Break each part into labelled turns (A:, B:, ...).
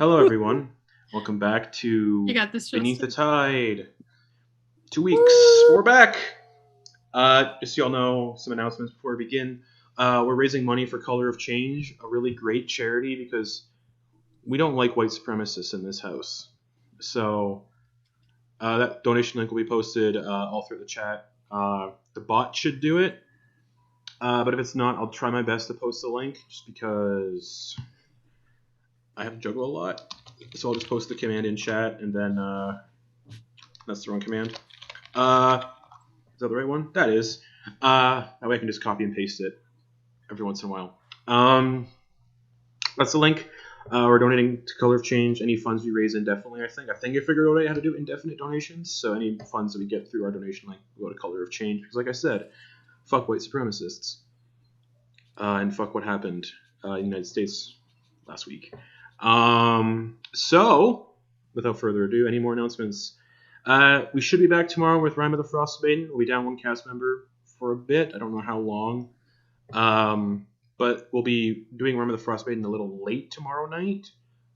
A: Hello, everyone. Welcome back to
B: You got this,
A: Beneath the
B: Justin.
A: Tide. 2 weeks.
B: Woo!
A: We're back. Just so y'all know, some announcements before we begin. We're raising money for Color of Change, a really great charity because we don't like white supremacists in this house. So that donation link will be posted all through the chat. The bot should do it. But if it's not, I'll try my best to post the link just because I have to juggle a lot. So I'll just post the command in chat, and then that's the wrong command. Is that the right one? That is. That way I can just copy and paste it every once in a while. That's the link. We're donating to Color of Change. Any funds we raise indefinitely, I think I figured out how to do indefinite donations. So any funds that we get through our donation link will go to Color of Change. Because like I said, fuck white supremacists. And fuck what happened in the United States last week. So, without further ado, any more announcements? We should be back tomorrow with Rime of the Frostmaiden. We'll be down one cast member for a bit. I don't know how long. But we'll be doing Rime of the Frostmaiden a little late tomorrow night.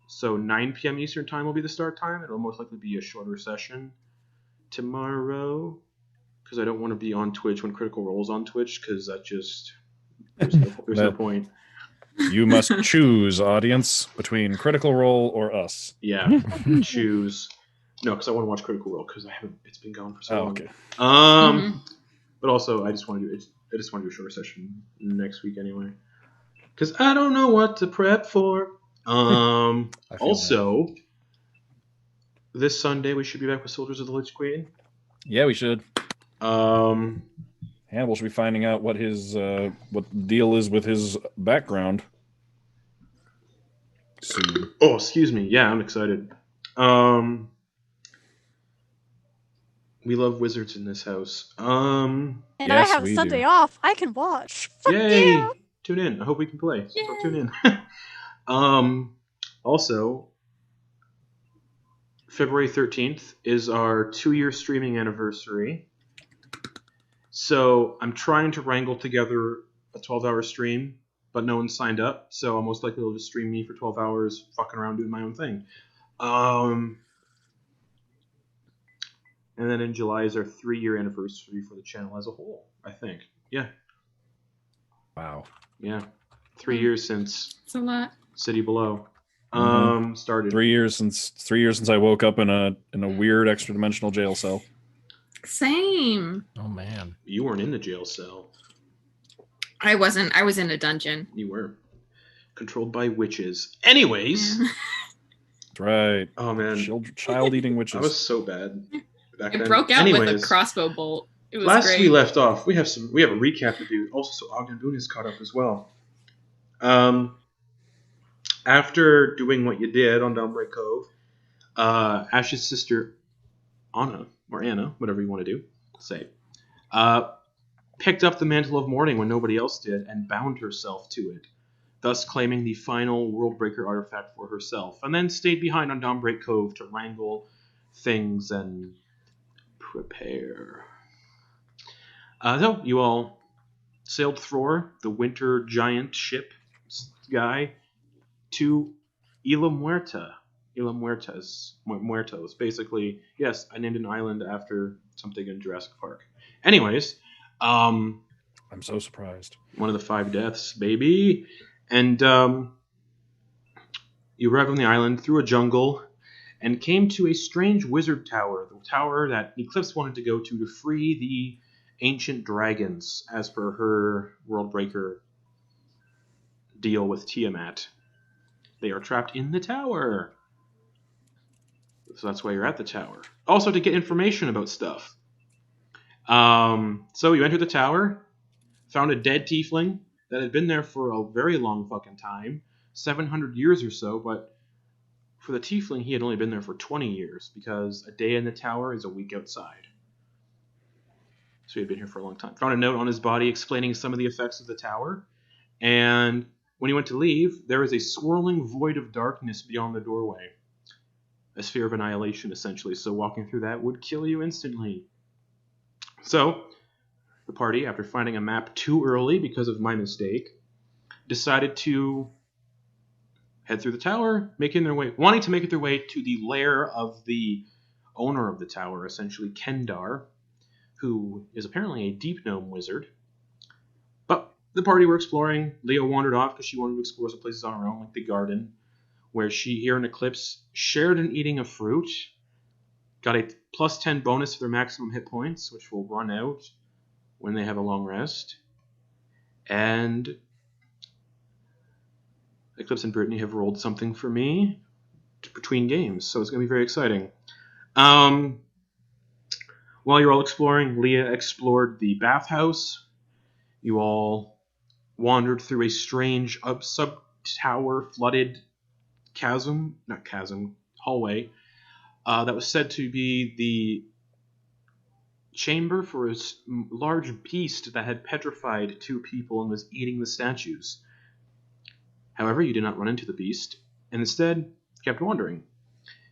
A: So 9 p.m. Eastern Time will be the start time. It'll most likely be a shorter session tomorrow. Because I don't want to be on Twitch when Critical Role's on Twitch, because that just... There's no point.
C: You must choose, audience, between Critical Role or us.
A: Yeah, choose. No, because I want to watch Critical Role because I haven't. It's been gone for so long.
C: Okay.
A: But also I just want to do a shorter session next week anyway, because I don't know what to prep for. Also, this Sunday we should be back with Soldiers of the Lich Queen.
C: Yeah, we should. Hannibal should be finding out what his what the deal is with his background soon.
A: Oh, excuse me. Yeah, I'm excited. We love wizards in this house.
D: And
C: yes,
D: I have
C: we
D: Sunday
C: do.
D: off. I can watch. Fuck
A: Yay!
D: yeah!
A: Tune in. I hope we can play. So
B: Yay.
A: tune in. Also, February 13th is our 2-year streaming anniversary. So I'm trying to wrangle together a 12-hour stream, but no one signed up. So most likely they'll just stream me for 12 hours, fucking around doing my own thing. And then in July is our 3-year anniversary for the channel as a whole, I think. Yeah.
C: Wow.
A: Yeah. 3 years since
B: It's a lot.
A: City Below started.
C: 3 years since I woke up in a weird extra dimensional jail cell.
B: Same.
E: Oh man.
A: You weren't in the jail cell.
B: I wasn't. I was in a dungeon.
A: You were. Controlled by witches. Anyways.
B: Yeah.
C: That's right.
A: Oh, man.
C: Child-eating witches.
A: I was so bad back
B: It
A: then.
B: broke out with
A: Anyways,
B: a crossbow bolt. It was
A: last
B: great.
A: we left off, we have a recap to do. Also, so Ogden Boon is caught up as well. After doing what you did on Downbreak Cove, Ash's sister Anna, or Anna, whatever you want to do, say, picked up the Mantle of Mourning when nobody else did and bound herself to it, thus claiming the final Worldbreaker artifact for herself, and then stayed behind on Dawnbreak Cove to wrangle things and prepare. So you all sailed Thror, the winter giant ship guy, to Isla Muerta. Isla Muertos. Basically, yes, I named an island after something in Jurassic Park. Anyways,
C: I'm so surprised.
A: one of the 5 deaths, baby. And you arrived on the island through a jungle and came to a strange wizard tower, the tower that Eclipse wanted to go to free the ancient dragons, as per her Worldbreaker deal with Tiamat. They are trapped in the tower. So that's why you're at the tower. Also to get information about stuff. So you entered the tower, found a dead tiefling that had been there for a very long fucking time, 700 years or so, but for the tiefling, he had only been there for 20 years, because a day in the tower is a week outside. So he had been here for a long time. Found a note on his body explaining some of the effects of the tower, and when he went to leave, there was a swirling void of darkness beyond the doorway. A sphere of annihilation, essentially, so walking through that would kill you instantly. So, the party, after finding a map too early because of my mistake, decided to head through the tower, wanting to make it their way to the lair of the owner of the tower, essentially Kendar, who is apparently a deep gnome wizard. But the party were exploring. Leah wandered off because she wanted to explore some places on her own, like the garden, where she, here in Eclipse, shared in eating a fruit, got a plus 10 bonus to their maximum hit points, which will run out when they have a long rest. And Eclipse and Brittany have rolled something for me between games, so it's going to be very exciting. While you're all exploring, Leah explored the bathhouse. You all wandered through a strange sub-tower flooded hallway that was said to be the chamber for a large beast that had petrified 2 people and was eating the statues. However, you did not run into the beast, and instead kept wandering.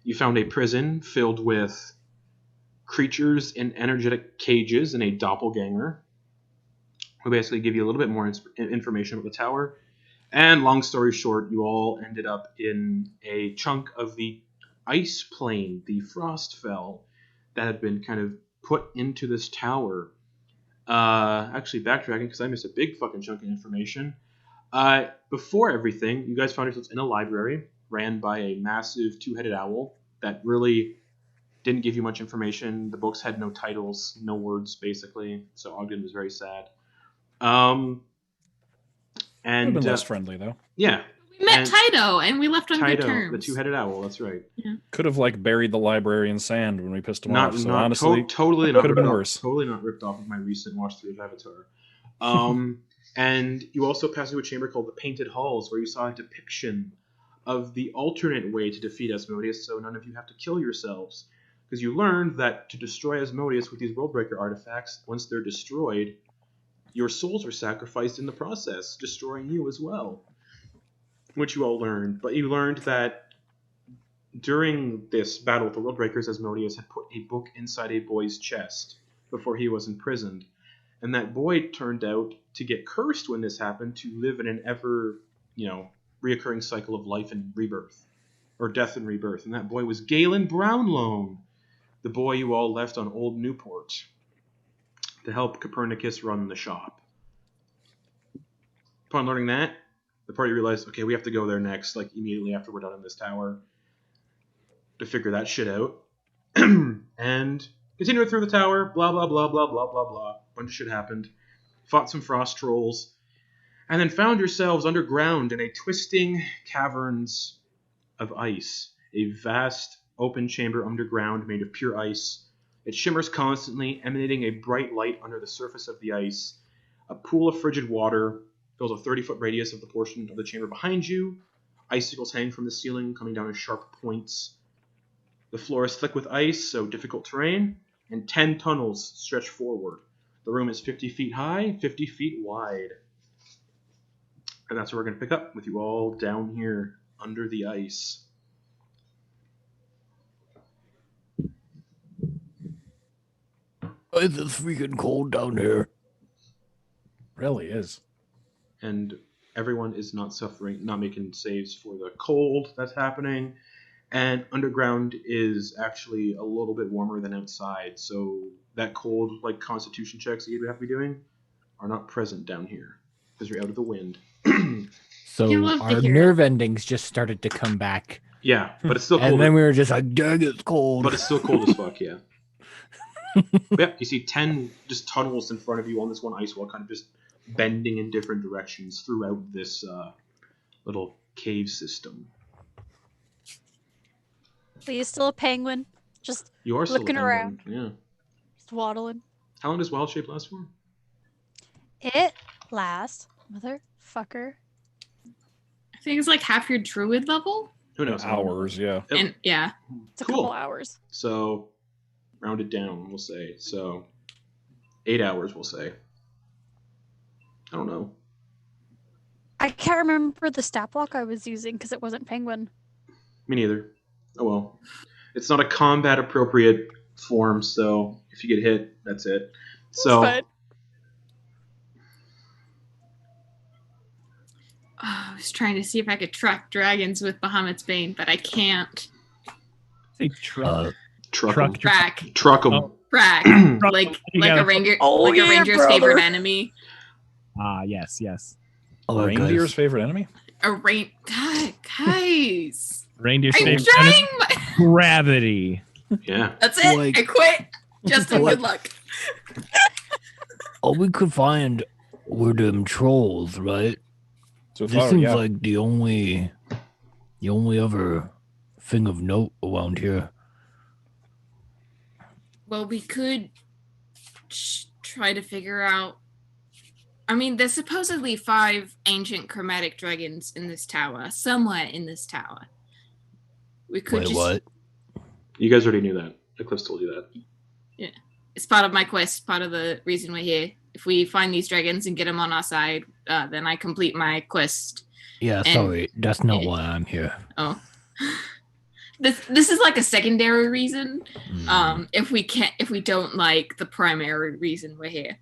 A: You found a prison filled with creatures in energetic cages and a doppelganger, who basically give you a little bit more information about the tower. And long story short, you all ended up in a chunk of the ice plane, the Frostfell, that had been kind of put into this tower. Actually, backtracking, because I missed a big fucking chunk of information. Before everything, you guys found yourselves in a library ran by a massive 2-headed owl that really didn't give you much information. The books had no titles, no words, basically. So Ogden was very sad. And
C: Would have been less friendly, though.
A: Yeah.
B: We met Tydo, and we left on good
A: Tydo,
B: terms.
A: the 2-headed owl, that's right.
B: Yeah.
C: Could have buried the library in sand when we pissed him off. So honestly,
A: totally not
C: could have been
A: ripped
C: worse.
A: Totally not ripped off of my recent watch through of Avatar. And you also passed through a chamber called the Painted Halls, where you saw a depiction of the alternate way to defeat Asmodeus, so none of you have to kill yourselves. Because you learned that to destroy Asmodeus with these Worldbreaker artifacts, once they're destroyed, your souls are sacrificed in the process, destroying you as well. Which you all learned. But you learned that during this battle with the Worldbreakers, Asmodeus had put a book inside a boy's chest before he was imprisoned. And that boy turned out to get cursed when this happened, to live in an ever, reoccurring cycle of life and rebirth. Or death and rebirth. And that boy was Galen Brownloan, the boy you all left on Old Newport to help Copernicus run the shop. Upon learning that, the party realized, okay, we have to go there next, immediately after we're done in this tower, to figure that shit out. And continued through the tower, blah, blah, blah, blah, blah, blah, blah. Bunch of shit happened. Fought some frost trolls. And then found yourselves underground in a twisting caverns of ice. A vast open chamber underground made of pure ice. It shimmers constantly, emanating a bright light under the surface of the ice. A pool of frigid water fills a 30-foot radius of the portion of the chamber behind you. Icicles hang from the ceiling, coming down in sharp points. The floor is thick with ice, so difficult terrain, and 10 tunnels stretch forward. The room is 50 feet high, 50 feet wide. And that's where we're going to pick up, with you all down here under the ice.
E: It's freaking cold down here.
C: Really is.
A: And everyone is not making saves for the cold that's happening. And underground is actually a little bit warmer than outside, so that cold, constitution checks that you'd have to be doing are not present down here, because you're out of the wind.
E: So our nerve endings just started to come back.
A: Yeah, but it's still cold.
E: And then we were just like, dang, it's cold.
A: But it's still cold as fuck, yeah. But yeah, you see 10 just tunnels in front of you on this one ice wall, kind of just bending in different directions throughout this little cave system.
D: Are you still a penguin? Just
A: you are
D: looking
A: still
D: around.
A: Yeah.
D: Just waddling.
A: How long does Wild Shape last for?
D: It lasts, motherfucker.
B: I think it's half your Druid level.
A: Who knows?
C: Hours, yeah.
A: Yep.
B: And yeah.
D: It's a
A: Cool.
D: couple hours.
A: So, rounded down, we'll say. So, 8 hours, we'll say. I don't know.
D: I can't remember the stat block I was using because it wasn't penguin.
A: Me neither. Oh well. It's not a combat appropriate form, so if you get hit, that's it. So
D: That's
B: I was trying to see if I could track dragons with Bahamut's Bane, but I can't.
E: Say
A: Truck 'em.
B: Track.
A: Truck 'em.
E: Oh.
B: Track. like a ranger. Like a ranger's favorite enemy.
E: Yes.
F: Oh,
C: Reindeer's favorite enemy?
B: Guys.
E: Reindeer's
B: I'm
E: favorite
B: trying
E: enemy? Gravity.
A: Yeah.
B: That's it.
F: Like-
B: I quit. Justin, good luck.
F: All we could find were them trolls, right?
C: So
F: This
C: far,
F: seems
C: yeah.
F: like the only other thing of note around here.
B: Well, we could try to figure out. I mean, there's supposedly 5 ancient chromatic dragons in this tower, somewhere in this tower. We could
F: Wait, what?
A: You guys already knew that. Eclipse told you that.
B: Yeah, it's part of my quest. Part of the reason we're here. If we find these dragons and get them on our side, then I complete my quest.
F: Yeah,
B: And-
F: sorry, that's not why I'm here.
B: Oh. This is like a secondary reason. If we don't like the primary reason we're here.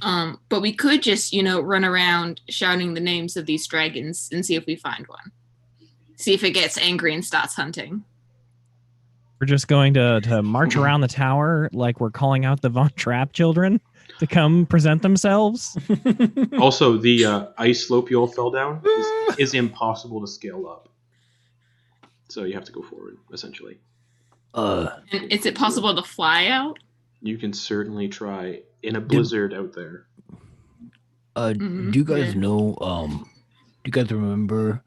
B: But we could just, run around shouting the names of these dragons and see if we find one. See if it gets angry and starts hunting.
G: We're just going to march around the tower like we're calling out the Von Trapp children to come present themselves.
A: Also, the ice slope you all fell down is impossible to scale up. So you have to go forward, essentially.
B: And is it possible to fly out?
A: You can certainly try in a blizzard out there.
F: Do you guys know, do you guys remember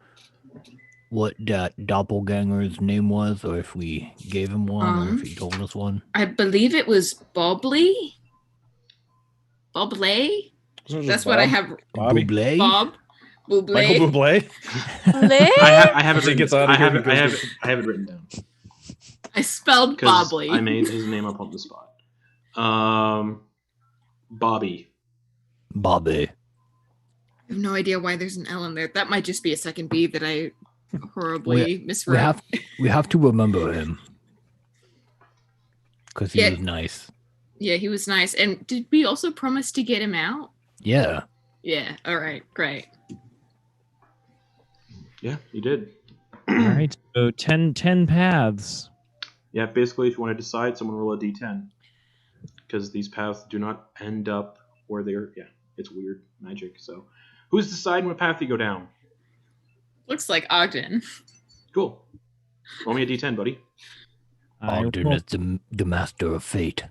F: what that doppelganger's name was, or if we gave him one, or if he told us one?
B: I believe it was Bobley. Bobley? That's what I have.
C: Bobby?
F: Bublé?
B: Bob. Bublé.
C: Michael Bublé?
A: I have it
C: He
A: written,
C: gets out of
A: I
C: here
A: have it,
C: because
A: I have it, I have it written down.
B: I spelled
A: Because
B: Bobley.
A: I made his name up on the spot. Bobby.
F: Bobby.
B: I have no idea why there's an L in there. That might just be a second B that I horribly misread.
F: We have to remember him. Because he
B: Yeah.
F: was nice.
B: Yeah, he was nice. And did we also promise to get him out?
F: Yeah.
B: Yeah. All right. Great.
A: Yeah, you did.
G: All right, so 10 paths.
A: Yeah, basically, if you want to decide, someone roll a d10. Because these paths do not end up where they're... Yeah, it's weird magic. So, who's deciding what path you go down?
B: Looks like Ogden.
A: Cool. Roll me a d10, buddy.
F: Ogden is the master of fate.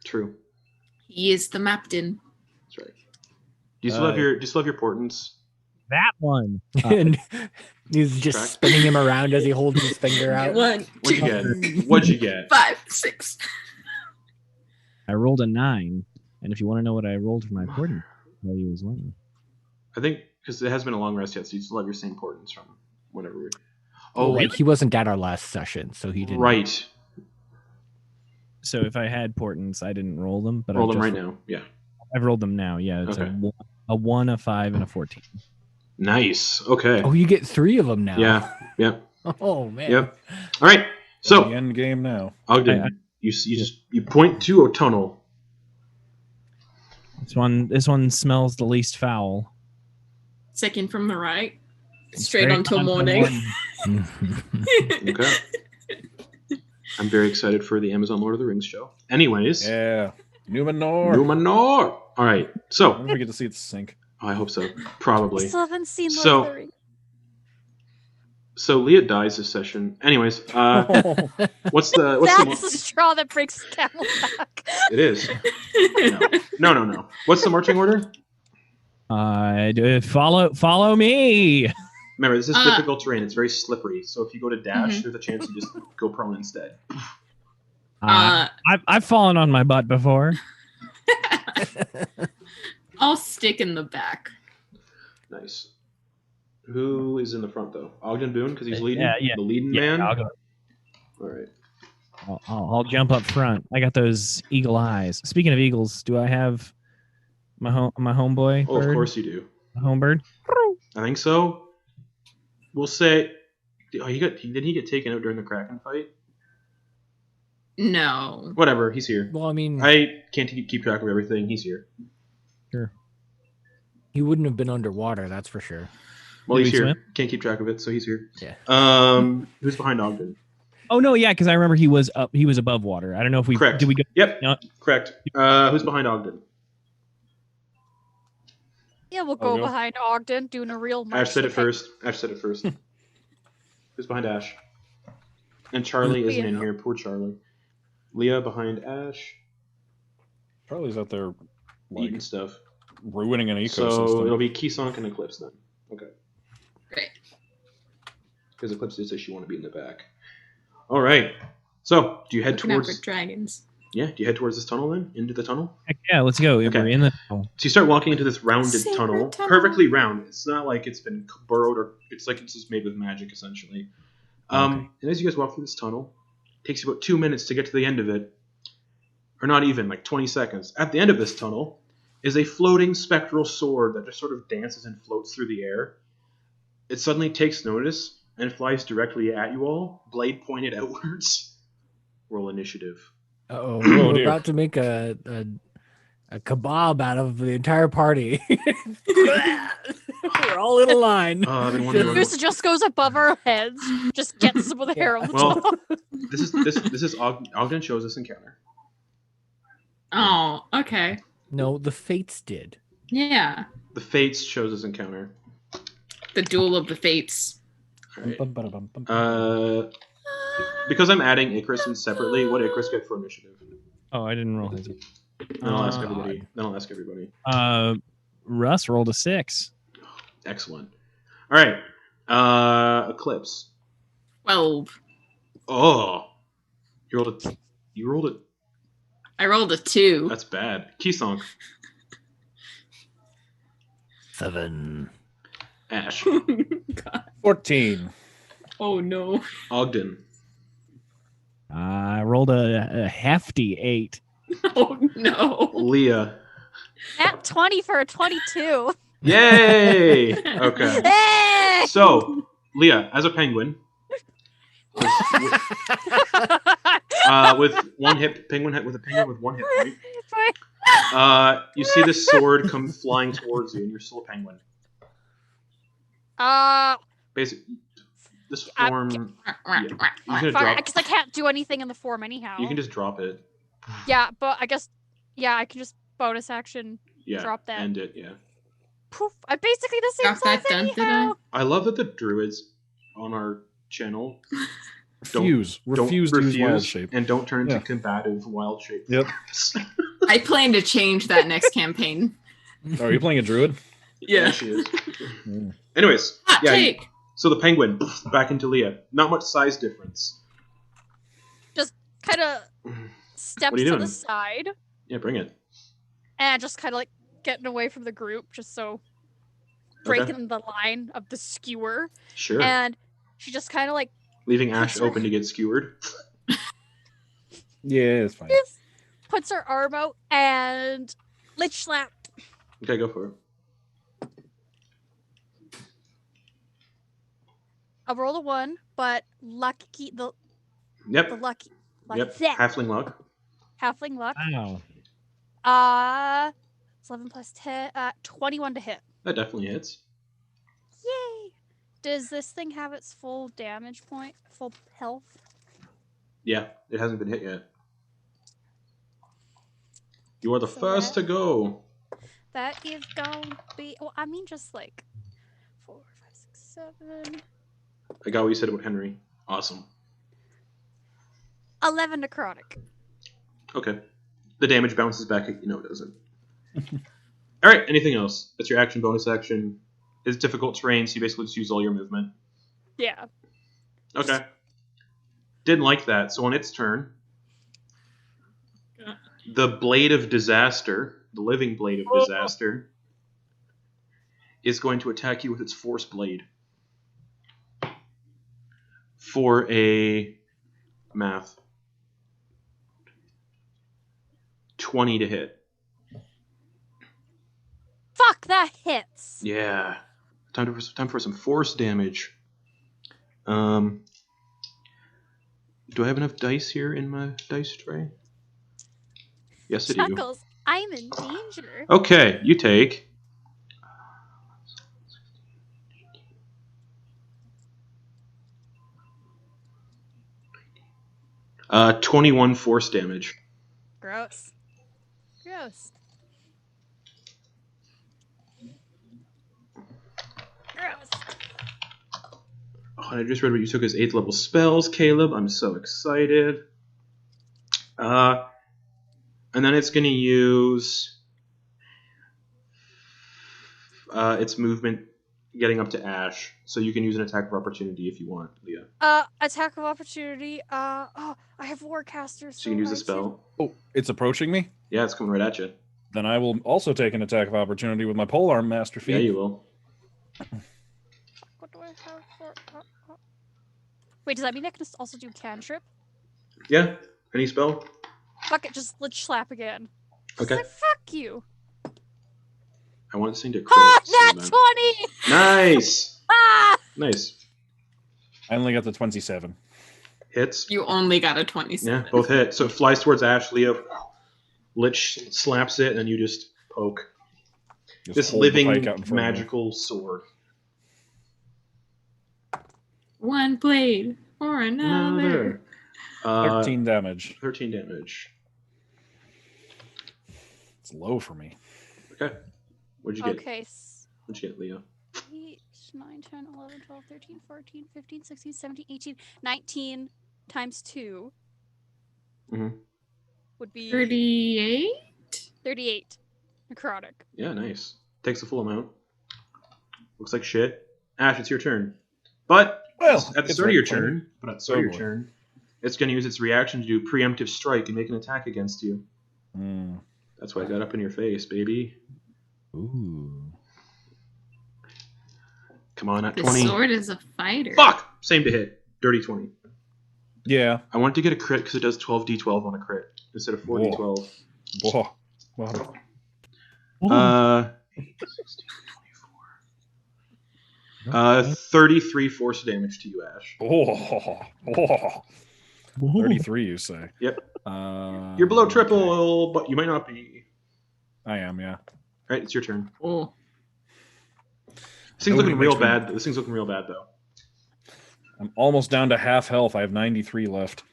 A: True.
B: He is the Mapton.
A: That's right. Do you still have your portents?
G: That one.
E: And he's just
A: Track.
E: spinning him around as he holds his finger out.
B: 1,
A: What'd
B: 2,
A: you get? What'd you get?
B: 5, 6.
G: I rolled a 9, and if you want to know what I rolled for my portent, I'll tell you as well.
A: I think because it hasn't been a long rest yet, so you still have your same portents from whenever we.
E: Oh,
A: Oh,
E: like he wasn't at our last session, so he didn't.
A: right.
G: So if I had portents, I didn't roll them, but
A: Roll
G: I've
A: them
G: just
A: right now. Yeah.
G: I've rolled them now. Yeah, it's
A: Okay.
G: a 1, a 5, and a 14.
A: Nice. Okay.
E: Oh, you get 3 of them now.
A: Yeah. Yep.
E: Oh man.
A: Yep. All right. So
C: The end game now.
A: Ogden, you point to a tunnel.
G: This one smells the least foul.
B: Second from the right. Straight until
G: on to
B: morning.
A: Okay. I'm very excited for the Amazon Lord of the Rings show. Anyways,
C: Yeah. Numenor.
A: Numenor. All right.
C: I
A: So
C: wonder if we get to see it sink.
A: I hope so. Probably.
D: Still haven't seen Lord
A: So-
D: of the Rings.
A: So Leah dies this session. Anyways, what's the
D: That's the straw that breaks the camel's back.
A: It is. No. What's the marching order?
G: Follow me.
A: Remember, this is difficult terrain. It's very slippery. So if you go to dash, there's a chance you just go prone instead.
G: I've fallen on my butt before.
B: I'll stick in the back.
A: Nice. Who is in the front though? Ogden Boon because he's leading.
G: Yeah.
A: The leading
G: Yeah,
A: man.
G: I'll go.
A: All right.
G: I'll jump up front. I got those eagle eyes. Speaking of eagles, do I have my homeboy?
A: Oh,
G: bird?
A: of course you do.
G: Home bird.
A: I think so. We'll say. Oh, didn't he get taken out during the Kraken fight?
B: No.
A: Whatever. He's here.
E: Well, I mean,
A: I can't keep track of everything. He's here.
G: Sure.
E: He wouldn't have been underwater, that's for sure.
A: Well,
G: Did
A: he's
G: we
A: here.
G: swim?
A: Can't keep track of it, so he's here.
E: Yeah.
A: Who's behind Ogden?
G: Oh no, yeah, because I remember he was up. He was above water. I don't know if we
A: Correct.
G: did. We go.
A: Yep.
G: No.
A: Correct. Who's behind Ogden?
D: Yeah, we'll
C: I'll
D: go
C: go.
D: behind Ogden doing a real march.
A: Ash said
D: to
A: it first. Ash said it first. Who's behind Ash? And Charlie isn't in
D: Leah.
A: here. Poor Charlie. Leah behind Ash.
C: Charlie's out there like
A: Eating stuff.
C: ruining an
A: So
C: ecosystem.
A: it'll be Keysonk and Eclipse then. Okay.
B: Great.
A: Because Eclipse did say she wanted to be in the back. All right. So do you head
B: Looking out for
A: towards?
B: dragons.
A: Yeah. Do you head towards this tunnel then? Into the tunnel?
G: Heck yeah, let's go.
A: Okay.
G: We're in the.
A: So you start walking into this rounded
B: Secret
A: tunnel,
B: tunnel.
A: perfectly round. It's not like it's been burrowed or it's like it's just made with magic essentially.
E: Okay.
A: And as you guys walk through this tunnel, it takes you about 2 minutes to get to the end of it, or not even, like 20 seconds. At the end of this tunnel is a floating spectral sword that just sort of dances and floats through the air. It suddenly takes notice and flies directly at you all, blade pointed outwards. Roll initiative.
E: Uh-oh.
C: Oh,
E: We're
C: dear.
E: about to make a kebab out of the entire party. We're all in a line.
A: I've been wondering.
D: Goose just goes above our heads, just gets some of the hair on the
A: Well,
D: top.
A: this is Ogden shows this encounter.
B: Oh, okay.
E: No, the Fates did.
B: Yeah.
A: The Fates shows this encounter.
B: The Duel of the Fates.
A: All right.
C: Bum-bum-bum-bum.
A: Because I'm adding Icarus in separately, what did Icarus get for initiative?
G: Oh, I didn't roll his.
A: Then I'll ask everybody.
G: Russ rolled a 6.
A: Excellent. All right. Eclipse.
B: 12.
A: Oh, you rolled it. You rolled it.
B: I rolled a 2.
A: That's bad. Keysonk.
F: 7.
A: Ash.
B: God.
C: 14.
B: Oh no.
A: Ogden.
G: I rolled a hefty 8.
B: Oh no.
A: Leah.
D: At 20 for a 22.
A: Yay! Okay.
D: Hey!
A: So, Leah, as a penguin, with one hit, with a penguin with one hit point, you see this sword come flying towards you, and you're still a penguin. Basically, this form. You can drop.
D: Because I can't do anything in the form anyhow.
A: You can just drop it.
D: Yeah, but I guess, I can just bonus action
A: Yeah.
D: drop that.
A: End it. Yeah.
D: Poof. I'm basically the same
B: Drop that
D: size
B: done, did I?
D: anyhow.
A: I love that the druids on our channel
C: Refuse to use wild shape.
A: and don't turn into
C: Yeah.
A: combative wild shape.
C: Yep.
B: I plan to change that next campaign.
C: Oh, are you playing a druid?
A: Yeah, she is. Anyways,
B: Hot
A: yeah.
B: take.
A: So the penguin back into Leah. Not much size difference.
D: Kind of steps
A: What are you
D: to
A: doing?
D: the side
A: Yeah, bring it.
D: and just kind of like getting away from the group, just so breaking the line of the skewer.
A: Sure.
D: And she just kind of like
A: Leaving Ash open to get skewered.
C: Yeah, it's fine.
D: puts her arm out and lich slap.
A: Okay, go for it.
D: I'll roll a 1, but lucky the
A: Yep.
D: lucky
A: Yep.
D: that.
A: Halfling luck.
D: Halfling luck.
G: Wow.
D: It's 11 plus 10, 21 to hit.
A: That definitely hits.
D: Yay! Does this thing have its full damage point, full health?
A: Yeah, it hasn't been hit yet. You are the
D: So
A: first
D: that-
A: to go.
D: That is going to be, well, I mean just like 4, 5, 6, 7.
A: I got what you said about Henry. Awesome.
D: 11 necrotic.
A: Okay. The damage bounces back. You know it doesn't. All right. Anything else? That's your action, bonus action. It's difficult terrain, so you basically just use all your movement.
D: Yeah.
A: Okay. Didn't like that. So on its turn, the Blade of Disaster, the living Blade of Disaster, is going to attack you with its Force Blade. For a math. 20 to hit.
D: Fuck, that hits.
A: Yeah. Time for some force damage. Do I have enough dice here in my dice tray? Yes, I do.
D: Chuckles, I'm in danger.
A: Okay, you take 21 force damage.
D: Gross. Gross. Gross.
A: Oh, and I just read what you took as 8th level spells, Caleb. I'm so excited. And then it's going to use its movement getting up to Ash. So you can use an attack of opportunity if you want, Leah.
D: Attack of opportunity. I have Warcaster.
A: So you can use a spell.
C: Oh, it's approaching me?
A: Yeah, it's coming right at you.
C: Then I will also take an attack of opportunity with my polearm master feat.
A: Yeah, you will.
D: What do I have for? Wait, does that mean I can also do cantrip?
A: Yeah, any spell.
D: Fuck it, just Lich Slap again. Just
A: Okay.
D: like, fuck you.
A: I want this thing to crit.
D: Ah,
A: so
D: nat
A: bad.
D: 20!
A: Nice!
D: Ah!
A: Nice.
C: I only got the 27.
A: Hits.
B: You only got a 27.
A: Yeah, both hit. So it flies towards Ash. Leah Lich slaps it, and you just poke.
C: Just
A: This
C: hold the
A: living
C: pike out in front of me.
A: magical sword.
B: One blade or another.
C: 13 damage.
A: 13 damage.
C: It's low for me.
A: Okay. What'd you get?
D: Okay.
A: What'd you get, Leah?
D: 8, 9, 10, 11, 12, 13, 14, 15, 16, 17, 18, 19 times 2
A: Mm-hmm.
D: would be
B: 38?
D: 38 necrotic.
A: Yeah, nice. Takes the full amount. Looks like shit. Ash, it's your turn. But
C: Well,
A: at the
C: it's
A: start of your
C: right for me.
A: turn, it's going to use its reaction to do preemptive strike and make an attack against you.
C: Mm.
A: That's why I got up in your face, baby.
C: Ooh.
A: Come on, at
B: The
A: 20.
B: sword is a fighter.
A: Fuck! Same to hit. Dirty 20.
C: Yeah.
A: I wanted to get a crit because it does 12d12 on a crit instead of 4d12.
C: Whoa. Wow.
A: 33 force damage to you, Ash.
C: Oh. 33, you say?
A: Yep. You're below triple, but you might not be.
C: I am, yeah.
A: Right, it's your turn.
B: Oh.
A: This thing's
C: Nobody
A: looking real
C: makes me-
A: bad. This thing's looking real bad, though.
C: I'm almost down to half health. I have 93 left.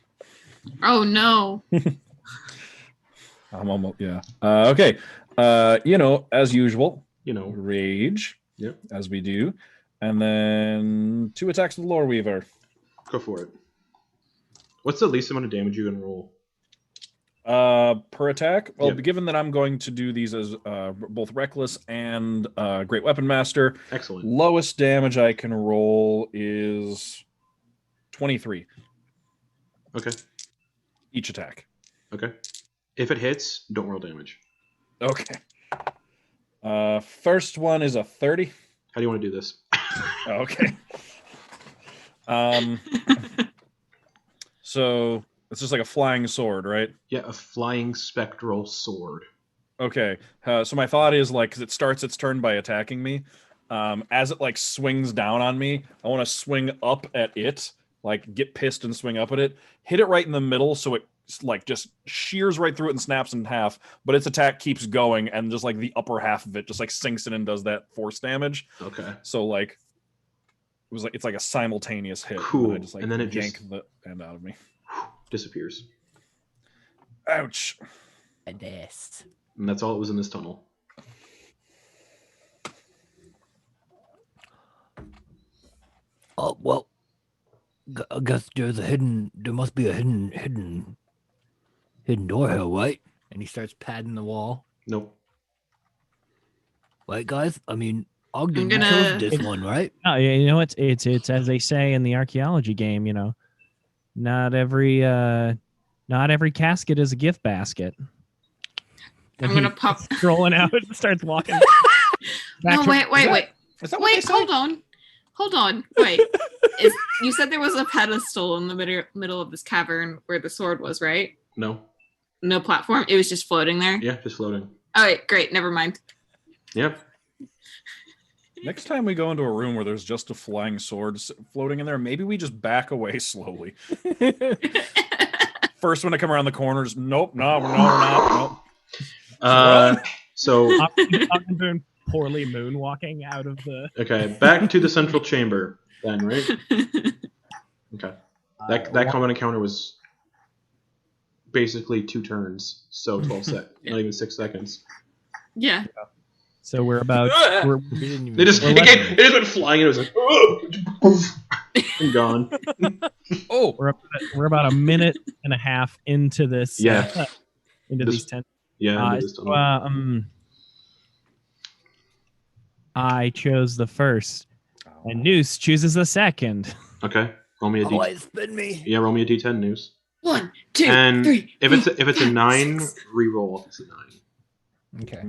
B: Oh no.
C: I'm almost, yeah. Okay. As usual,
A: You know.
C: rage,
A: Yep.
C: as we do. And then 2 attacks with the Lore Weaver.
A: Go for it. What's the least amount of damage you can roll?
C: Per attack? Well,
A: Yep.
C: given that I'm going to do these as both Reckless and Great Weapon Master,
A: Excellent.
C: lowest damage I can roll is 23
A: Okay.
C: each attack.
A: Okay. If it hits, don't roll damage.
C: Okay. First one is a 30.
A: How do you want to do this?
C: Okay. So it's just like a flying sword, right?
A: Yeah, a flying spectral sword.
C: Okay. So my thought is like, because it starts its turn by attacking me, as it like swings down on me, I want to swing up at it, like get pissed and swing up at it, hit it right in the middle, so it like just shears right through it and snaps in half. But its attack keeps going, and just like the upper half of it just like sinks in and does that force damage.
A: Okay.
C: So like, it's like a simultaneous hit.
A: Cool.
C: And, I just, like,
A: And then it
C: yank
A: just-
C: the end out of me.
A: Disappears.
C: Ouch.
E: This.
A: And that's all it was in this tunnel.
F: Oh well, I guess there must be a hidden door here, right?
E: And he starts padding the wall.
A: Nope.
F: Right, guys? I mean, Ogden
B: I'm
F: chose
B: gonna-
F: this one, right?
G: Oh, yeah, it's as they say in the archaeology game. Not every casket is a gift basket.
B: I'm gonna pop.
G: Rolling out and starts walking.
B: No, wait.
C: Is that what they
B: Wait,
C: say?
B: hold on. Wait. You said there was a pedestal in the middle of this cavern where the sword was, right?
A: No.
B: No platform. It was just floating there.
A: Yeah, just floating.
B: All right, great. Never mind.
A: Yep.
C: Next time we go into a room where there's just a flying sword floating in there, maybe we just back away slowly. First one to come around the corner is nope, no, we're not. Nope.
A: So
G: I'm doing poorly moonwalking out of the.
A: okay, back to the central chamber then, right? Okay. That combat encounter was basically 2 turns, so 12 seconds, not even 6 seconds.
B: Yeah.
G: So we're about.
A: It just went flying and it was like, oh, and gone.
C: Oh,
G: we're about a minute and a half into this.
A: Yeah.
G: Into these 10.
A: Yeah, into this tunnel.
G: I chose the first, and Noose chooses the second.
A: Okay, roll me a
F: Oh, it's been me.
A: Yeah, roll me a d10, Noose.
B: 1, 2,
A: And
B: 3.
A: if it's a 9, re-roll if it's a 9.
F: Okay.
C: I'm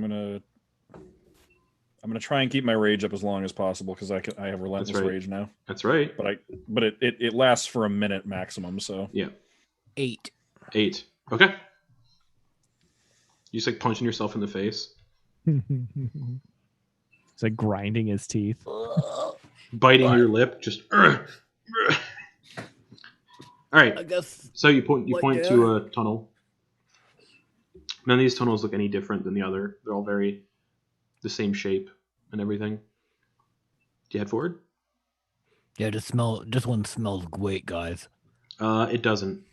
C: gonna try and keep my rage up as long as possible because I have relentless rage now.
A: That's right.
C: But it lasts for a minute maximum. So
A: yeah.
F: 8.
A: Okay. You just like punching yourself in the face.
G: It's like grinding his teeth.
A: Biting your lip, just. All right.
F: I guess.
A: So you point to a tunnel. None of these tunnels look any different than the other. They're all very the same shape and everything. Do you head forward?
F: Yeah, this one smells great, guys.
A: It doesn't.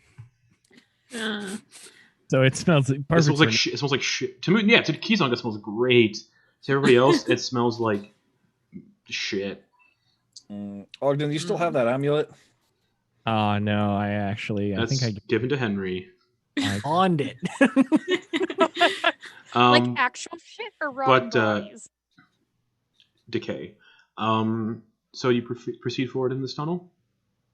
G: So it smells like
A: perfect. It smells like shit. It smells like shit. To me, yeah, to Keyzong, it smells great. To everybody else, it smells like shit.
C: Ogden, do you still have that amulet?
G: Oh no, I think I
A: given to Henry.
G: I
F: pawned it.
D: Like actual shit or rotten bodies?
A: Decay. So you proceed forward in this tunnel?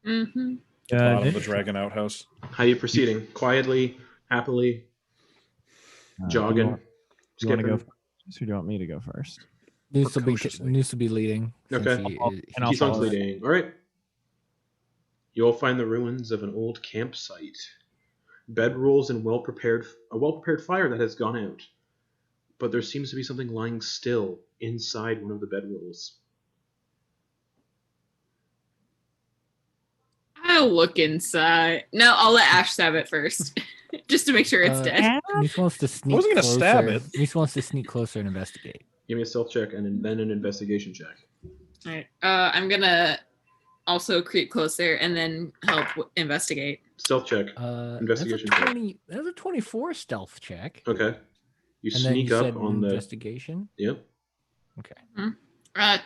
B: Mm-hmm.
C: Bottom of the dragon outhouse.
A: How are you proceeding? Quietly, happily, jogging,
G: do you want to go first, or do you want me to go first?
F: Needs to be leading.
A: Okay. Keyzong's leading. All right. You'll find the ruins of an old campsite. Bedrolls and a well-prepared fire that has gone out. But there seems to be something lying still inside one of the bedrolls.
B: I'll look inside. No, I'll let Ash stab it first. Just to make sure it's dead.
F: Nice wants to sneak
C: I wasn't going to stab it.
F: Nice wants to sneak closer and investigate.
A: Give me a stealth check and then an investigation check.
B: All right. I'm going to also creep closer and then help investigate.
A: Stealth check. Investigation check.
F: That's a 24 stealth check.
A: Okay. You
F: and
A: sneak
F: then you
A: up on the
F: investigation.
A: Yep.
F: Okay.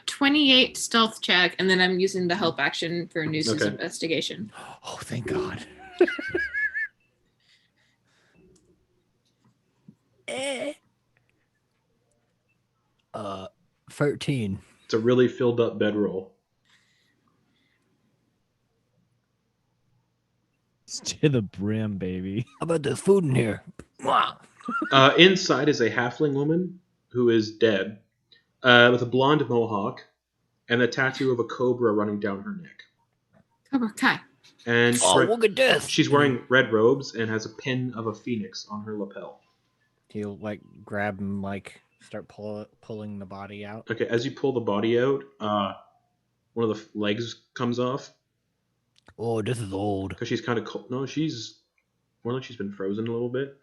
B: 28 stealth check, and then I'm using the help action for Noose's investigation.
F: Oh, thank God. 13.
A: It's a really filled up bedroll.
G: It's to the brim, baby.
F: How about there's food in here?
A: Inside is a halfling woman who is dead, with a blonde mohawk and the tattoo of a cobra running down her neck.
B: Cobra Kai.
A: And
F: look at this.
A: She's wearing red robes and has a pin of a phoenix on her lapel.
F: He'll grab and start pulling the body out.
A: Okay, as you pull the body out, one of the legs comes off.
F: Oh, this is old.
A: Because she's kind of cold. No, she's more like she's been frozen a little bit.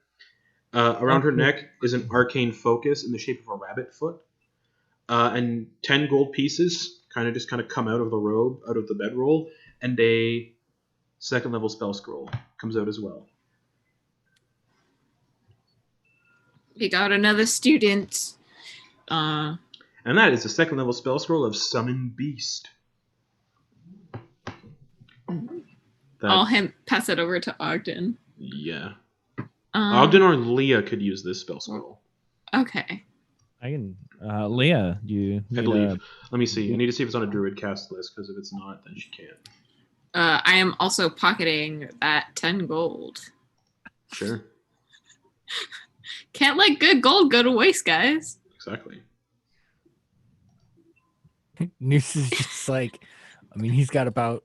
A: Around her neck is an arcane focus in the shape of a rabbit foot. And 10 gold pieces kind of come out of the robe, out of the bedroll, and a 2nd level spell scroll comes out as well.
B: We got another student.
A: And that is a 2nd level spell scroll of Summon Beast.
B: I'll pass it over to Ogden.
A: Yeah. Ogden or Leah could use this spell scroll.
B: Okay.
G: I can. Leah, you.
A: I believe. Let me see. I need to see if it's on a druid cast list, because if it's not, then she can't.
B: I am also pocketing that 10 gold.
A: Sure.
B: Can't let good gold go to waste, guys.
A: Exactly.
F: Noose is just he's got about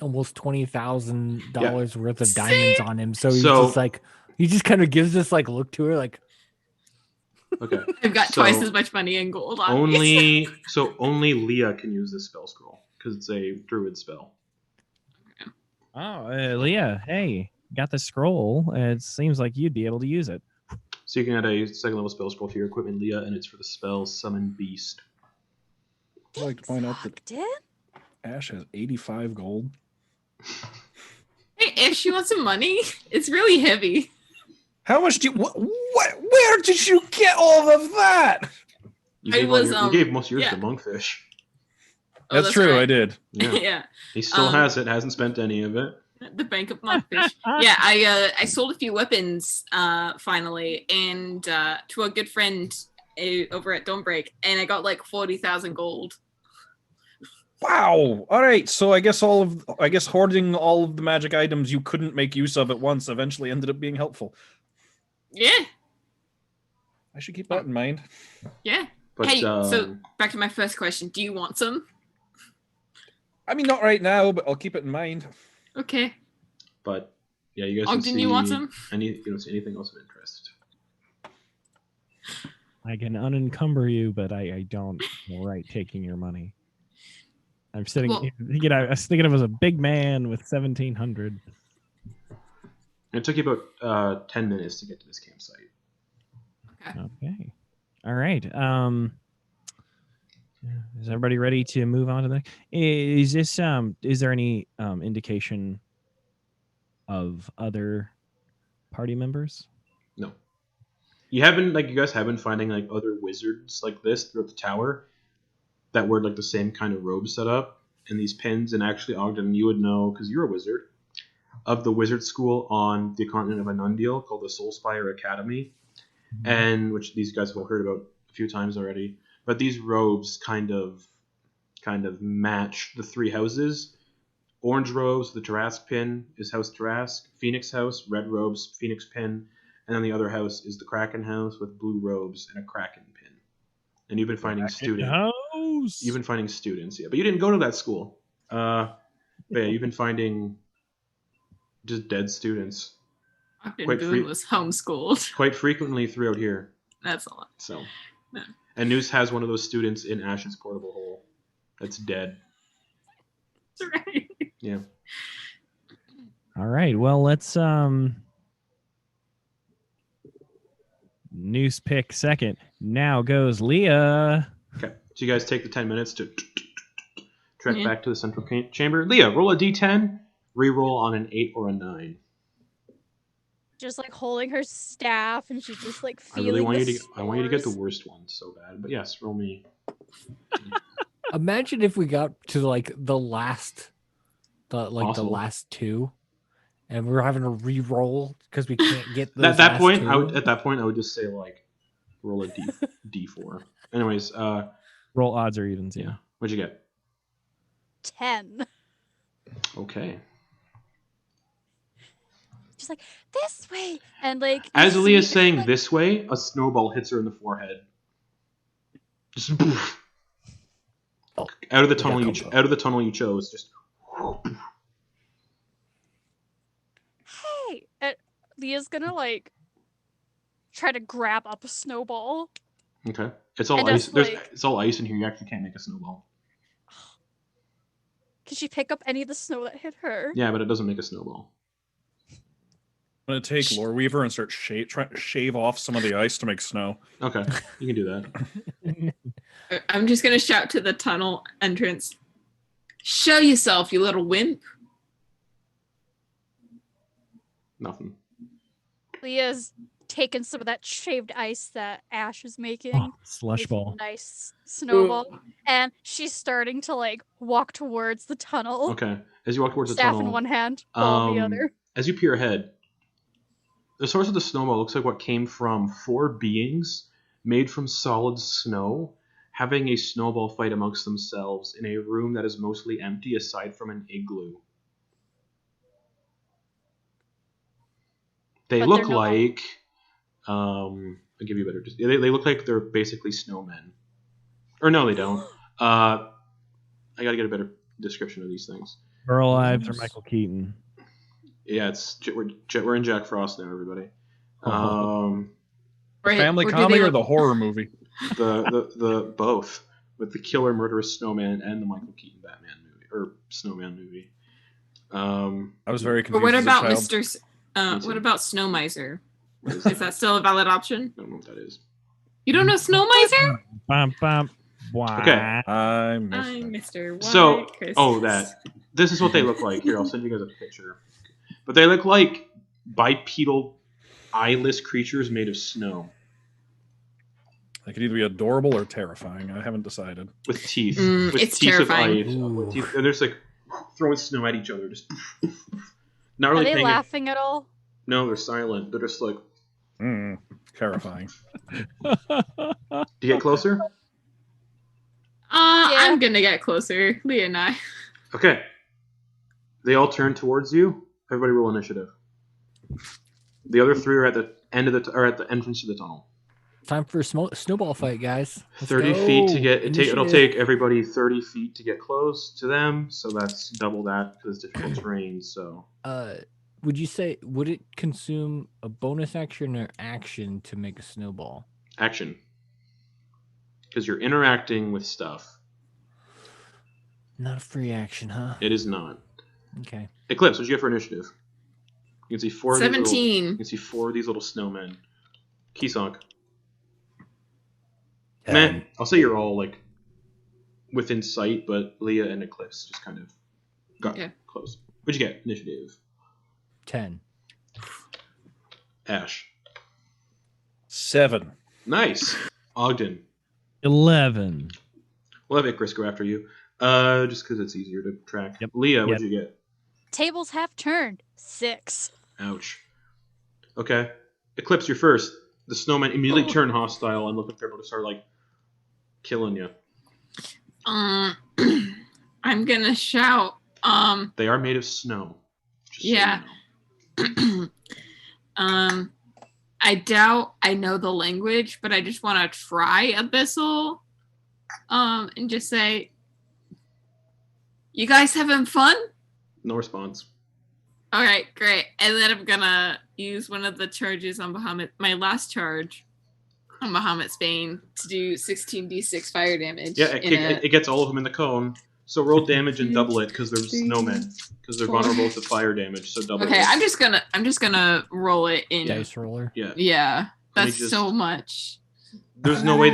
F: almost $20,000 worth of diamonds on him. So he just kind of gives this look to her
A: okay.
B: I've got twice as much money in gold on me.
A: Only Leah can use this spell scroll because it's a druid spell.
G: Oh, Leah, hey, got the scroll. It seems like you'd be able to use it.
A: So you can add a 2nd level spell scroll to your equipment, Leah, and it's for the spell Summon Beast.
C: I'd like to point out that Ash has 85 gold.
B: Hey, Ash, you want some money? It's really heavy.
C: How much do you? What? Where did you get all of that?
A: You
B: I
A: gave,
B: was,
A: you gave most of yours
B: yeah.
A: to Monkfish.
B: Oh,
C: That's true.
B: right.
C: I did.
A: Yeah.
B: Yeah.
A: He still has it. Hasn't spent any of it.
B: The Bank of Monkfish. Yeah, I sold a few weapons finally, and to a good friend over at Dawnbreak, and I got like 40,000 gold.
C: Wow. All right. So I guess hoarding all of the magic items you couldn't make use of at once eventually ended up being helpful.
B: Yeah.
C: I should keep that in mind.
B: Yeah.
A: But,
B: hey, so back to my first question. Do you want some?
C: I mean, not right now, but I'll keep it in mind.
B: Okay.
A: But yeah, you guys
B: Ogden,
A: can see
B: you want some?
A: you don't see anything else of interest.
G: I can unencumber you, but I don't feel right taking your money. I'm sitting.
B: Well-
G: I was thinking of as a big man with 1,700.
A: It took you about 10 minutes to get to this campsite.
G: Okay. All right. Is everybody ready to move on to the? Is this Is there any indication of other party members?
A: No. You guys have been finding like other wizards like this throughout the tower that wear like the same kind of robe set up and these pins. And actually, Ogden, you would know because you're a wizard of the wizard school on the continent of Anundial called the Soulspire Academy, and which these guys have all heard about a few times already. But these robes kind of match the three houses. Orange robes, the Tarask pin is House Tarask. Phoenix House, red robes, Phoenix pin. And then the other house is the Kraken House with blue robes and a Kraken pin. And you've been finding students. You've been finding students, yeah. But you didn't go to that school. But yeah, you've been finding just dead students.
B: Ogden Boon was homeschooled.
A: Quite frequently throughout here.
B: That's a lot.
A: So.
B: No.
A: And Noose has one of those students in Ash's portable hole that's dead.
B: That's right.
A: Yeah.
G: All right. Well, let's Noose pick second. Now goes Leah.
A: Okay. So you guys take the 10 minutes to trek back to the central chamber. Leah, roll a d10, re-roll on an 8 or a 9.
D: Just like holding her staff, and she's just like feeling.
A: I want you to get the worst one so bad. But yes, roll me.
F: Imagine if we got to like the last two, and we're having to re-roll because we can't get those
A: at that point.
F: two.
A: At that point, I would just say like roll a d4. Anyways,
G: roll odds or evens.
A: Yeah. What'd you get?
D: 10.
A: Okay.
D: She's like, this way, and like
A: as Leah's saying like, this way, a snowball hits her in the forehead. Just poof. Out of the tunnel you chose. Just.
D: Hey, Leah's gonna like try to grab up a snowball.
A: Okay, it's all ice. It's all ice in here. You actually can't make a snowball.
D: Can she pick up any of the snow that hit her?
A: Yeah, but it doesn't make a snowball.
C: I'm gonna take Loreweaver and start try to shave off some of the ice to make snow.
A: Okay, you can do that.
B: I'm just gonna shout to the tunnel entrance. Show yourself, you little wimp.
A: Nothing.
D: Leah's taken some of that shaved ice that Ash is making.
G: Oh, slush ball.
D: Nice snowball. And she's starting to like walk towards the tunnel.
A: Okay. As you walk towards the
D: tunnel.
A: Staff
D: in one hand, ball in the other.
A: As you peer ahead, the source of the snowball looks like what came from 4 beings made from solid snow, having a snowball fight amongst themselves in a room that is mostly empty aside from an igloo. They look like... I'll give you a better... They look like they're basically snowmen. Or no, they don't. I gotta get a better description of these things.
G: Burl Ives or Michael Keaton.
A: Yeah, we're in Jack Frost now, everybody.
C: Family comedy or the horror movie?
A: The both, with the killer murderous snowman and the Michael Keaton Batman movie or Snowman movie.
C: I was very confused.
B: But what about Mr. What about Snow Miser? Is that still a valid option?
A: I don't know what that is.
B: You don't know Snow Miser?
A: Okay.
C: I'm Mr.
B: White
A: So,
B: Christmas.
A: this is what they look like. Here, I'll send you guys a picture. But they look like bipedal, eyeless creatures made of snow.
C: They could either be adorable or terrifying. I haven't decided.
A: With teeth. With
B: it's
A: teeth
B: terrifying.
A: of ice. With teeth, and they're just like throwing snow at each other. Just not
D: Are
A: really
D: they
A: paying
D: laughing at all?
A: No, they're silent. They're just like...
C: Terrifying.
A: Do you get closer?
B: I'm gonna get closer, Leah and I.
A: Okay. They all turn towards you. Everybody roll initiative. The other three are at the end of at the entrance to the tunnel.
E: Time for a snowball fight, guys. Let's
A: 30
E: go.
A: feet to get... It'll
E: Initiative.
A: take everybody 30 feet to get close to them, so that's double that because it's difficult terrain, so...
E: Would you say, would it consume a bonus action or action to make a snowball?
A: Action. Because you're interacting with stuff.
E: Not a free action, huh?
A: It is not.
E: Okay.
A: Eclipse, what'd you get for initiative? You can see 4 of these
B: 17.
A: you can see 4 of these little snowmen. Keysonk.
F: 10.
A: Man, I'll say you're all like within sight, but Leah and Eclipse just kind of got close. What'd you get? Initiative.
E: 10.
A: Ash.
C: 7.
A: Nice. Ogden.
G: 11.
A: We'll have Icarus go after you. Just because it's easier to track.
G: Yep.
A: Leah, what'd you get?
D: Tables half turned. 6.
A: Ouch. Okay. Eclipse, you're first. The snowmen immediately turn hostile and look like they're about to start, like, killing you.
B: I'm gonna shout.
A: They are made of snow. Just so you
B: Yeah.
A: know.
B: I doubt I know the language, but I just want to try Abyssal. And just say, "You guys having fun?"
A: No response.
B: All right, great. And then I'm gonna use one of the charges on Bahamut, my last charge on Bahamut's Bane, to do 16d6 fire damage.
A: Yeah, it gets all of them in the cone. So roll damage and double it because they're snowmen. Because they're vulnerable to fire damage. So double
B: Okay,
A: it.
B: I'm just gonna roll it in.
E: Dice roller.
A: Yeah.
B: Yeah,
A: Let me
B: that's so much.
A: There's no way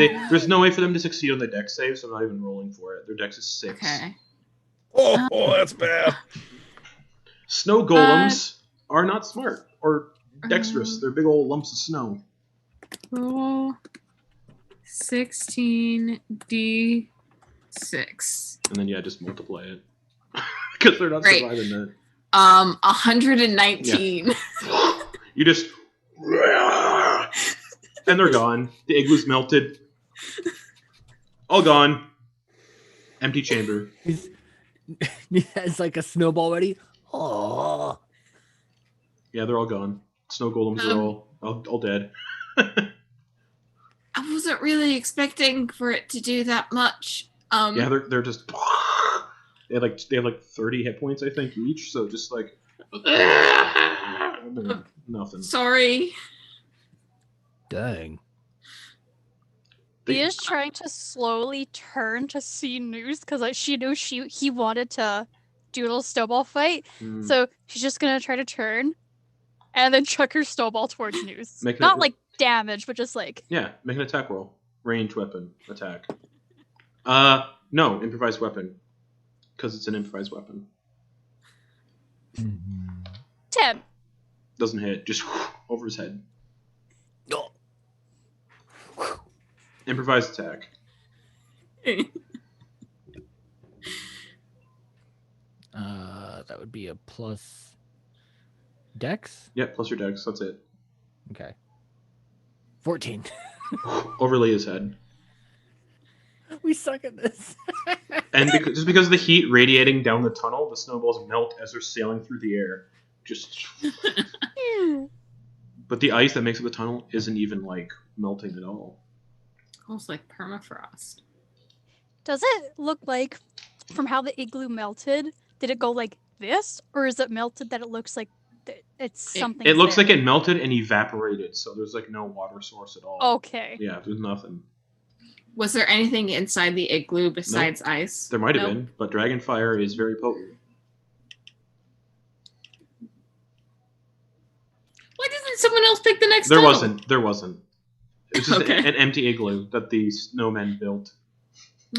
A: for them to succeed on the dex save, so I'm not even rolling for it. Their dex is 6.
B: Okay.
C: Oh, that's bad.
A: Snow golems are not smart or dexterous. They're big old lumps of snow.
B: Roll 16d6.
A: And then just multiply it. Because they're not
B: Great.
A: surviving that.
B: 119.
A: Yeah. You just... And they're gone. The igloo's melted. All gone. Empty chamber.
E: It's like a snowball ready. Oh.
A: Yeah, they're all gone. Snow golems are all dead.
B: I wasn't really expecting for it to do that much.
A: Yeah, they're just... They have like 30 hit points, I think, each. So just like... Nothing.
B: Sorry.
F: Dang.
D: He is trying to slowly turn to see News because she knew he wanted to do a little snowball fight. So she's just gonna try to turn and then chuck her snowball towards News. Not like damage, but just like...
A: Yeah, make an attack roll. Ranged weapon. Attack. No, improvised weapon. Because it's an improvised weapon.
D: 10.
A: Doesn't hit, just over his head. Improvised attack.
E: That would be a plus dex?
A: Yep, plus your dex, that's it.
E: Okay. 14.
A: Overlay his head.
E: We suck at this.
A: And just because of the heat radiating down the tunnel, the snowballs melt as they're sailing through the air. Just... But the ice that makes up the tunnel isn't even, like, melting at all.
B: Almost like permafrost.
D: Does it look like, from how the igloo melted, did it go like this? Or is it melted that it looks like it's something?
A: It looks like it melted and evaporated, so there's, like, no water source at all.
D: Okay.
A: Yeah, there's nothing.
B: Was there anything inside the igloo besides ice?
A: There might have been, but dragon fire is very potent.
B: Why doesn't someone else pick the next
A: There
B: tunnel?
A: wasn't. It's just
B: Okay.
A: an empty igloo that the snowmen built.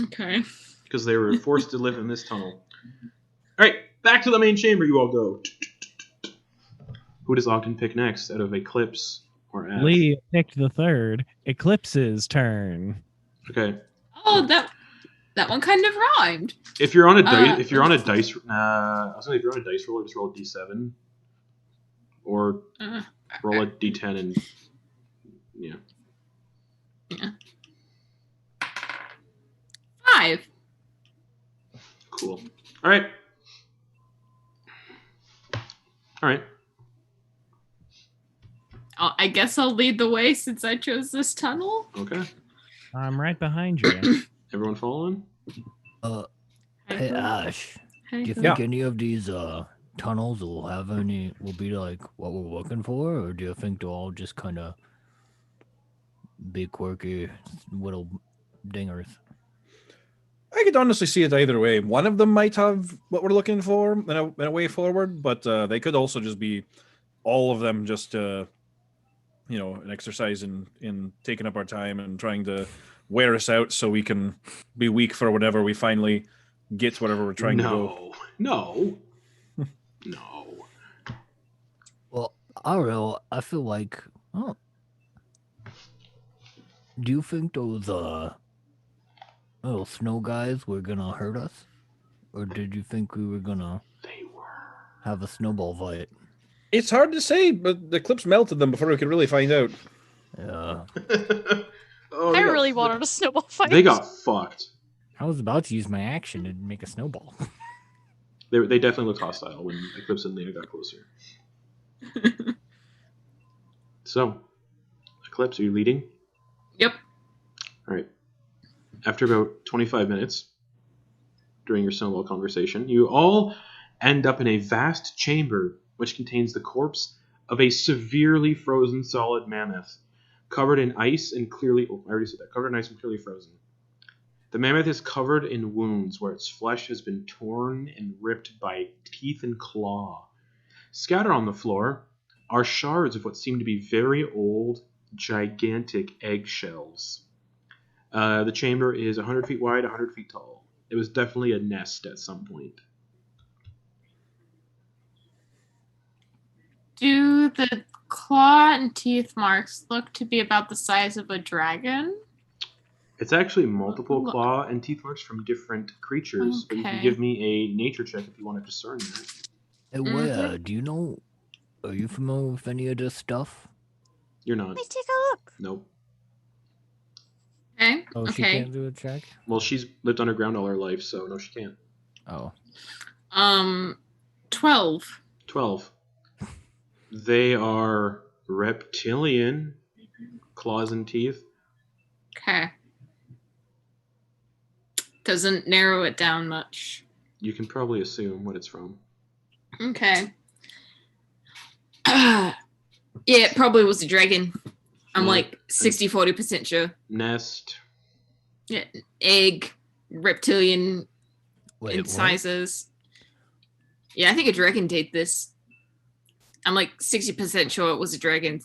B: Okay.
A: Because they were forced to live in this tunnel. Alright, back to the main chamber you all go. Who does Ogden pick next out of Eclipse or Ash?
G: Lee picked the third. Eclipse's turn.
A: Okay.
B: Oh, that one kind of rhymed.
A: If you're on a dice, if you're on a dice, I was gonna say if you're on a dice roller, just roll a d7, or roll a d10 and yeah.
B: 5.
A: Cool. All right.
B: I guess I'll lead the way since I chose this tunnel.
A: Okay.
G: I'm right behind you.
A: Everyone following?
F: Hey Ash, do you
B: Hey,
F: think any of these tunnels will be like what we're looking for, or do you think they'll all just kind of be quirky little dingers?
C: I could honestly see it either way. One of them might have what we're looking for in a way forward, but they could also just be all of them just an exercise in taking up our time and trying to wear us out so we can be weak for whenever we finally get whatever we're trying to go.
A: No.
F: Well, I don't know. I feel like, do you think those little snow guys were gonna hurt us, or did you think we were gonna have a snowball fight?
C: It's hard to say, but the Eclipse melted them before we could really find out.
F: Yeah.
A: Oh,
D: I really wanted a snowball fight.
A: They got fucked.
E: I was about to use my action to make a snowball.
A: They definitely looked hostile when Eclipse and Lena got closer. So, Eclipse, are you leading?
B: Yep.
A: All right. After about 25 minutes, during your snowball conversation, you all end up in a vast chamber which contains the corpse of a severely frozen solid mammoth, covered in ice and clearly... Oh, I already said that. Covered in ice and clearly frozen. The mammoth is covered in wounds where its flesh has been torn and ripped by teeth and claw. Scattered on the floor are shards of what seem to be very old, gigantic eggshells. The chamber is 100 feet wide, 100 feet tall. It was definitely a nest at some point.
B: Do the claw and teeth marks look to be about the size of a dragon?
A: It's actually multiple claw and teeth marks from different creatures, but you can
B: Okay.
A: give me a nature check if you want to discern that.
F: Hey, where? Do you know? Are you familiar with any of this stuff?
A: You're not.
D: Let me take a look.
A: Nope.
B: Okay.
E: Oh, she
B: Okay.
E: can't do a check?
A: Well, she's lived underground all her life, so no, she can't.
E: Oh.
B: 12.
A: 12. They are reptilian, claws and teeth.
B: Okay. Doesn't narrow it down much.
A: You can probably assume what it's from.
B: Okay. Yeah, it probably was a dragon. I'm
A: Yeah.
B: like 60-40% sure.
A: Nest.
B: Yeah, egg, reptilian
F: Wait,
B: in
F: what?
B: sizes. Yeah, I think a dragon did this. I'm like 60% sure it was a dragon.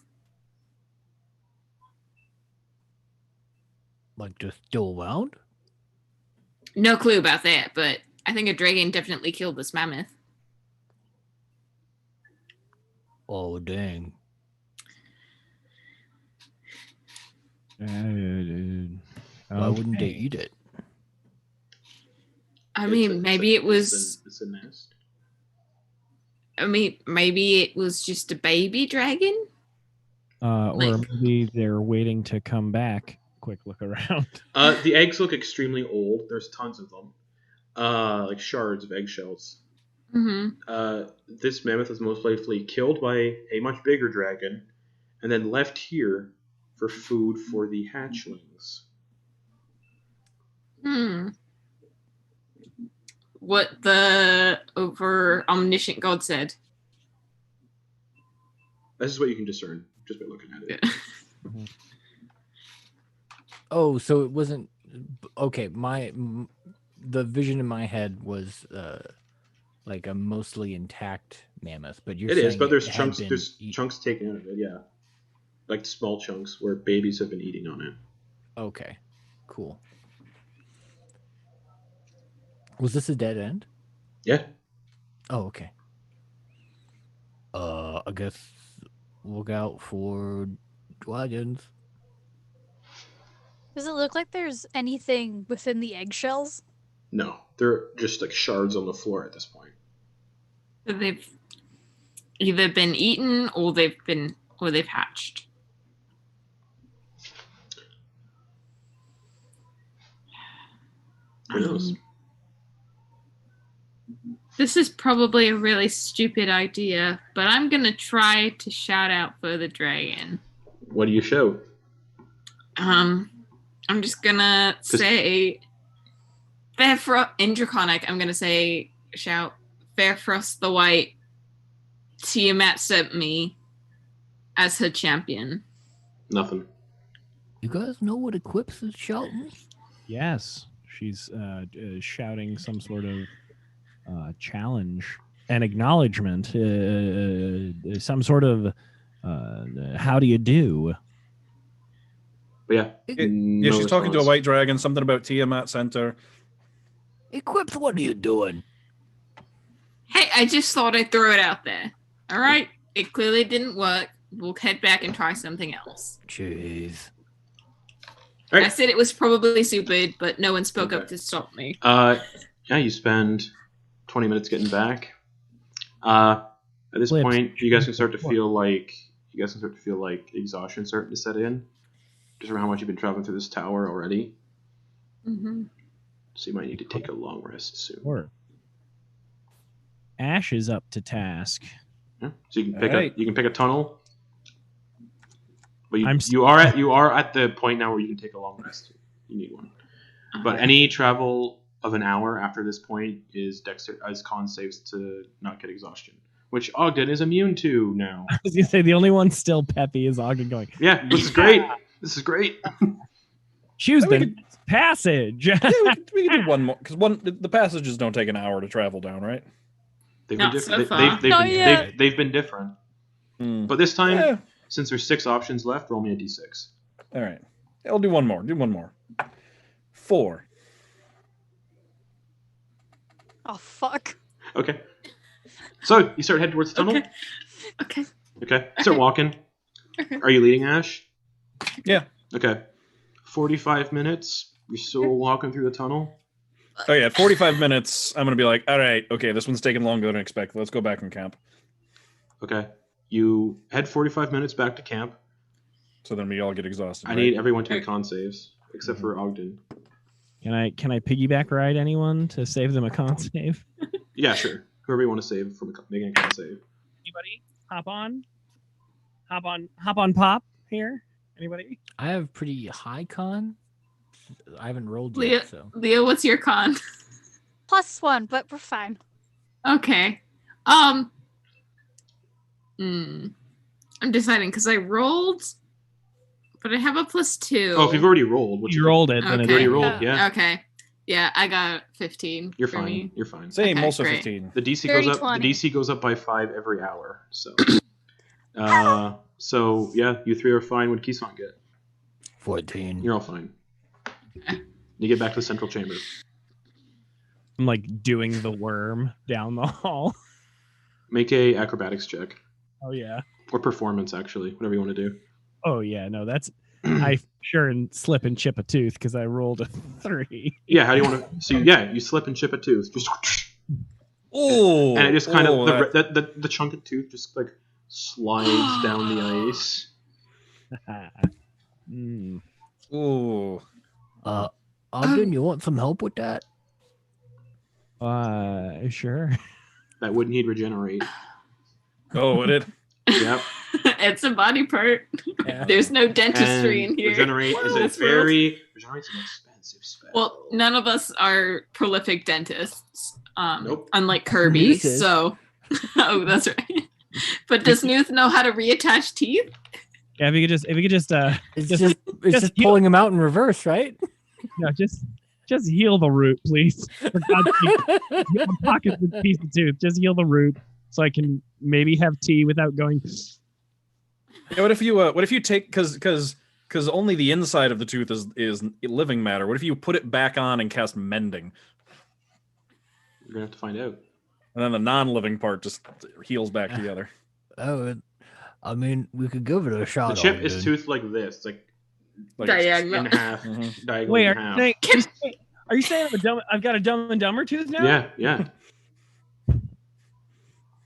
F: Like just still around?
B: No clue about that, but I think a dragon definitely killed this mammoth.
F: Oh dang! Why wouldn't they
G: Okay.
F: eat it?
B: I mean, maybe it was.
A: It's a nest.
B: I mean, maybe it was just a baby dragon.
G: Or
B: Like-
G: maybe they're waiting to come back. Quick look around.
A: The eggs look extremely old. There's tons of them. Like shards of eggshells.
B: Mm-hmm.
A: This mammoth was most likely killed by a much bigger dragon and then left here for food for the hatchlings.
B: What the over omniscient god said.
A: This is what you can discern just by looking at it.
E: Oh, so it wasn't okay. The vision in my head was like a mostly intact mammoth, but you're
A: It
E: saying
A: is, but there's
E: had
A: chunks.
E: been
A: There's chunks taken out of it. Yeah, like small chunks where babies have been eating on it.
E: Okay, cool. Was this a dead end?
A: Yeah.
E: Oh, okay.
F: I guess look out for dragons.
D: Does it look like there's anything within the eggshells?
A: No, they're just like shards on the floor at this point.
B: So they've either been eaten or they've hatched.
A: Who knows?
B: This is probably a really stupid idea, but I'm gonna try to shout out for the dragon.
A: What do you show?
B: I'm just gonna say in Draconic, I'm gonna say shout Fairfrost the White. Tiamat sent me as her champion.
A: Nothing.
F: You guys know what Eclipse is shouting?
G: Yes, she's shouting some sort of challenge, an acknowledgement, some sort of how do you do?
A: But yeah.
C: Yeah, she's talking to a white dragon, something about Tiamat Center.
F: Eclipse, what are you doing?
B: Hey, I just thought I'd throw it out there. All right, it clearly didn't work. We'll head back and try something else.
F: Jeez.
A: Right.
B: I said it was probably stupid, but no one spoke up to stop me.
A: Yeah, you spend 20 minutes getting back. At this point, you guys can start to feel like exhaustion starting to set in, just from how much you've been traveling through this tower already.
B: Mm-hmm.
A: So you might need to take a long rest soon.
G: Or Ash is up to task.
A: Yeah. So you can pick a tunnel. But you are at the point now where you can take a long rest. You need one. But any travel of an hour after this point is con saves to not get exhaustion, which Ogden is immune to now.
G: I was gonna say the only one still peppy is Ogden going.
A: Yeah, this is great. This is great.
G: Choose the passage.
C: Yeah, we can do one more because the passages don't take an hour to travel down, right?
A: They've
B: Not
A: been
B: so
A: different.
B: far.
A: They've been different. But this time, since there's 6 options left, roll me a d6.
C: All right, I'll do one more. Do one more. 4.
D: Oh, fuck.
A: Okay. So you start heading towards the tunnel.
B: Okay.
A: Okay. Start walking. Are you leading, Ash?
C: Yeah.
A: Okay. 45 minutes. You're still walking through the tunnel.
C: Oh yeah, 45 minutes. I'm gonna be like, all right, okay, this one's taking longer than expected. Let's go back and camp.
A: Okay. You head 45 minutes back to camp.
C: So then we all get exhausted.
A: I
C: right?
A: need everyone to make con saves, except for Ogden.
G: Can I piggyback ride anyone to save them a con save?
A: Yeah, sure. Whoever you want to save from making a con save.
G: Anybody? Hop on pop here. Anybody?
E: I have pretty high con. I haven't rolled
B: Leo,
E: yet, so
B: Leo, what's your con?
D: +1, but we're fine.
B: Okay. I'm deciding because I rolled, but I have a +2.
A: Oh, if you've already rolled,
G: You rolled it. Then
B: Okay.
A: You already rolled, yeah.
B: Okay. Yeah, I got 15.
A: You're
B: for
A: fine.
B: me.
A: You're fine.
C: Same,
B: Okay,
C: also
B: great.
C: 15.
A: The DC
D: 30,
A: goes up.
D: 20.
A: The DC goes up by 5 every hour. So, so yeah, you 3 are fine. What does Keysont get?
F: 14.
A: You're all fine. You get back to the central chamber.
G: I'm like doing the worm down the hall.
A: Make a acrobatics check
G: Oh yeah.
A: or performance, actually, whatever you want to do.
G: Oh yeah. No, that's I sure and slip and chip a tooth because I rolled a 3.
A: Yeah, how do you want to? So yeah, you slip and chip a tooth, just
C: Oh,
A: and it just kind of the chunk of tooth just like slides down the ice.
C: Ooh.
F: Ogden, you want some help with that?
G: Sure.
A: That would need regenerate.
C: Oh, would it?
A: Yep.
B: It's a body part.
G: Yeah.
B: There's no dentistry
A: And
B: in here.
A: regenerate is a
B: That's
A: regenerate's an expensive spell.
B: Well, none of us are prolific dentists.
A: Nope.
B: Unlike Kirby.
F: Newt is.
B: So, oh, that's right. But does Newt know how to reattach teeth?
G: Yeah, if you could just
F: It's
G: Just-
F: just
G: just
F: pulling him out in reverse, right?
G: no, just heal the root, please. For God's sake, you pocket this piece of tooth. Just heal the root, so I can maybe have tea without going.
C: Yeah, what if you take because only the inside of the tooth is living matter. What if you put it back on and cast mending,
A: You're gonna have to find out.
C: and then the non-living part just heals back together?
F: I mean, we could give it a
A: The
F: shot.
A: chip is
F: Ogden.
A: toothed like this, like
B: Diagonal.
A: in half,
C: Mhm.
A: diagonally
G: Wait,
A: in half.
G: are you saying I've got a Dumb and Dumber tooth now?
A: Yeah.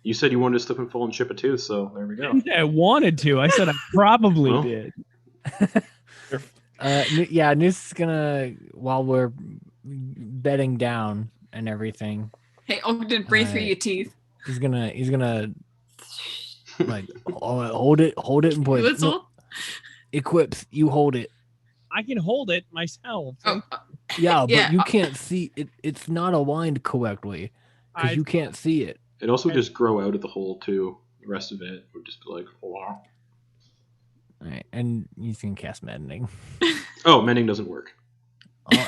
A: You said you wanted to slip and fall and chip a tooth, so there we
G: I
A: go.
G: didn't say I wanted to. I said I probably
A: Well.
G: did.
E: Noose is gonna, while we're bedding down and everything,
B: Hey, Ogden, breathe through your teeth.
E: he's gonna like hold it and put
B: Whistle?
E: no, Eclipse. You hold it.
G: I can hold it myself.
B: Oh,
E: Yeah, but
B: Yeah,
E: you can't see it. It's not aligned correctly because you can't see it.
A: It also just grow out of the hole too. The rest of it would just be like, wow.
E: All right, and you can cast maddening.
A: Oh, mending doesn't work
E: Oh,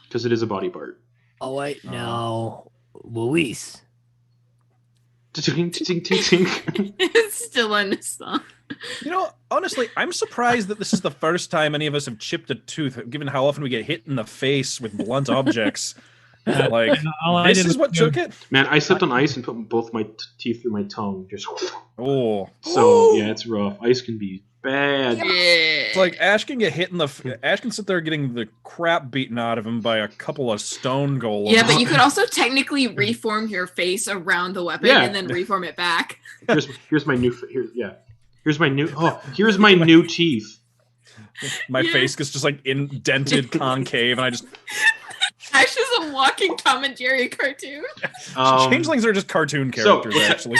A: because it is a body part.
F: Oh wait, no, Luis.
A: Ting, ting, ting, ting.
B: it's still in the song.
C: You know, honestly, I'm surprised that this is the first time any of us have chipped a tooth, given how often we get hit in the face with blunt objects. Like,
G: All I
C: this
G: did
C: is
G: was
C: what took it?
A: Man, I slipped on ice and put both my teeth through my tongue. Just
C: Oh.
A: so yeah, it's rough. Ice can be bad.
B: Yeah.
C: It's like Ash can get hit in the... Ash can sit there getting the crap beaten out of him by a couple of stone golems.
B: Yeah, but you could also technically reform your face around the weapon
A: Yeah.
B: and then reform it back.
A: Here's my new here's my new teeth.
C: My
B: Yeah.
C: face gets just like indented concave, and I just...
B: Ash is a walking Tom and Jerry cartoon.
C: Changelings are just cartoon
A: So
C: characters, actually.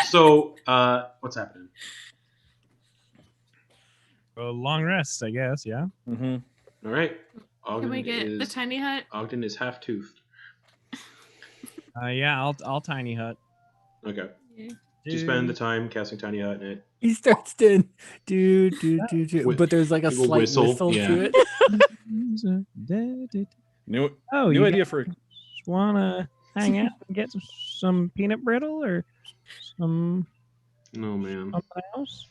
A: what's happening?
G: a long rest, I guess. Yeah.
C: Mm-hmm.
A: All right.
B: Can we get the
A: is,
B: tiny hut?
A: Ogden is half toothed.
G: Yeah. I'll tiny hut.
A: Okay.
B: Yeah.
A: Do you spend the time casting tiny hut in it?
E: He starts to do,
A: Whi-
E: but there's like a
A: he will
E: slight
A: whistle,
E: whistle
A: yeah.
E: to it.
C: New
G: You
C: idea for...
G: guys wanna hang out and get some peanut brittle or some
A: No, man.
G: something else?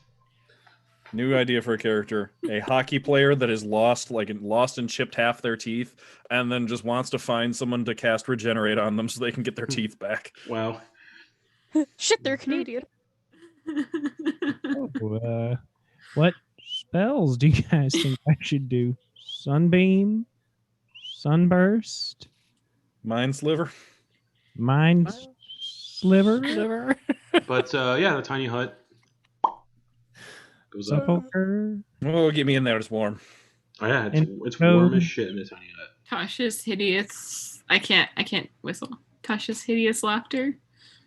C: New idea for a character: a hockey player that is lost and chipped half their teeth, and then just wants to find someone to cast regenerate on them so they can get their teeth back.
A: Wow.
D: Shit, they're Canadian.
G: What spells do you guys think I should do? Sunbeam, sunburst,
C: Mind sliver.
G: mind sliver,
A: But yeah, the tiny hut goes up.
G: sepulcher.
C: Oh, get me in there. It's warm.
A: Oh yeah,
G: And
A: it's warm
G: so-
A: as shit in the tiny hut.
B: Tasha's hideous. I can't whistle. Tasha's hideous laughter.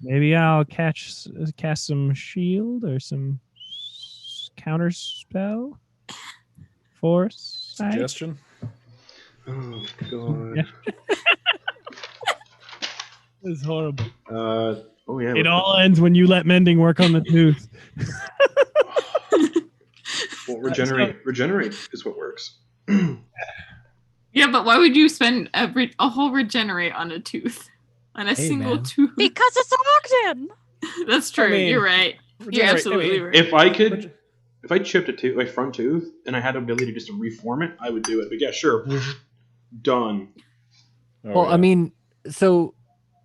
G: Maybe I'll cast some shield or some counter spell. Force.
C: Suggestion.
A: Oh god.
G: Yeah. It's horrible.
A: Oh yeah.
G: It all ends when you let mending work on the tooth.
A: Well, regenerate is what works.
B: Yeah, but why would you spend a whole regenerate on a tooth? On a
E: Hey,
B: single
E: man.
B: tooth?
D: Because it's Ogden.
B: That's true.
C: I mean,
B: You're right. You're
C: Regenerate-
B: absolutely right.
A: If I chipped my front tooth and I had the ability just to reform it, I would do it. But yeah, sure. Done.
C: Oh,
E: Well,
C: yeah.
E: I mean, so,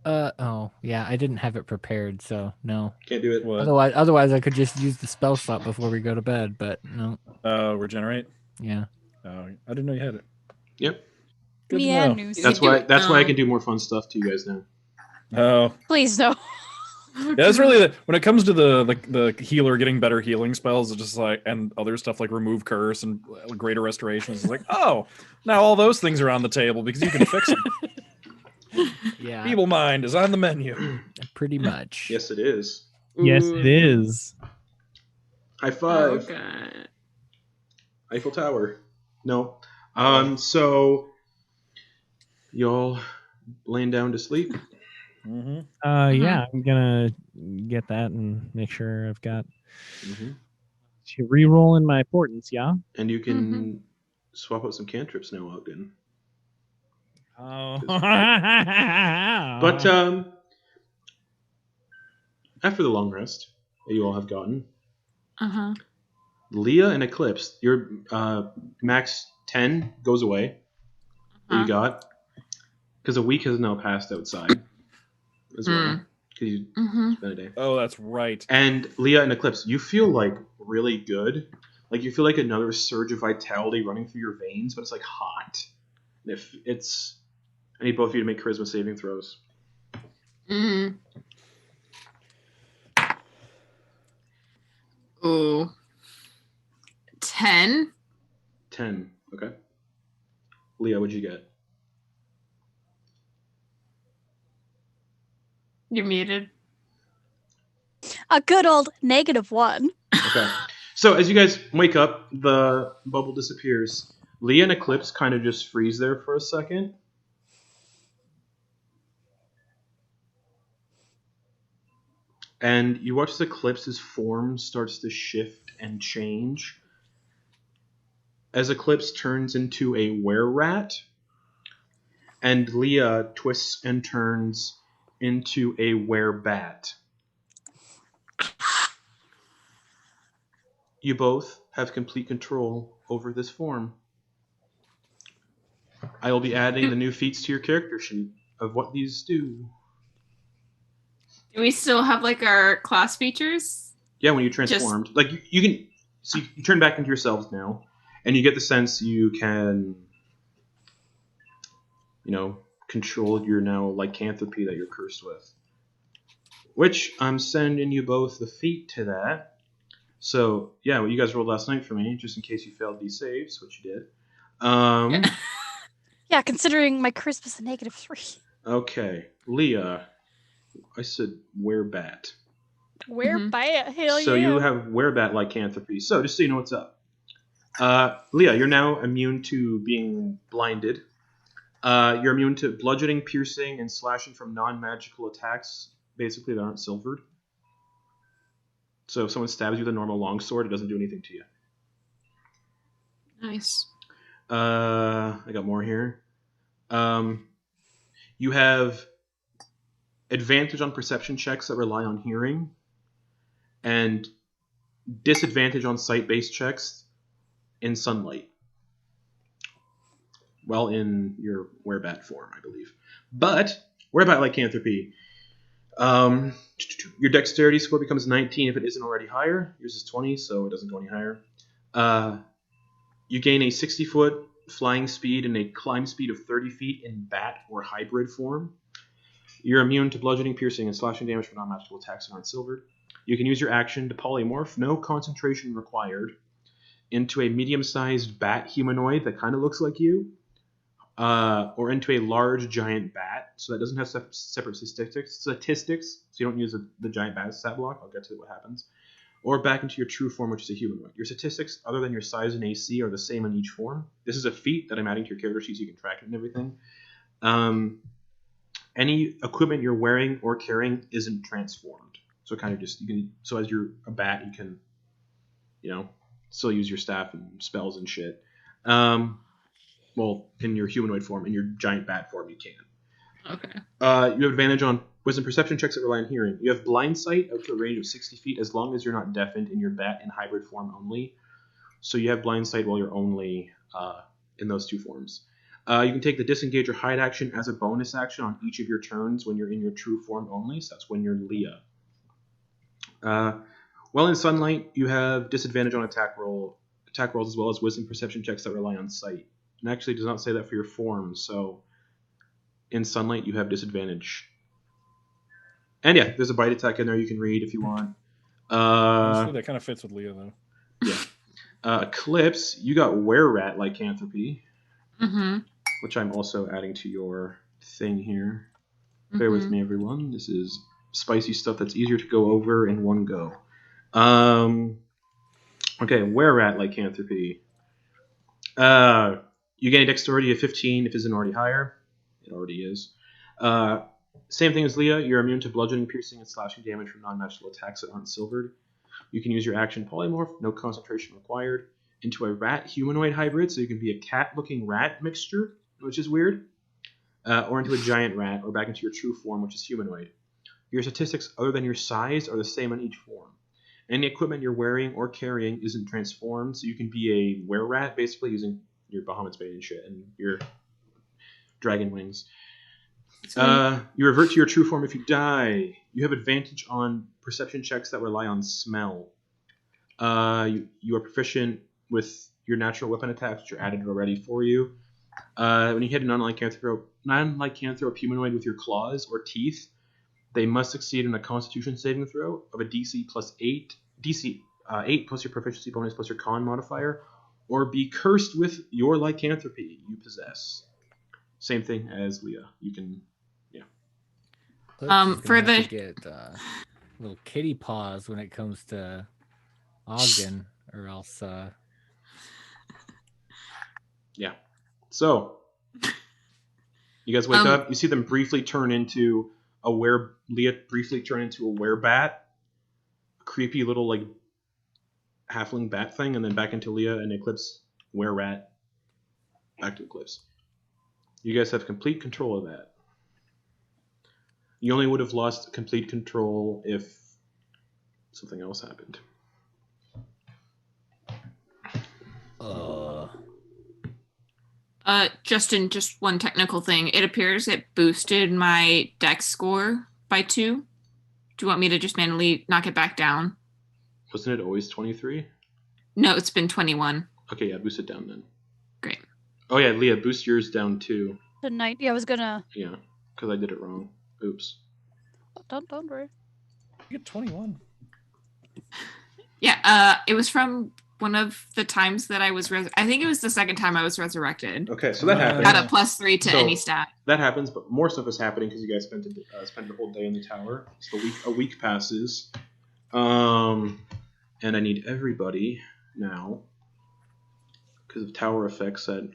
E: I didn't have it prepared, so no.
A: Can't do it.
C: What?
E: Otherwise, I could just use the spell slot before we go to bed. But no,
C: Regenerate.
E: yeah.
C: Oh, I didn't know you had it.
A: Yep.
C: Good to
D: Yeah,
C: know.
D: news.
A: That's
B: do
A: why.
B: it
A: That's why I
B: now.
A: can do more fun stuff to you guys now.
C: Oh,
D: Please no.
C: yeah. That's really when it comes to the healer getting better healing spells. It's just like and other stuff like remove curse and greater restoration. It's like now all those things are on the table because you can fix them.
E: Yeah,
C: Feeble mind is on the menu.
E: pretty much.
A: Yes, it is.
G: Yes,
B: Ooh.
G: it is.
A: High
B: Oh,
A: five.
B: God.
A: Eiffel Tower. No. So y'all laying down to sleep.
C: Mm-hmm.
G: Yeah, I'm gonna get that and make sure I've got
A: Mm-hmm.
G: to re-roll in my portents. Yeah.
A: And you can swap out some cantrips now, Ogden.
G: Oh.
A: But after the long rest that you all have gotten,
B: Uh-huh.
A: Leah and Eclipse, your max 10 goes away. That you got because a week has now passed outside as well. because you spent a day.
C: Oh, that's right.
A: And Leah and Eclipse, you feel like really good. Like you feel like another surge of vitality running through your veins, but it's like hot. And if it's, I need both of you to make charisma saving throws.
B: Ooh. 10.
A: 10. Okay. Leah, what'd you get?
B: You're muted.
D: A good old -1.
A: Okay. So as you guys wake up, the bubble disappears. Leah and Eclipse kind of just freeze there for a second. And you watch as Eclipse's form starts to shift and change. As Eclipse turns into a were-rat, and Leah twists and turns into a were-bat. You both have complete control over this form. I will be adding the new feats to your character sheet of what these do.
B: Do we still have like our class features?
A: Yeah, when you transformed. Like you can so you turn back into yourselves now, and you get the sense you can, control your now lycanthropy that you're cursed with. Which I'm sending you both the feat to that. So yeah, what you guys rolled last night for me, just in case you failed these saves, which you did.
D: Yeah, considering my charisma's a -3.
A: Okay, Leah. I said were-bat.
D: Were-bat? Hell
A: So
D: yeah.
A: you have were-bat lycanthropy. So just so you know what's up. Leah, you're now immune to being blinded. You're immune to bludgeoning, piercing, and slashing from non-magical attacks, basically that aren't silvered. So if someone stabs you with a normal longsword, it doesn't do anything to you.
B: Nice.
A: I got more here. You have advantage on perception checks that rely on hearing, and disadvantage on sight-based checks in sunlight. Well, in your were-bat form, I believe. But were-bat lycanthropy. Your dexterity score becomes 19 if it isn't already higher. Yours is 20, so it doesn't go any higher. You gain a 60-foot flying speed and a climb speed of 30 feet in bat or hybrid form. You're immune to bludgeoning, piercing, and slashing damage from non-magical attacks that aren't silvered. You can use your action to polymorph, no concentration required, into a medium-sized bat humanoid that kind of looks like you, or into a large giant bat. So that doesn't have separate statistics, so you don't use the giant bat stat block. I'll get to what happens. Or back into your true form, which is a humanoid. Your statistics, other than your size and AC, are the same in each form. This is a feat that I'm adding to your character sheet so you can track it and everything. Any equipment you're wearing or carrying isn't transformed. So kind of just, so as you're a bat, you can, still use your staff and spells and shit. Well, in your humanoid form, in your giant bat form, you can.
B: Okay.
A: You have advantage on wisdom perception checks that rely on hearing. You have blind sight out to a range of 60 feet as long as you're not deafened in your bat and hybrid form only. So you have blind sight while you're only in those two forms. You can take the disengage or hide action as a bonus action on each of your turns when you're in your true form only. So that's when you're Leah. While in sunlight, you have disadvantage on attack rolls as well as wisdom perception checks that rely on sight. And actually, it does not say that for your form. So in sunlight, you have disadvantage. And yeah, there's a bite attack in there you can read if you want.
C: Honestly, that kind of fits with Leah, though.
A: Yeah. Eclipse, you got were-rat lycanthropy.
B: Mm-hmm.
A: Which I'm also adding to your thing here. Bear with me, everyone. This is spicy stuff that's easier to go over in one go. Okay, were-rat lycanthropy. You gain a dexterity of 15 if it isn't already higher. It already is. Same thing as Leah. You're immune to bludgeoning, piercing, and slashing damage from non-magical attacks that aren't silvered. You can use your action polymorph, no concentration required, into a rat humanoid hybrid, so you can be a cat-looking rat mixture, which is weird, or into a giant rat, or back into your true form, which is humanoid. Your statistics, other than your size, are the same on each form. Any equipment you're wearing or carrying isn't transformed, so you can be a were-rat, basically using your Bahamut's Bane and shit, and your dragon wings. You revert to your true form if you die. You have advantage on perception checks that rely on smell. You are proficient with your natural weapon attacks, which are added already for you. When you hit a non-lycanthrope humanoid with your claws or teeth, they must succeed in a Constitution saving throw of a DC plus 8, DC 8 plus your proficiency bonus plus your con modifier, or be cursed with your lycanthropy you possess. Same thing as Leah. You can,
B: For the
E: get little kitty paws when it comes to Ogden, or else.
A: Yeah. So you guys wake up. You see them briefly turn into Leah briefly turn into a werebat, a creepy little like halfling bat thing, and then back into Leah and Eclipse wererat. Back to Eclipse. You guys have complete control of that. You only would have lost complete control if something else happened.
B: Justin, just one technical thing. It appears it boosted my dex score by 2. Do you want me to just manually knock it back down?
A: Wasn't it always 23?
B: No, it's been 21.
A: Okay, yeah, boost it down then.
B: Great.
A: Oh yeah, Leah, boost yours down too.
D: The 90. I was gonna.
A: Yeah, because I did it wrong. Oops.
D: Don't worry.
C: You get 21.
B: Yeah, it was from one of the times that I was... I think it was the second time I was resurrected.
A: Okay, so that happens.
B: Got a +3 to any stat.
A: That happens, but more stuff is happening because you guys spent the whole day in the tower. So a week passes. And I need everybody now, because of tower effects that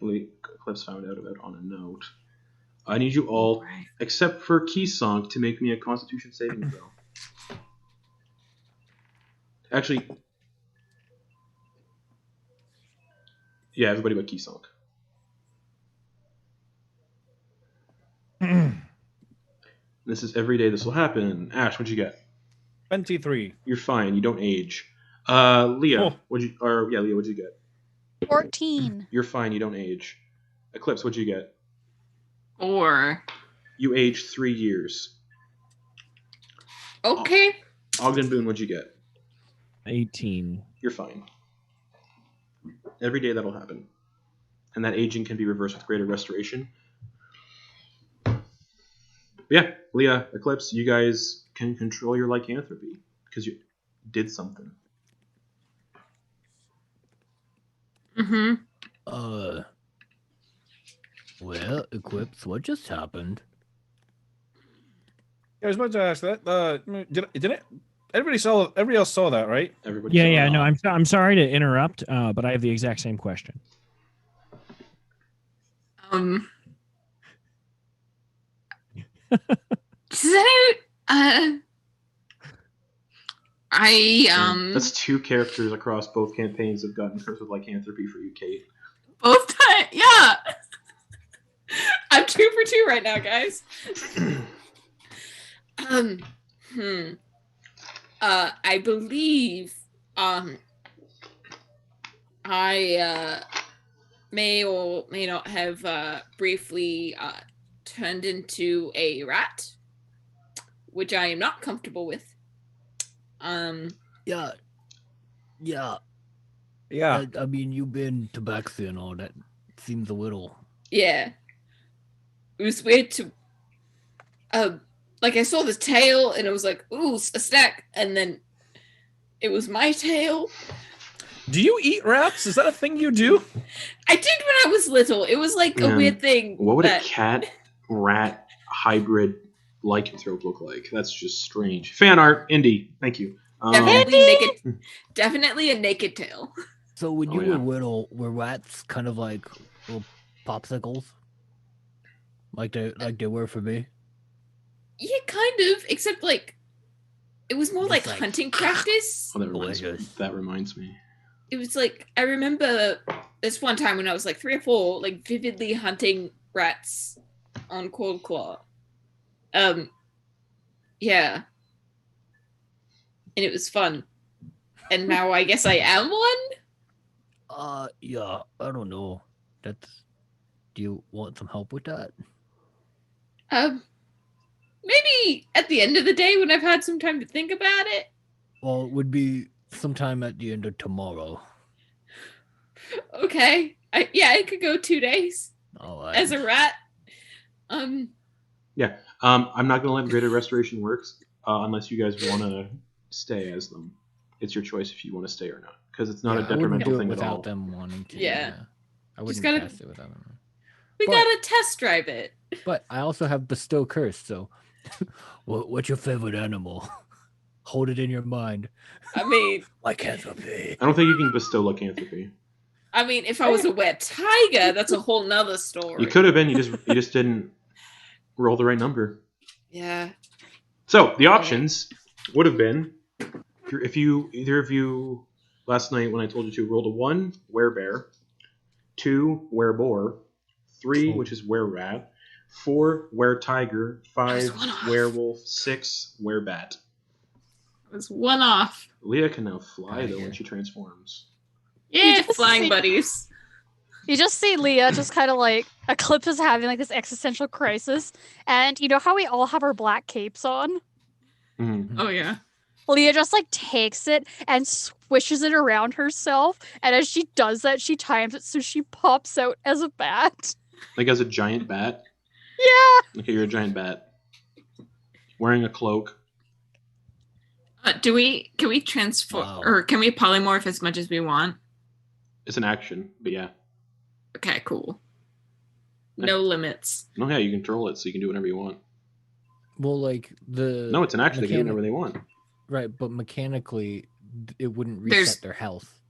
A: Eclipse found out about on a note. I need you all, except for Keysonk, to make me a Constitution saving throw. Actually, yeah, everybody but Keysonk. This is every day this will happen. Ash, what'd you get?
C: 23.
A: You're fine. You don't age. Leah,
C: Oh.
A: Leah, what'd you get?
D: 14.
A: You're fine. You don't age. Eclipse, what'd you get?
B: 4.
A: You age 3 years.
B: Okay.
A: Ogden Boon, what'd you get?
G: 18.
A: You're fine. Every day that'll happen. And that aging can be reversed with greater restoration. Yeah, Leah, Eclipse, you guys can control your lycanthropy because you did something.
B: Mm-hmm.
F: Well, Eclipse, what just happened?
C: I was about to ask that. Did everybody else saw that, right?
A: Everybody.
G: Yeah,
A: saw
G: no,
A: it.
G: I'm sorry to interrupt, but I have the exact same question.
B: Does any
A: That's 2 characters across both campaigns have gotten cursed with lycanthropy for you, Kate.
B: both times, yeah. I'm 2 for 2 right now, guys. I believe I may or may not have briefly turned into a rat, which I am not comfortable with.
F: Yeah. I mean, you've been Tabaxi and all that. Seems a little.
B: Yeah. It was weird to like I saw the tail and it was like, ooh, a snack, and then it was my tail.
C: Do you eat rats? Is that a thing you do?
B: I did when I was little. It was like a weird thing.
A: What would
B: that...
A: a cat-rat hybrid lycanthrope look like? That's just strange. Fan art, indie. Thank you.
B: Definitely a naked tail.
F: So when you were little, were rats kind of like little popsicles? Like they were for me?
B: Yeah, kind of. Except like it was more like hunting practice.
A: Oh, that reminds me.
B: It was like I remember this one time when I was like 3 or 4, like vividly hunting rats on Cold Claw. Yeah. And it was fun. And now I guess I am one?
F: Yeah, I don't know. Do you want some help with that?
B: Maybe at the end of the day when I've had some time to think about it.
F: Well, it would be sometime at the end of tomorrow.
B: Okay. I could go 2 days
F: All right.
B: as a rat.
A: Yeah. I'm not going to let Greater Restoration work unless you guys want to stay as them. It's your choice if you want to stay or not, because it's not a
E: I wouldn't
A: detrimental
E: do it
A: thing at
E: without
A: all.
E: them wanting to.
B: Yeah.
E: I wouldn't
B: gotta-
E: cast it without them.
B: We
E: But-
B: gotta test drive it.
E: But I also have Bestow Curse, so
F: What's your favorite animal?
E: hold it in your mind.
B: I mean,
F: Lycanthropy.
A: I don't think you can bestow lycanthropy.
B: if I was a wet tiger, that's a whole nother story.
A: You could have been. You just didn't roll the right number.
B: Yeah.
A: So the options would have been if either of you last night when I told you to rolled a 1, werebear, 2, wereboar, 3, which is wererat, 4, weretiger, 5,
B: one off.
A: werewolf, 6, werebat.
B: It was one off.
A: Leah can now fly though when
E: Tiger.
A: she transforms.
B: Yeah,
D: just
B: flying
D: see-
B: buddies.
D: You just see Leah just kind of like Eclipse is having like this existential crisis, and you know how we all have our black capes on?
A: Mhm.
B: Oh yeah.
D: Leah just like takes it and swishes it around herself, and as she does that, she times it so she pops out as a bat.
A: Like as a giant bat.
D: Yeah.
A: Okay, you're a giant bat. Wearing a cloak.
B: Can we transform
F: Wow.
B: or can we polymorph as much as we want?
A: It's an action, but yeah.
B: Okay, cool. No limits.
A: No, yeah, you control it, so you can do whatever you want.
E: Well, like the
A: No, it's an action. They can do
E: mechanic-
A: whatever they want.
E: right, but mechanically, it wouldn't reset
B: There's-
E: their health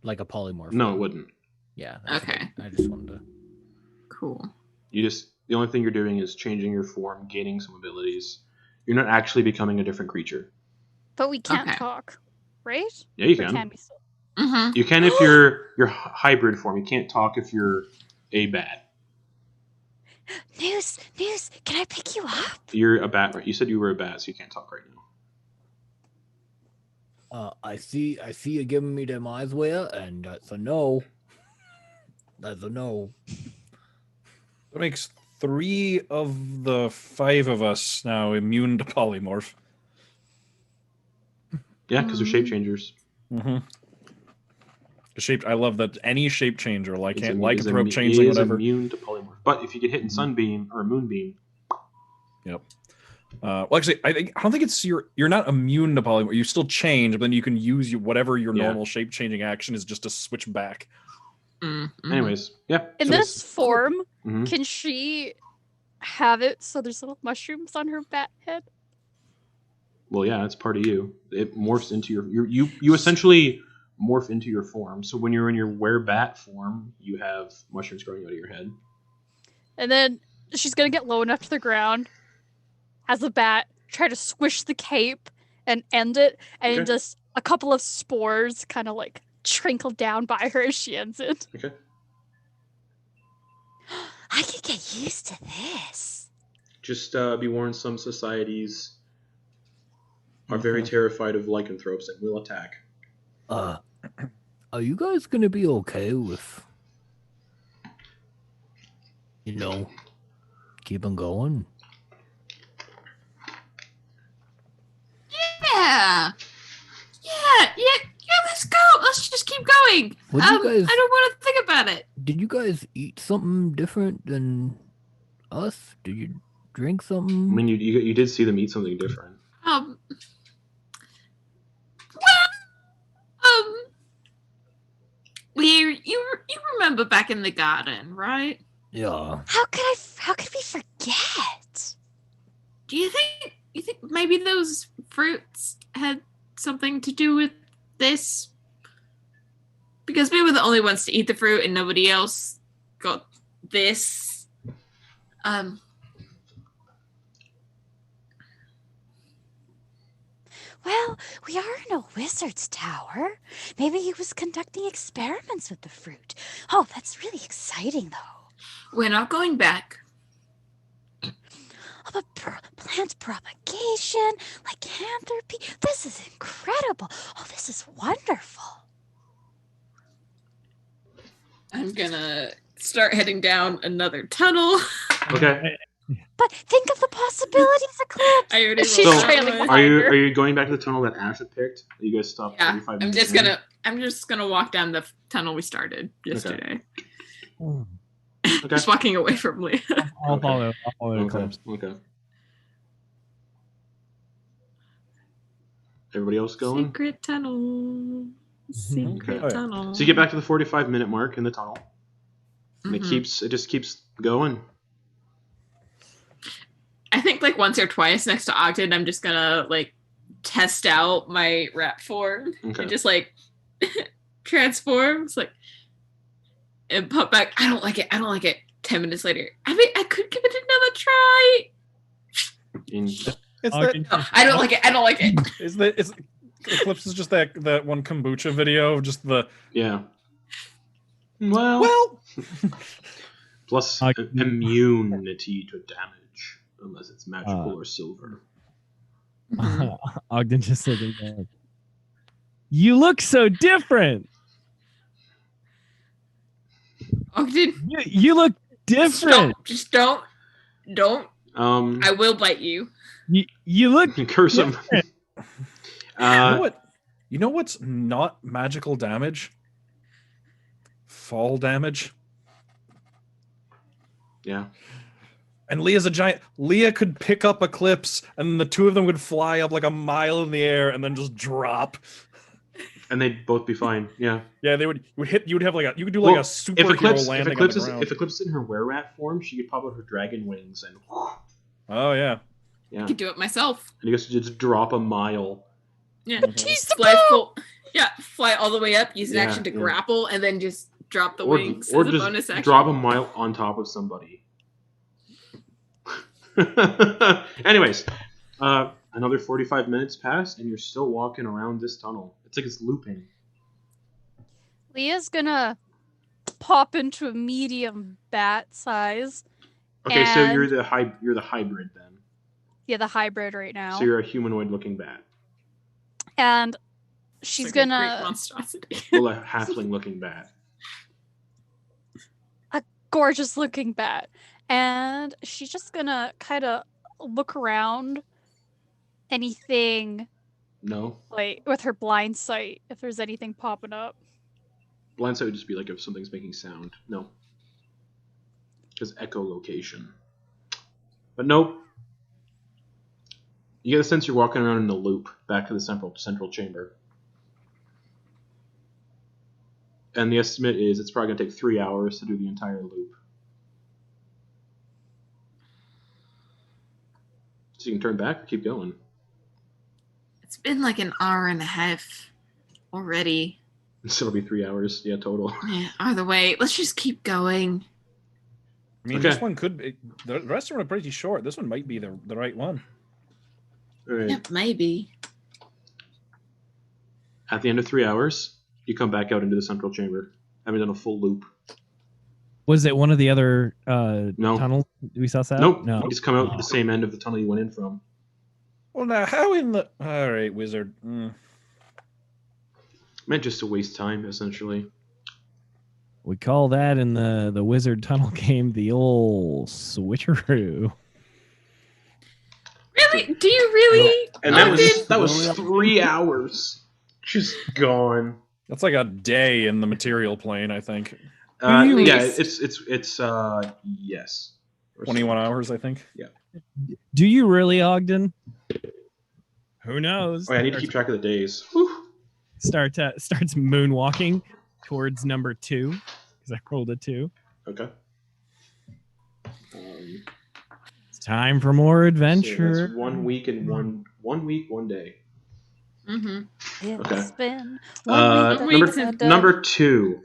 E: like a polymorph.
A: No, it
E: would.
A: wouldn't.
E: Yeah. that's
B: Okay.
E: what I just wanted to.
B: Cool.
A: The only thing you're doing is changing your form, gaining some abilities. You're not actually becoming a different creature.
D: But we can't
B: Okay.
D: talk, right?
A: Yeah, you
D: Or
A: can.
D: can we still?
B: Mm-hmm.
A: You can if you're hybrid form. You can't talk if you're a bat.
D: News, can I pick you up?
A: You're a bat, right? You said you were a bat, so you can't talk right now.
F: I see you giving me them eyes, Leah, and that's a no. That's a no.
C: That makes 3 of the 5 of us now immune to polymorph.
A: Yeah, because they're shape changers.
C: Mm-hmm. I love that any shape changer, lycanthrope,
A: He
C: changeling,
A: is
C: whatever.
A: immune to polymorph. But if you get hit in sunbeam or a moonbeam,
C: Yep. Well, actually, I don't think it's you're not immune to polymorph. You still change, but then you can use whatever your
A: Yeah.
C: normal shape changing action is just to switch back.
B: Mm-hmm.
A: anyways, yeah.
D: In
A: so
D: this form,
A: Mhm.
D: can she have it so there's little mushrooms on her bat head?
A: Well, yeah, it's part of you. It morphs into you essentially morph into your form. So when you're in your werebat form, you have mushrooms growing out of your head.
D: And then she's gonna get low enough to the ground as a bat, try to squish the cape and end it, and
A: Okay.
D: just a couple of spores kind of like trickle down by her as she ends it.
A: Okay.
D: I could get used to this.
A: Just be warned, some societies are very terrified of lycanthropes and will attack.
F: Are you guys gonna be okay with, keeping going?
B: Yeah. Let's go. Let's just keep going.
F: What do you guys?
B: I don't want to think about it.
F: Did you guys eat something different than us? Did you drink
A: I
F: something?
A: mean, you did see them eat something different.
B: You remember back in the garden, right?
F: Yeah.
D: How could we forget?
B: Do you think maybe those fruits had something to do with this? Because we were the only ones to eat the fruit and nobody else got this.
D: Well, we are in a wizard's tower. Maybe he was conducting experiments with the fruit. Oh, that's really exciting, though.
B: We're not going back.
D: Oh, but plant propagation, lycanthropy, this is incredible. Oh, this is wonderful.
B: I'm gonna start heading down another tunnel.
A: Okay.
D: But think of the possibilities, Eclipse.
B: I already
D: She's
B: rolled
D: trailing
B: that one.
D: behind her.
A: Are you going back to the tunnel that Ash had picked? You guys stopped
B: Yeah,
A: 45
B: I'm
A: minutes
B: just
A: in?
B: gonna walk down the tunnel we started yesterday.
A: Okay.
B: Just walking away from Leah.
G: I'll
A: Okay.
G: follow. I'll follow
A: Okay.
G: Eclipse.
A: Okay. Everybody else going?
B: Secret tunnel. Secret
A: Okay.
B: tunnel.
A: So you get back to the 45-minute mark in the tunnel, and
B: Mhm.
A: it just keeps going.
B: I think like once or twice next to Ogden, I'm just gonna like test out my rat form
A: Okay.
B: and just like transform. It's like and pop back. I don't like it. 10 minutes later, I mean, I could give it another try.
A: And
C: It's
G: Ogden
C: that.
B: No, I don't like it.
C: Is Eclipse is just that one kombucha video of just the
A: yeah. Well, plus
G: Ogden-
A: immunity to damage, unless it's magical or silver.
B: Mhm.
G: Ogden just said, "You look so different.
B: Ogden,
G: You look different.
B: just don't. I will bite you.
G: You look
A: Curse him.
C: you know what's not magical damage? Fall damage.
A: Yeah.
C: And Leah's a giant. Leah could pick up Eclipse, and the two of them would fly up like a mile in the air and then just drop.
A: And they'd both be fine. Yeah.
C: Yeah, they would hit. You would have like a. You could do like
A: Well,
C: a superhero landing on the ground.
A: If Eclipse is in her were-rat form, she could pop out her dragon wings and
C: Oh yeah.
A: yeah.
B: I could do it myself.
A: And you guys could just drop a mile.
B: Yeah.
D: Tease the
B: Fly
D: ball!
B: fly all the way up, use an
A: Yeah,
B: action to
A: yeah.
B: grapple, and then just drop the
A: Or
B: wings
A: or
B: as a
A: just
B: bonus action.
A: drop a mile on top of somebody. Anyways, another 45 minutes pass, and you're still walking around this tunnel. It's like it's looping.
D: Leah's gonna pop into a medium bat size.
A: Okay, so
D: And-
A: you're the hybrid then.
D: Yeah, the hybrid right now.
A: So you're a humanoid-looking bat.
D: And
B: It's
D: she's
B: like a great
D: gonna
B: monstrosity.
A: Well, a halfling-looking bat.
D: gorgeous looking bat. And she's just gonna kind of look around anything
A: No,
D: like with her blind sight if there's anything popping up.
A: blind sight would just be like if something's making sound. No, because echolocation. But nope. You get the sense you're walking around in a loop back to the central chamber. And the estimate is it's probably going to take 3 hours to do the entire loop. So you can turn back or keep going.
B: It's been like an hour and a half already.
A: So it'll be 3 hours, yeah, total.
B: Yeah, either way, let's just keep going.
C: I mean,
A: Okay.
C: this one could be. The rest of them are pretty short. This one might be the right one.
A: All right.
B: Yeah, maybe.
A: At the end of 3 hours, you come back out into the central chamber, having done a full loop.
G: Was it one of the other
A: No.
G: tunnels we saw? That?
A: Nope.
G: No.
A: You just come out the same end of the tunnel you went in from.
C: Well, now how in the? All right, wizard.
A: Meant just to waste time, essentially.
G: We call that in the wizard tunnel game the old switcheroo.
B: Really? Do you really?
A: And that was 3 hours. Just gone.
C: That's like a day in the material plane, I think.
G: you-
A: Yeah, it's yes. Or
C: 21
A: so.
C: hours, I think.
G: Do you really, Ogden? Who knows?
A: Oh, yeah, I need to keep track of the days. Whew.
G: Starts moonwalking towards number 2 because I rolled a 2.
A: Okay.
G: It's time for more
A: So
G: adventure.
A: that's 1 week and one week, 1 day.
B: Mm-hmm.
D: It's
A: Okay.
D: been
B: One week
D: number,
B: since-
A: Number 2.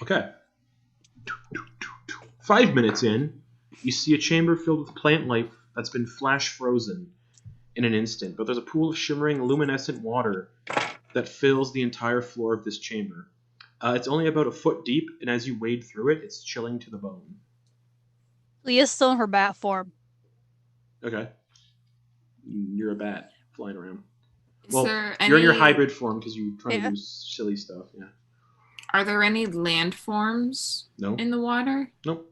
A: Okay. 5 minutes in, you see a chamber filled with plant life that's been flash frozen in an instant, but there's a pool of shimmering luminescent water that fills the entire floor of this chamber. It's only about a foot deep, and as you wade through it, it's chilling to the bone.
D: Leah's still in her bat form.
A: Okay. You're a bat flying around.
B: Is
A: Well,
B: there
A: you're in your
B: any-
A: hybrid form because you're trying
D: Yeah.
A: to do silly stuff. Yeah.
B: Are there any landforms
A: No.
B: in the water?
A: Nope.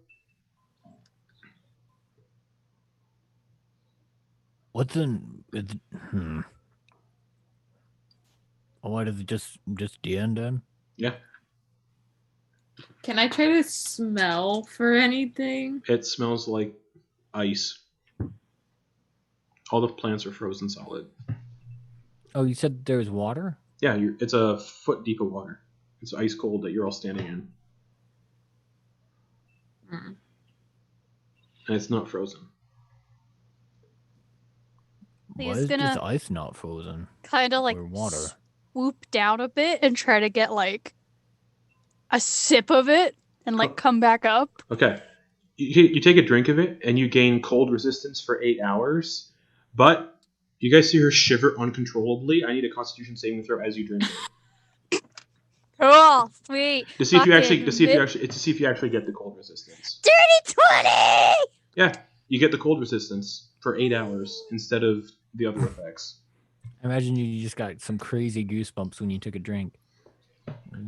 F: What's in? Why does it just the end then?
A: Yeah.
B: Can I try to smell for anything?
A: It smells like ice. All the plants are frozen solid.
E: Oh, you said there's water?
A: Yeah, it's a foot deep of water. It's ice cold that you're all standing in.
B: Mm.
A: And it's not frozen.
D: He's
F: Why is this
D: gonna
F: ice not frozen?
D: kind of like
F: Or water?
D: swoop down a bit and try to get like a sip of it and like come back up.
A: Okay. You take a drink of it, and you gain cold resistance for 8 hours. But you guys see her shiver uncontrollably. I need a Constitution saving throw as you drink it.
D: Cool, sweet.
A: To see if you actually
D: Fucking
A: get the cold resistance.
D: Dirty 20!
A: Yeah, you get the cold resistance for 8 hours instead of the other effects.
E: I imagine you just got some crazy goosebumps when you took a drink.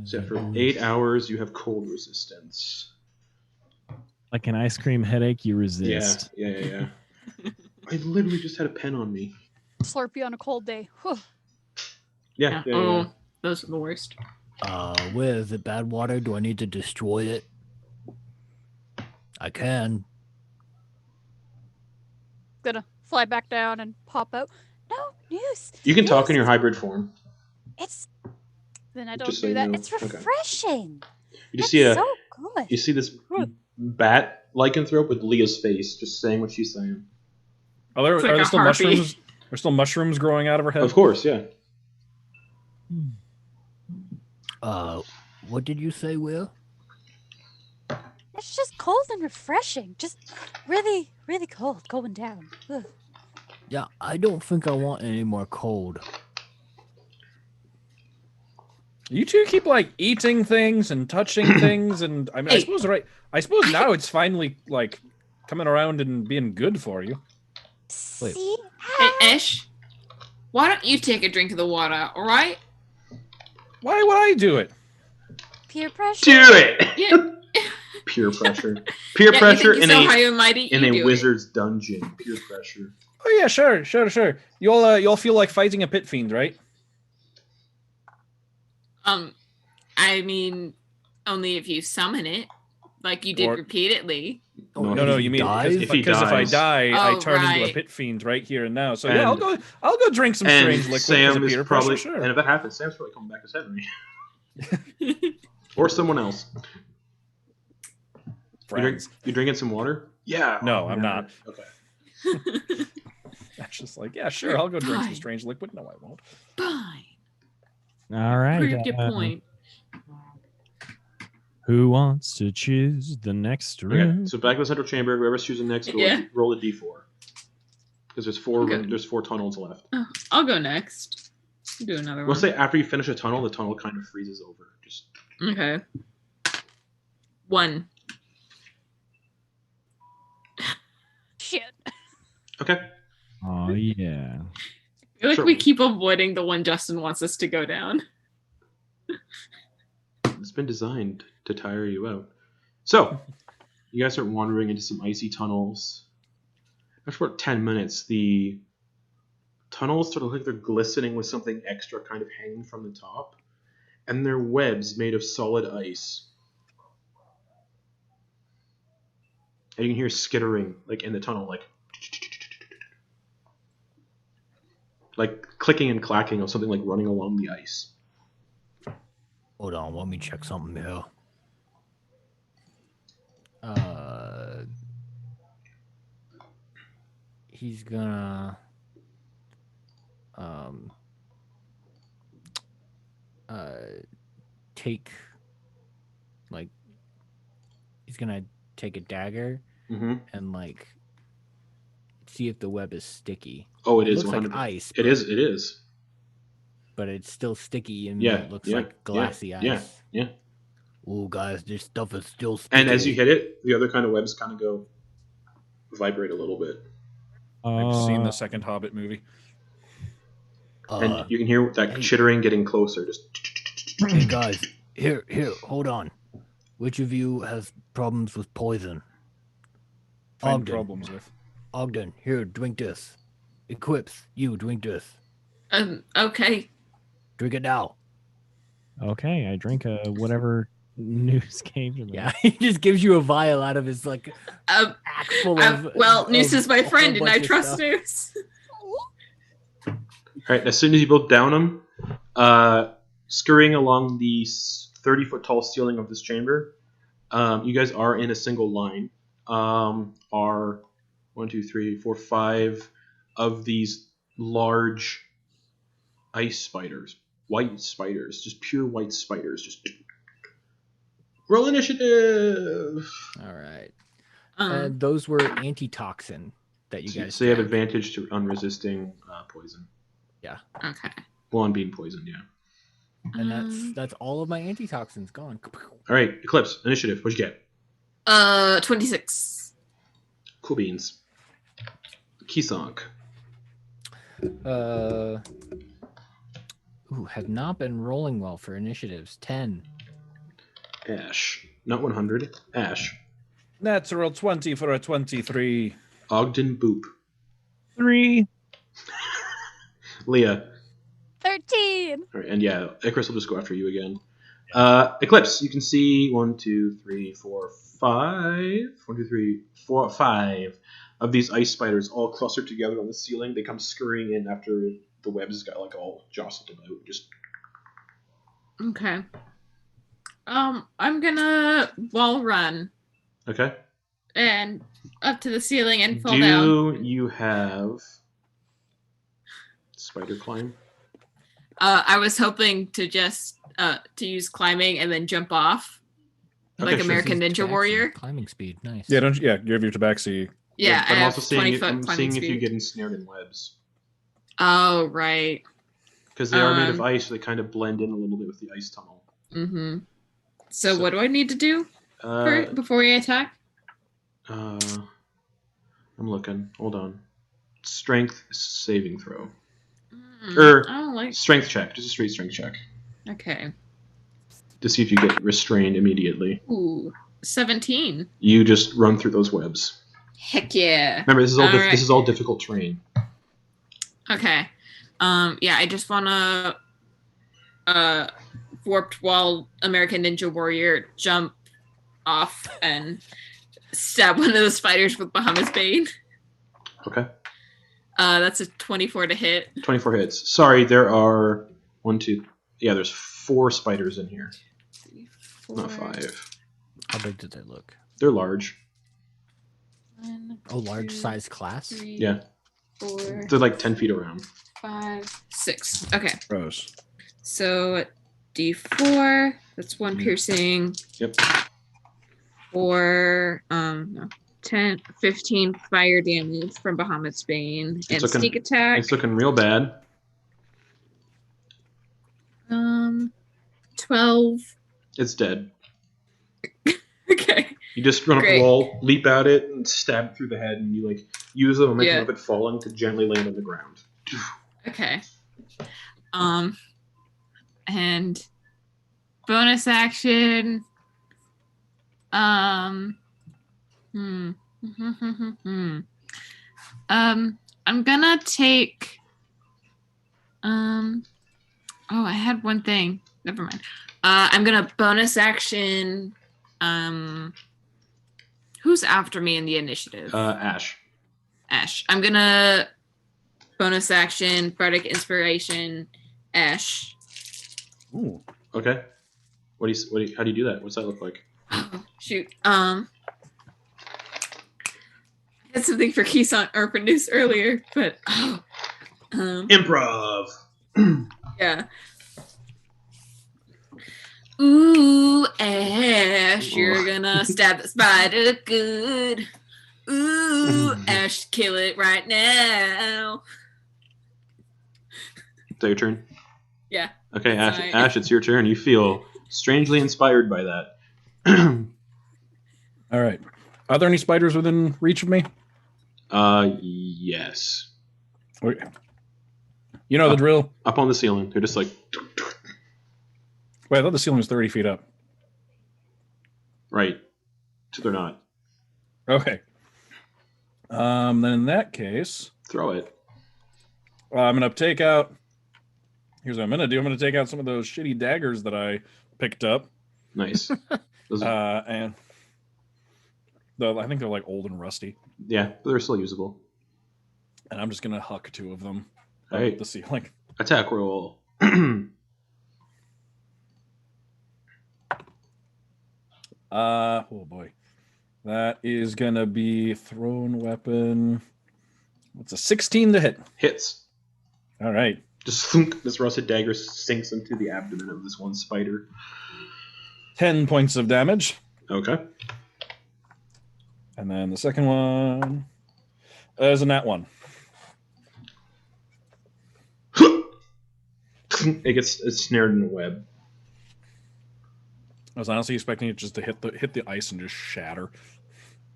A: So for 8 hours, you have cold resistance.
G: Like an ice cream headache, you resist.
A: Yeah. I literally just had a pen on me.
D: Slurpee on a cold day. Whew.
A: Yeah.
B: Oh, those are the worst.
F: Where is it bad water? Do I need to destroy it? I can.
D: Gonna fly back down and pop out. No news.
A: You can talk in
D: news.
A: your hybrid form.
D: It's. Then I don't
A: Just so
D: do
A: you
D: that.
A: know.
D: It's
A: Okay.
D: refreshing.
A: You just
D: It's
A: see
D: so good.
A: you see this bat lycanthrope with Leah's face, just saying what she's saying.
C: Are there,
B: It's like
C: are there
B: a
C: still
B: harpy.
C: mushrooms? There's still mushrooms growing out of her head.
A: Of course, yeah.
F: What did you say, Will?
D: It's just cold and refreshing. Just really, really cold going down. Ugh.
F: Yeah, I don't think I want any more cold.
C: You two keep like eating things and touching things, and I mean, I
B: Hey.
C: suppose I suppose now it's finally like coming around and being good for you.
F: Wait.
D: See?
B: Hey, Ish, why don't you take a drink of the water, all right?
C: Why would I do it?
D: Peer pressure.
A: Do it!
B: Yeah.
A: Peer pressure. Peer
B: Yeah,
A: pressure
B: you
A: in
B: think you're
A: a
B: so high and mighty,
A: in
B: you
A: a
B: do it.
A: wizard's dungeon. Peer pressure.
C: Oh yeah, sure. You'll feel like fighting a pit fiend, right?
B: I mean, only if you summon it, like you did
C: Or-
B: repeatedly.
A: No,
C: No,
F: If
C: you
F: he
C: mean
F: dies?
A: If he
C: because if I
A: dies.
C: die, I
B: Oh,
C: turn into a
B: right.
C: pit fiend right here and now. So yeah, I'll
A: And-
C: go drink some
A: And
C: strange liquid because
A: Sam
C: of
A: is
C: peer
A: probably,
C: pressure. Sure.
A: and if that happens, Sam's probably coming back as Henry. Or someone else.
C: Friends.
A: You drinking some water? Yeah.
C: No,
A: Oh,
C: I'm
A: yeah.
C: not.
A: Okay.
C: That's just like, yeah, sure, I'll go drink some
B: Fine.
C: strange liquid. No, I won't.
B: Fine.
G: All right.
B: Proved your point.
G: Who wants to choose the next
A: Okay.
G: room?
A: So back to the central chamber. Whoever's choosing next,
B: Yeah.
A: roll a d4. Because there's four
B: Okay.
A: there's 4 tunnels left.
B: Oh, I'll go next. Do another
A: We'll
B: one.
A: say after you finish a tunnel, the tunnel kind of freezes over. Just
B: Okay. 1.
D: Shit.
A: okay.
G: Oh yeah.
B: I feel like
A: Sure.
B: we keep avoiding the one Justin wants us to go down.
A: It's been designed to tire you out. So, you guys start wandering into some icy tunnels. After about 10 minutes, the tunnels sort of look like they're glistening with something extra kind of hanging from the top. And they're webs made of solid ice. And you can hear skittering, like, in the tunnel, like clicking and clacking of something like running along the ice.
F: Hold on, let me check something here.
E: He's gonna take like he's gonna take a dagger
A: Mm-hmm.
E: and like see if the web is sticky.
A: Oh, it is
E: looks like
A: 100%.
E: ice.
A: It is.
E: But it's still sticky and
A: Yeah,
E: it looks
A: yeah,
E: like glassy ice.
A: Yeah.
F: Oh, guys, this stuff is still sticky.
A: And as you hit it, the other kind of webs kind of go vibrate a little bit.
C: I've seen the second Hobbit movie.
A: And you can hear that
F: hey.
A: chittering getting closer. Just
F: Hey, guys, here, hold on. Which of you has problems with poison?
C: Find
F: Ogden.
C: problems with.
F: Ogden, here, drink this. Eclipse, you drink this.
B: Okay.
F: Drink it now.
G: Okay, I drink whatever Noose gave to me.
E: Yeah, he just gives you a vial out of his like act full of.
B: Well, Noose is my
E: a whole
B: friend, and I
E: bunch of
B: trust
E: stuff.
B: Noose.
A: All right. As soon as you both down them, scurrying along the 30-foot tall ceiling of this chamber, you guys are in a single line. Are 1, 2, 3, 4, 5 of these large ice spiders, white spiders, just pure white spiders. Just roll initiative.
E: All right.
B: Um,
E: Those were antitoxin that you guys.
A: So you have
E: drank.
A: advantage to unresisting poison.
B: okay.
A: Well, on being poisoned, yeah.
E: And that's all of my antitoxins gone.
A: All right, Eclipse initiative. What'd you get?
B: 26.
A: Cool beans. Kisonk.
E: Have not been rolling well for initiatives. 10.
A: Ash. Not 100. Ash.
C: Natural 20 for a 23.
A: Ogden Boop.
G: 3.
A: Leah.
D: 13.
A: All right, and yeah, Icarus will just go after you again. Eclipse, you can see 1, 2, 3, 4, 5. 1, 2, 3, 4, 5 of these ice spiders all clustered together on the ceiling. They come scurrying in after the webs got like all jostled about. Just
B: Okay. I'm gonna wall run
A: okay.
B: and up to the ceiling and fall down.
A: Do you have spider climb?
B: I was hoping to just to use climbing and then jump off, like
A: sure.
B: American Ninja
E: Tabaxi,
B: Warrior.
E: Climbing speed. Nice.
C: Yeah, don't you? Yeah, you have your Tabaxi.
B: Yeah,
A: but
B: I
A: I'm
B: have
A: also seeing
B: 20
A: it,
B: foot
A: I'm
B: climbing
A: seeing if you
B: speed.
A: get ensnared in webs.
B: Oh, right.
A: Because they are made of ice, so they kind of blend in a little bit with the ice tunnel.
B: Mm-hmm. So
A: So-
B: what do I need to do before we attack?
A: I'm looking. Hold on. Strength saving throw.
B: I don't like.
A: Strength check. Just a straight strength check.
B: Okay.
A: To see if you get restrained immediately.
B: Ooh, 17.
A: You just run through those webs.
B: Heck yeah.
A: Remember, this is all
B: Alright.
A: this is all difficult terrain.
B: Okay. Yeah, I just wanna warped wall American Ninja Warrior jump off and stab one of the spiders with Bahamut's Bane.
A: Okay.
B: That's a 24 to hit.
A: 24 hits. Sorry, there are 1, 2. Yeah, there's 4 spiders in here.
B: 3,
A: Not
B: 4,
A: 5.
E: How big did they look?
A: They're large.
B: 1,
E: Oh, large
B: 2,
E: size class.
B: 3,
A: Yeah.
B: 4,
A: They're like 10 feet around.
B: 5, 6. Okay.
C: Gross.
B: So D4. That's 1 piercing.
A: Yep.
B: Or 10, 15 fire damage from Bahamut's Bane. And
A: looking-
B: sneak attack.
A: It's looking real bad.
B: 12.
A: It's dead.
B: Okay.
A: You just run up
B: Great.
A: the wall, leap at it, and stab it through the head, and you like use the momentum
B: Yeah.
A: of it falling to gently land on the ground.
B: Okay. And bonus action. I'm gonna take. Oh, I had one thing. Never mind. I'm gonna bonus action. Who's after me in the initiative?
A: Ash.
B: Ash. I'm gonna bonus action, Bardic Inspiration, Ash.
C: Ooh.
A: Okay. How do you do that? What's that look like?
B: Oh, shoot. I had something for Keeson or for Noose earlier, but
A: Improv.
B: yeah. Ooh, Ash, you're gonna stab the spider good. Ooh, Ash, kill it right now.
A: Is that your turn?
B: Yeah.
A: Okay, Ash.
B: Sorry.
A: Ash, it's your turn. You feel strangely inspired by that.
C: All right. Are there any spiders within reach of me?
A: Yes.
C: Okay. You know the drill.
A: Up on the ceiling. They're just like.
C: Wait, I thought the ceiling was 30 feet up.
A: Right. So they're not.
C: Okay. Then in that case,
A: Throw it.
C: I'm gonna take out. Here's what I'm gonna do. I'm gonna take out some of those shitty daggers that I picked up.
A: Nice. Those
C: And I think they're like old and rusty.
A: yeah, but they're still usable.
C: And I'm just gonna huck 2 of them up
A: Right.
C: at the ceiling.
A: Attack roll.
C: Oh boy, that is gonna be thrown weapon. What's a 16 to hit?
A: Hits.
C: All right.
A: Just thunk, this rusted dagger sinks into the abdomen of this one spider.
C: 10 points of damage.
A: Okay.
C: And then the second one is a nat 1.
A: It's snared in a web.
C: I was honestly expecting it just to hit the ice and just shatter.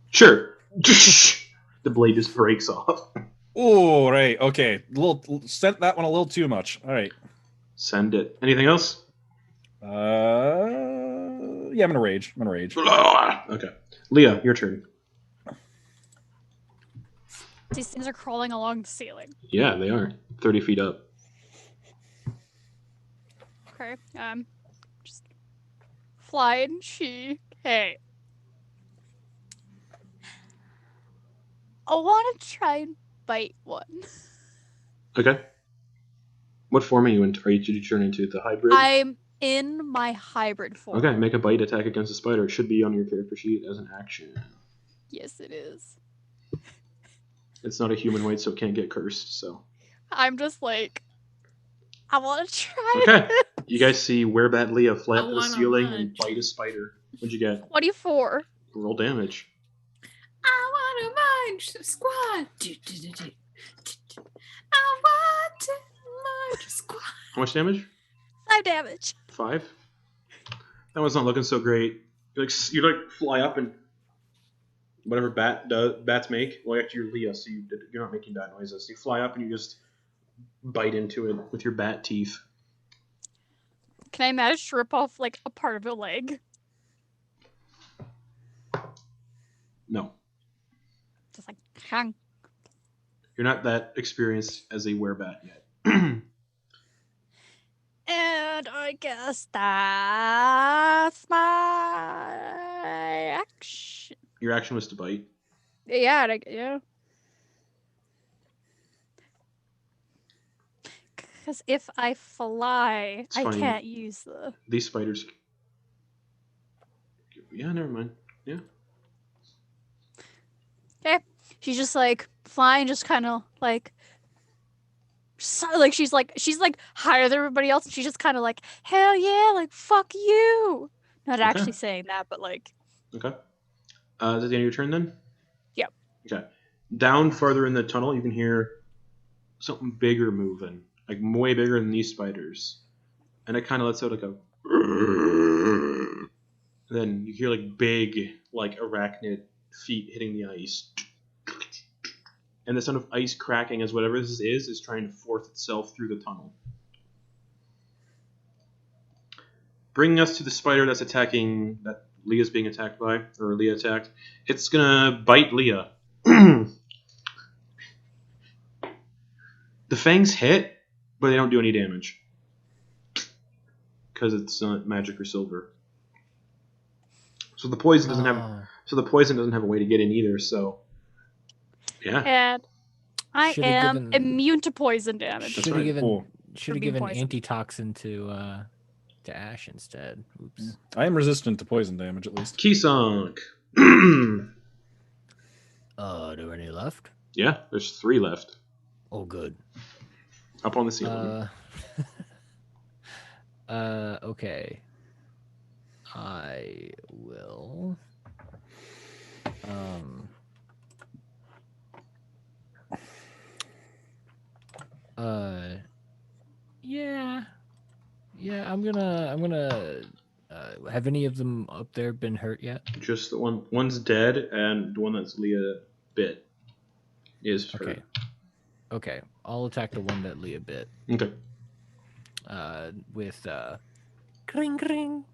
A: Sure. The blade just breaks off.
C: Oh, right. Okay. Sent that one a little too much. All right.
A: Send it. Anything else?
C: Yeah, I'm gonna rage.
A: Okay. Leah, your turn.
D: These things are crawling along the ceiling.
A: Yeah, they are. 30 feet up.
D: Okay. Just flying she. Hey. I want to try and bite one.
A: Okay. What form are you in? Did you turn into the hybrid?
D: I'm in my hybrid form.
A: Okay, make a bite attack against a spider. It should be on your character sheet as an action.
D: Yes, it is.
A: It's not a humanoid, so it can't get cursed, so.
D: I'm just like, I want to try
A: Okay.
D: it.
A: You guys see Werebat Leah fly up
B: I
A: to the
B: wanna
A: ceiling
B: munch.
A: and bite a spider. What'd you get?
D: 24.
A: Roll damage.
B: I want to munch squad. I want to munch squad.
A: How much damage?
D: 5 damage.
A: 5? That one's not looking so great. You fly up and whatever bats make. Well, actually you're Leah, so you're not making bat noises. You fly up and you just bite into it with your bat teeth.
D: Can I manage to rip off like a part of a leg?
A: No,
D: Just like hang.
A: you're not that experienced as a werebat yet.
D: And I guess that's my action.
A: Your action was to bite.
D: Yeah, yeah. Because if I fly,
A: It's
D: I
A: fine.
D: can't use the.
A: These spiders. Yeah, never mind. Yeah.
D: Okay, she's just like flying, just kind of like. Like she's like higher than everybody else, and she's just kind of like, hell yeah, like fuck you. Not
A: Okay.
D: actually saying that, but like.
A: Okay. Is that the end of your turn then?
D: Yep.
A: Okay. Down farther in the tunnel, you can hear something bigger moving, like way bigger than these spiders, and it kind of lets out like a. Then you hear like big, like arachnid feet hitting the ice, and the sound of ice cracking as whatever this is trying to force itself through the tunnel. Bringing us to the spider that's attacking, that Leah's being attacked by, or Leah attacked. It's gonna bite Leah. The fangs hit, but they don't do any damage. Because it's not magic or silver. So the poison doesn't have a way to get in either, so yeah.
D: And I
E: Should've
D: am
E: given-
D: immune to poison damage.
A: That's
E: Should have
A: right.
E: given
C: Cool.
E: should have
D: being
E: given
D: poisoned.
E: antitoxin to Ash instead. Oops.
C: I am resistant to poison damage, at least.
A: Keysonk.
F: Are there any left?
A: Yeah, there's 3 left.
F: Oh, good.
A: Up on the ceiling.
E: Okay. I will. Yeah. I'm gonna. Have any of them up there been hurt yet?
A: Just the one's dead, and the one that's Leah bit is hurt.
E: Okay. I'll attack the one that Leah bit.
A: Okay.
E: With kring kring.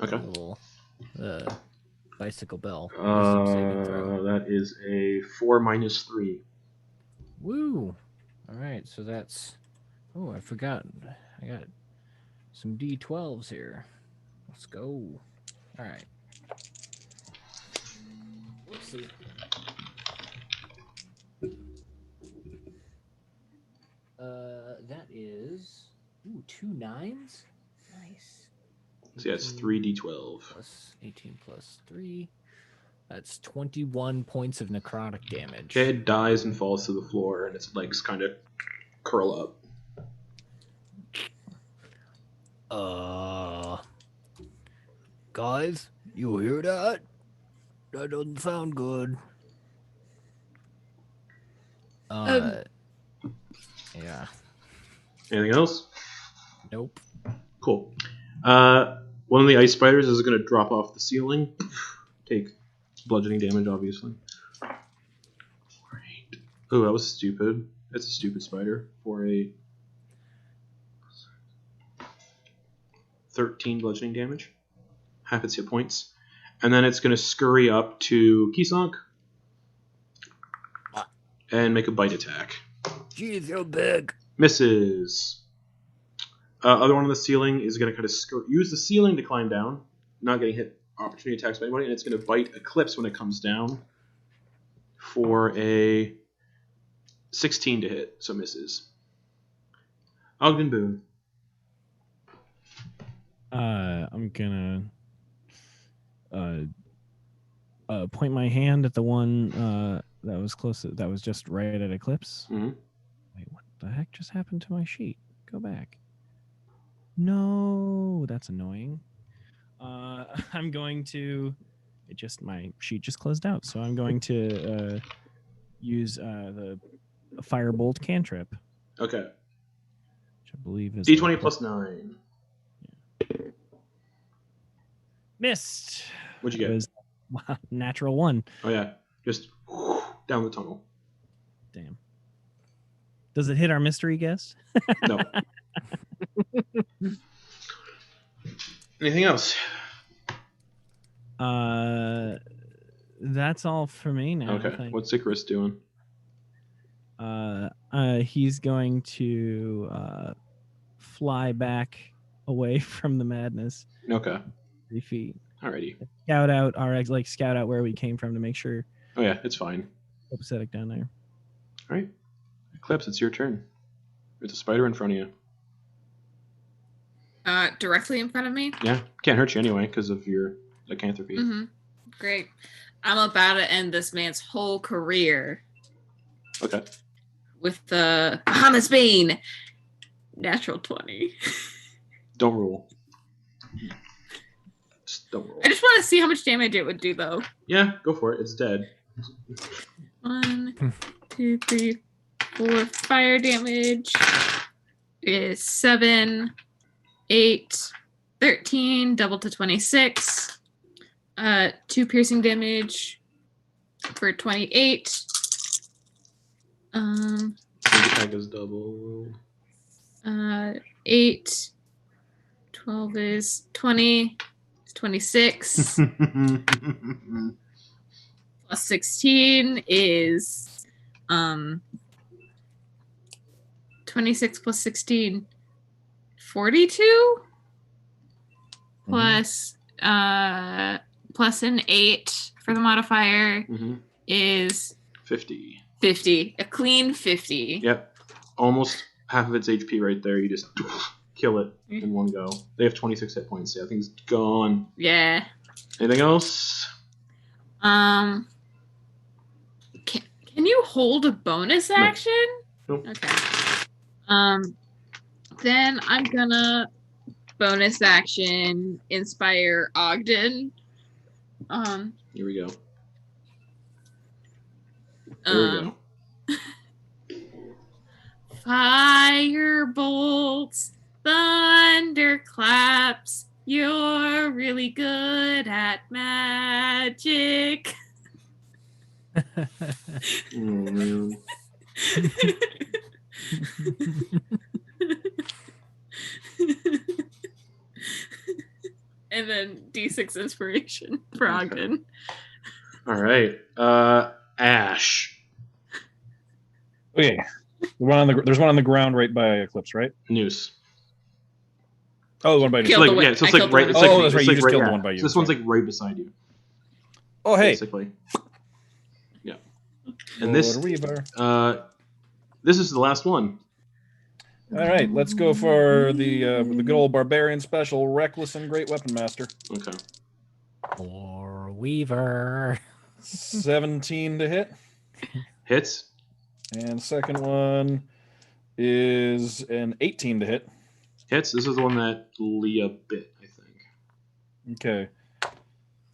A: Okay.
E: A little bicycle bell. Wisdom saving throw.
A: That is a 4 minus 3.
E: Woo. All right, so that's. Oh, I forgot. I got some D12s here. Let's go. All right. Whoopsie. That is 2 9s. Nice.
A: So yeah, it's 3d12.
E: Plus 18 plus 3. That's 21 points of necrotic damage.
A: Okay, it dies and falls to the floor, and its legs kind of curl up.
F: Guys, you hear that? That doesn't sound good.
E: Yeah.
A: Anything else?
E: Nope.
A: Cool. One of the ice spiders is going to drop off the ceiling. Take bludgeoning damage, obviously. Right. Oh, that was stupid. That's a stupid spider. For a 13 bludgeoning damage. Half its hit points. And then it's going to scurry up to Kisonk and make a bite attack.
F: Jeez, you're big.
A: Misses. Other one on the ceiling is going to kind of use the ceiling to climb down, not getting hit opportunity attacks by anybody, and it's going to bite Eclipse when it comes down for a 16 to hit, so misses. Ogden Boon.
G: I'm gonna point my hand at the one that was close. That was just right at Eclipse.
A: Mm-hmm.
G: Wait, what the heck just happened to my sheet? Go back. No, that's annoying. I'm going to. My sheet just closed out, so I'm going to use the firebolt cantrip.
A: Okay.
G: Which I believe is
A: D20 plus 9.
G: Missed.
A: What'd you get?
G: It was natural 1.
A: Oh yeah, just down the tunnel.
G: Damn. Does it hit our mystery guess?
A: No. Anything else?
G: That's all for me now.
A: Okay. What's Icarus doing?
G: He's going to fly back away from the madness.
A: Okay.
G: 3 feet.
A: Alrighty.
G: Scout out where we came from to make sure.
A: Oh yeah, it's fine.
G: Copacetic down there.
A: All right. Eclipse, it's your turn. There's a spider in front of you.
B: Directly in front of me?
A: Yeah, can't hurt you anyway because of your lycanthropy.
B: Mm-hmm. Great. I'm about to end this man's whole career.
A: Okay.
B: With the Bahamas Bane. Natural 20.
A: Don't roll. Just don't roll.
B: I just want to see how much damage it would do, though.
A: Yeah, go for it. It's dead.
B: 1, 2, 3, 4. Fire damage is 7, 8, 13, double to 26. 2 piercing damage for 28.
A: Attack is double.
B: 8, 12 is 20. It's 26. Plus 16 is 26 plus 16, 42. Plus plus an 8 for the modifier is
A: 50.
B: 50. A clean 50.
A: Yep. Almost half of its HP right there. You just kill it in one go. They have 26 hit points. Yeah, I think it's gone.
B: Yeah.
A: Anything else?
B: Can you hold a bonus action?
A: Nope.
B: Okay. Then I'm gonna bonus action inspire Ogden.
A: Here we go. There we go.
B: Firebolts, thunderclaps. You're really good at magic.
A: Oh, man.
B: And then D6 inspiration for Ogden.
A: All right. Ash.
C: Okay. There's one on the ground right by Eclipse, right?
A: Noose.
C: Oh, the one by
A: So
C: Noose.
B: Killed
A: like,
B: the one.
A: yeah, so
B: I
A: it's like
B: killed the
A: right.
B: one.
A: It's like,
C: Oh, that's right,
A: it's
C: you
A: like
C: just
A: right,
C: killed the
A: yeah.
C: one by you,
A: So this one's
C: sorry.
A: like right beside you,
C: Oh, hey.
A: basically. Yeah. And this,
C: Lord Weaver.
A: this is the last one.
C: All right, let's go for the good old Barbarian special, Reckless and Great Weapon Master.
A: Okay.
E: Or Weaver.
C: 17 to hit.
A: Hits.
C: And second one is an 18 to hit.
A: Hits. This is the one that Leah bit, I think.
C: Okay.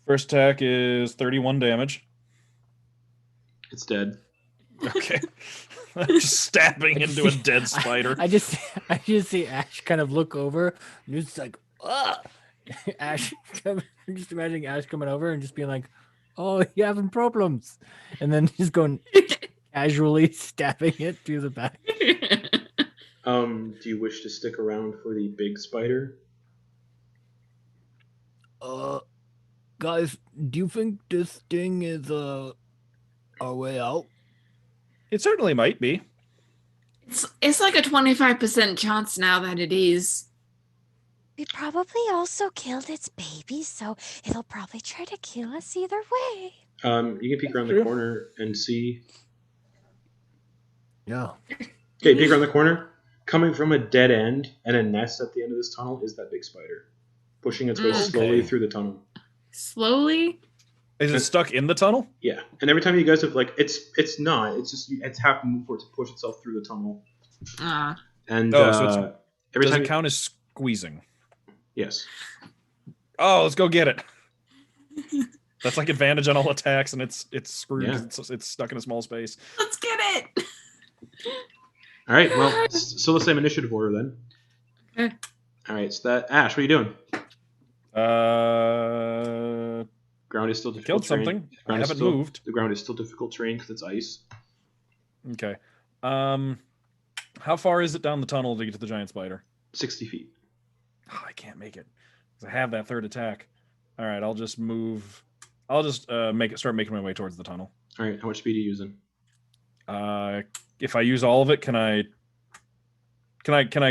C: First attack is 31 damage.
A: It's dead.
C: Okay. Just stabbing into a dead spider.
E: I just see Ash kind of look over and it's like, ugh. Ash, just imagining Ash coming over and just being like, "Oh, you having problems?" And then just going casually stabbing it through the back.
A: Do you wish to stick around for the big spider?
F: Guys, do you think this thing is our way out?
C: It certainly might be.
B: It's like a 25% chance now that it is.
D: We probably also killed its baby, so it'll probably try to kill us either way.
A: You can peek around the corner and see.
F: Yeah.
A: Okay, peek around the corner. Coming from a dead end and a nest at the end of this tunnel is that big spider, pushing its way slowly through the tunnel.
B: Slowly?
C: Is it stuck in the tunnel?
A: Yeah, and every time you guys have it's not. It's just it's happening for it to push itself through the tunnel. And
C: so
A: every
C: does
A: time
C: it count as squeezing?
A: Yes.
C: Oh, let's go get it. That's like advantage on all attacks, and it's screwed.
A: Yeah.
C: 'Cause it's stuck in a small space.
B: Let's get it!
A: All right. Well, still the same initiative order then.
B: Okay.
A: All right. So that Ash, what are you doing?
C: Uh,
A: Ground is still difficult
C: killed
A: terrain.
C: something. I
A: Ground is
C: haven't
A: still-
C: moved.
A: The ground is still difficult terrain because it's ice.
C: Okay. How far is it down the tunnel to get to the giant spider?
A: 60 feet.
C: Oh, I can't make it. 'Cause I have that third attack. All right, I'll just move. I'll just start making my way towards the tunnel.
A: All right. How much speed are you using?
C: If I use all of it, can I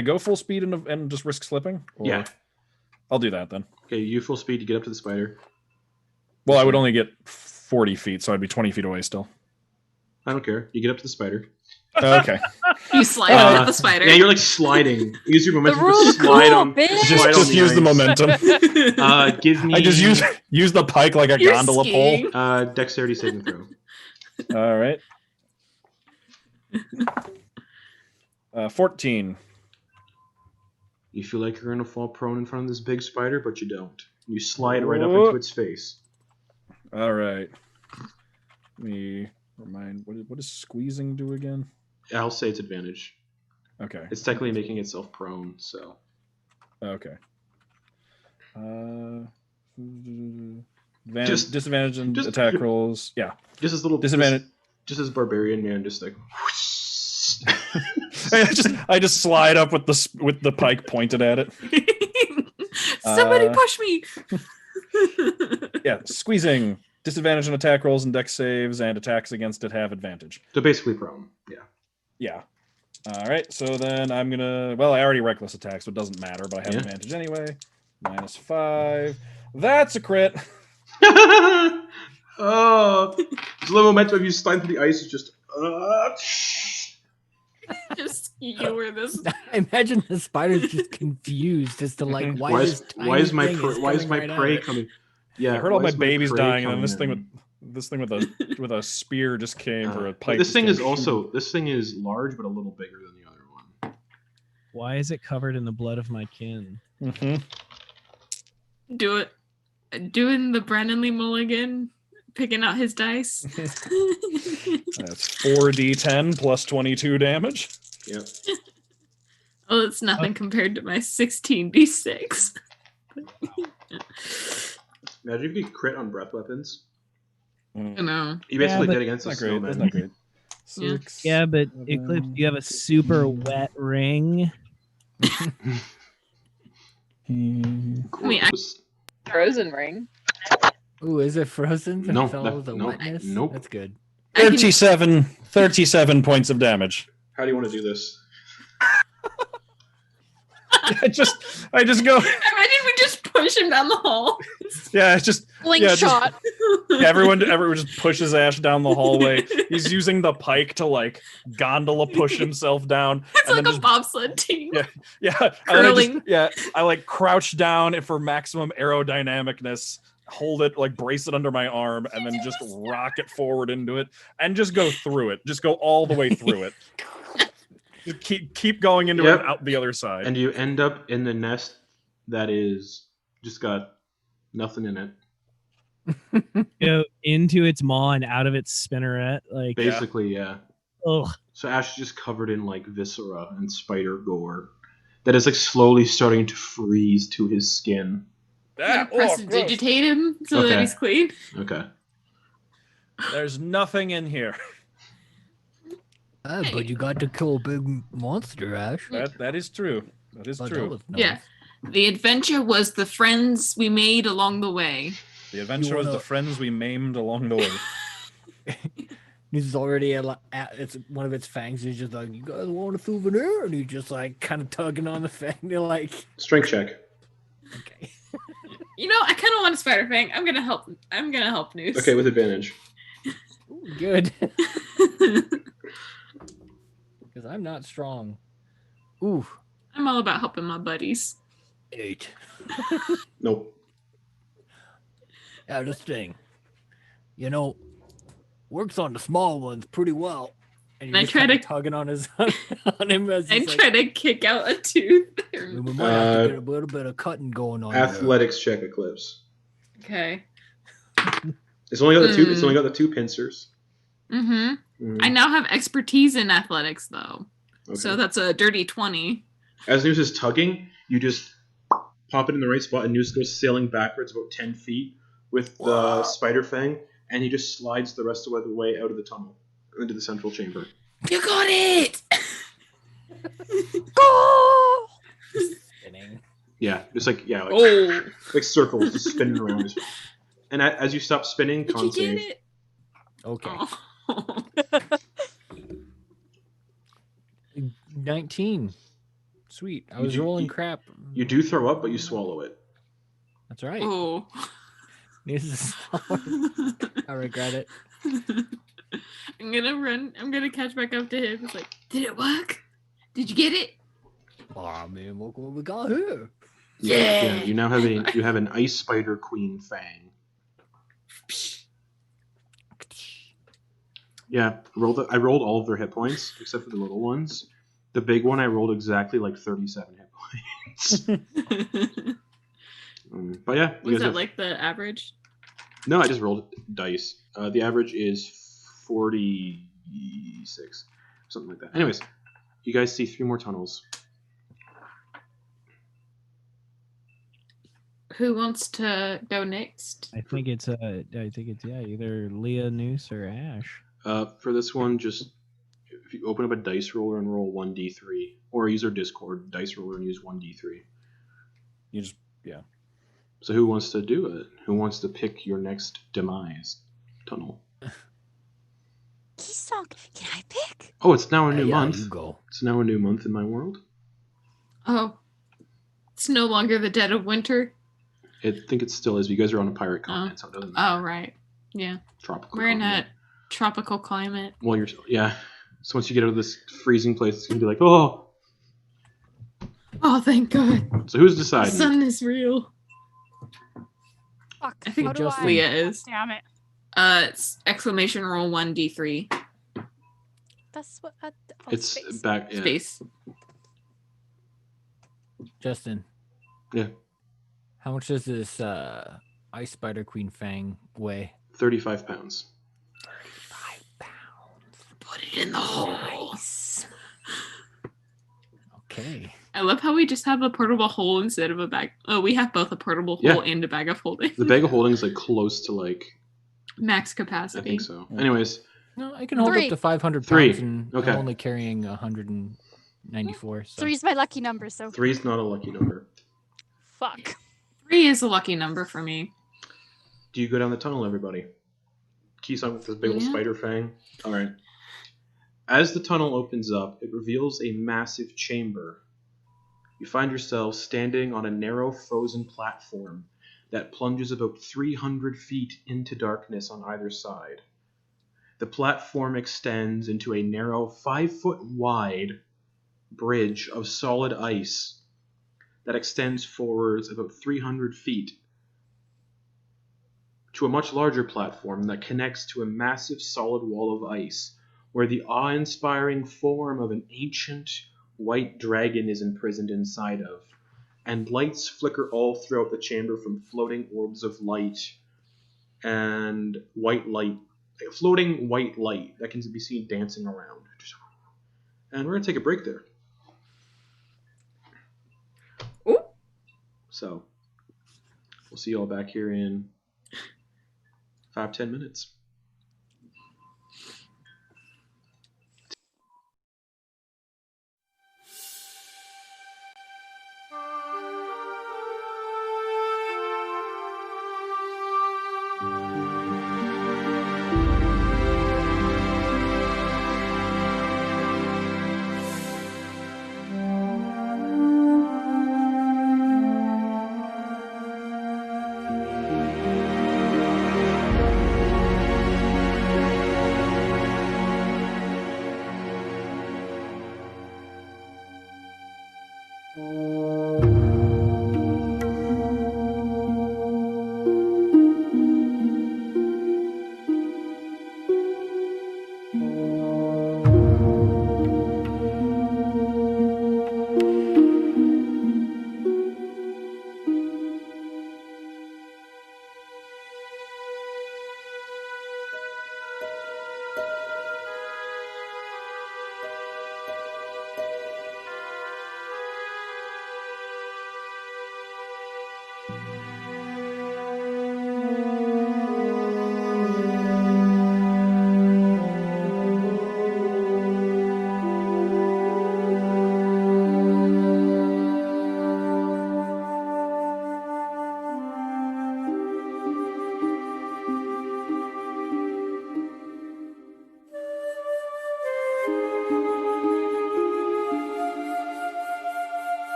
C: go full speed and just risk slipping? Or
A: Yeah.
C: I'll do that then.
A: Okay. You full speed to get up to the spider.
C: Well, I would only get 40 feet, so I'd be 20 feet away still.
A: I don't care. You get up to the spider.
C: Okay.
B: You slide up the spider.
A: Yeah, you're like sliding. Use your momentum
D: rules
A: to slide
D: cool,
A: on.
D: bitch.
A: slide on
C: just use the
A: ice.
C: momentum.
A: Give me.
C: I just use the pike like a
B: You're
C: gondola
B: skiing.
C: pole.
A: Dexterity saving throw.
C: All right. 14.
A: You feel like you're gonna fall prone in front of this big spider, but you don't. You slide right up
C: Whoa.
A: into its face.
C: All right. Let me remind. What does squeezing do again?
A: I'll say it's advantage.
C: Okay.
A: It's technically making itself prone, so.
C: Okay.
A: Just-
C: Disadvantage in
A: just-
C: attack rolls. Yeah.
A: Just this little
C: Disadvantage.
A: Just as barbarian man, just like.
C: I just slide up with the pike pointed at it.
B: Somebody push me!
C: Yeah, squeezing. Disadvantage on attack rolls and dex saves, and attacks against it have advantage.
A: So basically prone. Yeah.
C: Yeah. All right. So then I'm gonna. Well, I already reckless attack, so it doesn't matter. But I have
A: Yeah.
C: advantage anyway. -5. That's a crit.
A: Oh, the little momentum you slide through the ice is just.
B: Just you were this.
E: I imagine the spider's just confused as to like why is
A: my prey
E: right
A: coming? Yeah,
C: I heard all
A: why
C: my
A: is
C: babies
A: prey
C: dying, and then
A: coming
C: this thing with a spear just came or a
A: But
C: pipe.
A: this
C: just
A: thing
C: came
A: is
C: shooting.
A: also large but a little bigger than the other one.
G: Why is it covered in the blood of my kin?
C: Mhm.
B: Do it. Doing the Brandon Lee Mulligan, picking out his dice.
C: That's 4d10 plus 22 damage.
A: Yep.
B: Oh, it's nothing compared to my 16d6.
A: Imagine if you could crit on breath weapons.
B: I know.
A: You basically
G: but-
A: did against a
C: That's not great. That's
A: snowman.
C: not great.
B: Yeah.
C: 6.
G: Yeah, but
C: 7.
G: Eclipse, you have a super wet ring.
B: I mean,
A: Gross.
H: Frozen ring.
E: Ooh, is it frozen?
A: No,
E: With all
A: that-
E: the
A: no,
E: wetness?
A: nope.
E: That's good.
B: I can-
C: 37 points of damage.
A: How do you want to do this?
C: I just go.
B: Imagine we just push him down the hall.
C: Yeah, it's just
D: Blink
C: yeah,
D: shot.
C: everyone just pushes Ash down the hallway. He's using the pike to like gondola push himself down.
B: It's
C: and
B: like
C: then
B: a bobsled team.
C: Yeah.
B: Curling.
C: I like crouch down for maximum aerodynamicness, hold it, like brace it under my arm, and then just rock it forward into it and just go through it. Just go all the way through it. Just keep going into it out the other side.
A: And you end up in the nest that is just got nothing in it.
G: Into its maw and out of its spinneret, like
A: Basically, yeah.
G: Ugh.
A: So Ash is just covered in like viscera and spider gore that is like slowly starting to freeze to his skin.
B: Prestidigitate him so that he's clean.
A: Okay.
C: There's nothing in here.
F: But you got to kill a big monster, Ash.
C: That is true. That is
F: But
C: true.
F: that was nice.
B: Yeah. The adventure was the friends we made along the way.
C: The adventure was the friends we maimed along the way.
E: He's already it's one of its fangs. He's just like, you guys want a souvenir? And he's just like kind of tugging on the fang. They're like,
A: Strength check.
E: okay.
B: You know, I kind of want a spider fang. I'm gonna help Noose.
A: Okay, with advantage.
E: Ooh, good. Because I'm not strong. Ooh.
B: I'm all about helping my buddies.
F: 8.
A: Nope.
F: Yeah, this thing. Works on the small ones pretty well.
B: And I try to
E: tugging on his on him as
B: I
E: he's
B: try to kick out a tooth.
F: We might have to get a little bit of cutting going on.
A: Athletics check, Eclipse.
B: Okay.
A: It's only got the two. It's only got the 2 pincers.
B: I now have expertise in athletics, though.
A: Okay.
B: So that's a dirty 20.
A: As Noose is tugging, you just pop it in the right spot, and Noose goes sailing backwards about 10 feet with the spider fang, and he just slides the rest of the way out of the tunnel into the central chamber.
B: You got it!
D: Go!
E: spinning.
A: Yeah, just like
B: Oh!
A: like circles, just spinning around. And as you stop spinning,
B: Did
A: con
B: you
A: save.
B: get it?
E: Okay.
B: Oh.
E: 19. Sweet. I
A: You
E: was
A: do-
E: rolling
A: you-
E: crap.
A: You do throw up, but you swallow it.
E: That's right.
B: Oh.
E: This is I regret it.
B: I'm gonna run. I'm gonna catch back up to him. It's like, did it work? Did you get it?
F: Oh man, look what we got here.
B: Yeah.
A: You now have an ice spider queen fang. Yeah, I rolled all of their hit points except for the little ones. The big one I rolled exactly like 37 hit points. But yeah, you
B: Was
A: guys
B: that
A: have-
B: like the average?
A: No, I just rolled dice. The average is 46, something like that. Anyways, you guys see 3 more tunnels.
B: Who wants to go next?
G: I think it's either Leah, Noose, or Ash.
A: For this one, just if you open up a dice roller and roll 1d3, or use our Discord dice roller and use 1d3.
C: You just
A: So who wants to do it? Who wants to pick your next demise tunnel?
D: Can I pick?
A: Oh, it's now a new
F: Yeah,
A: month.
F: you go.
A: It's now a new month in my world.
B: Oh. It's no longer the dead of winter.
A: I think it still is. You guys are on a pirate continent, so it doesn't matter.
B: Oh, right. Yeah.
A: Tropical.
B: We're in
A: continent.
B: a tropical climate.
A: Well, yeah. So once you get out of this freezing place, it's gonna be like, oh.
B: Oh, thank God.
A: So who's
B: The
A: deciding?
B: sun is real.
D: Fuck.
B: I think
D: How do
E: Justin-
D: I-
B: Leah is.
D: Damn it.
B: It's exclamation roll 1d3
D: That's what.
A: It's
D: space.
A: back. Yeah.
B: space.
E: Justin.
A: Yeah.
E: How much does this ice spider queen fang weigh?
A: 35 pounds.
E: 35 pounds.
B: Put it in the hole.
E: Okay.
B: I love how we just have a portable hole instead of a bag. Oh, we have both a portable hole and a bag of holding.
A: The bag of holding is like close to like
B: Max
A: I
B: capacity.
A: think so. Anyways,
E: No, I can hold
D: 3.
E: up to 500
A: 3.
E: pounds, and
A: Okay.
E: I'm only carrying 194. So.
D: 3's my lucky number, so
A: 3's not a lucky number.
D: fuck.
B: 3 is a lucky number for me.
A: Do you go down the tunnel, everybody? Keys on with this big old
B: Yeah.
A: spider fang. All right. As the tunnel opens up, it reveals a massive chamber. You find yourself standing on a narrow frozen platform that plunges about 300 feet into darkness on either side. The platform extends into a narrow 5-foot wide bridge of solid ice that extends forwards about 300 feet to a much larger platform that connects to a massive solid wall of ice where the awe-inspiring form of an ancient white dragon is imprisoned inside of, and lights flicker all throughout the chamber from floating orbs of light and floating white light that can be seen dancing around. And we're going to take a break there.
B: Ooh.
A: So, we'll see you all back here in 5-10 minutes.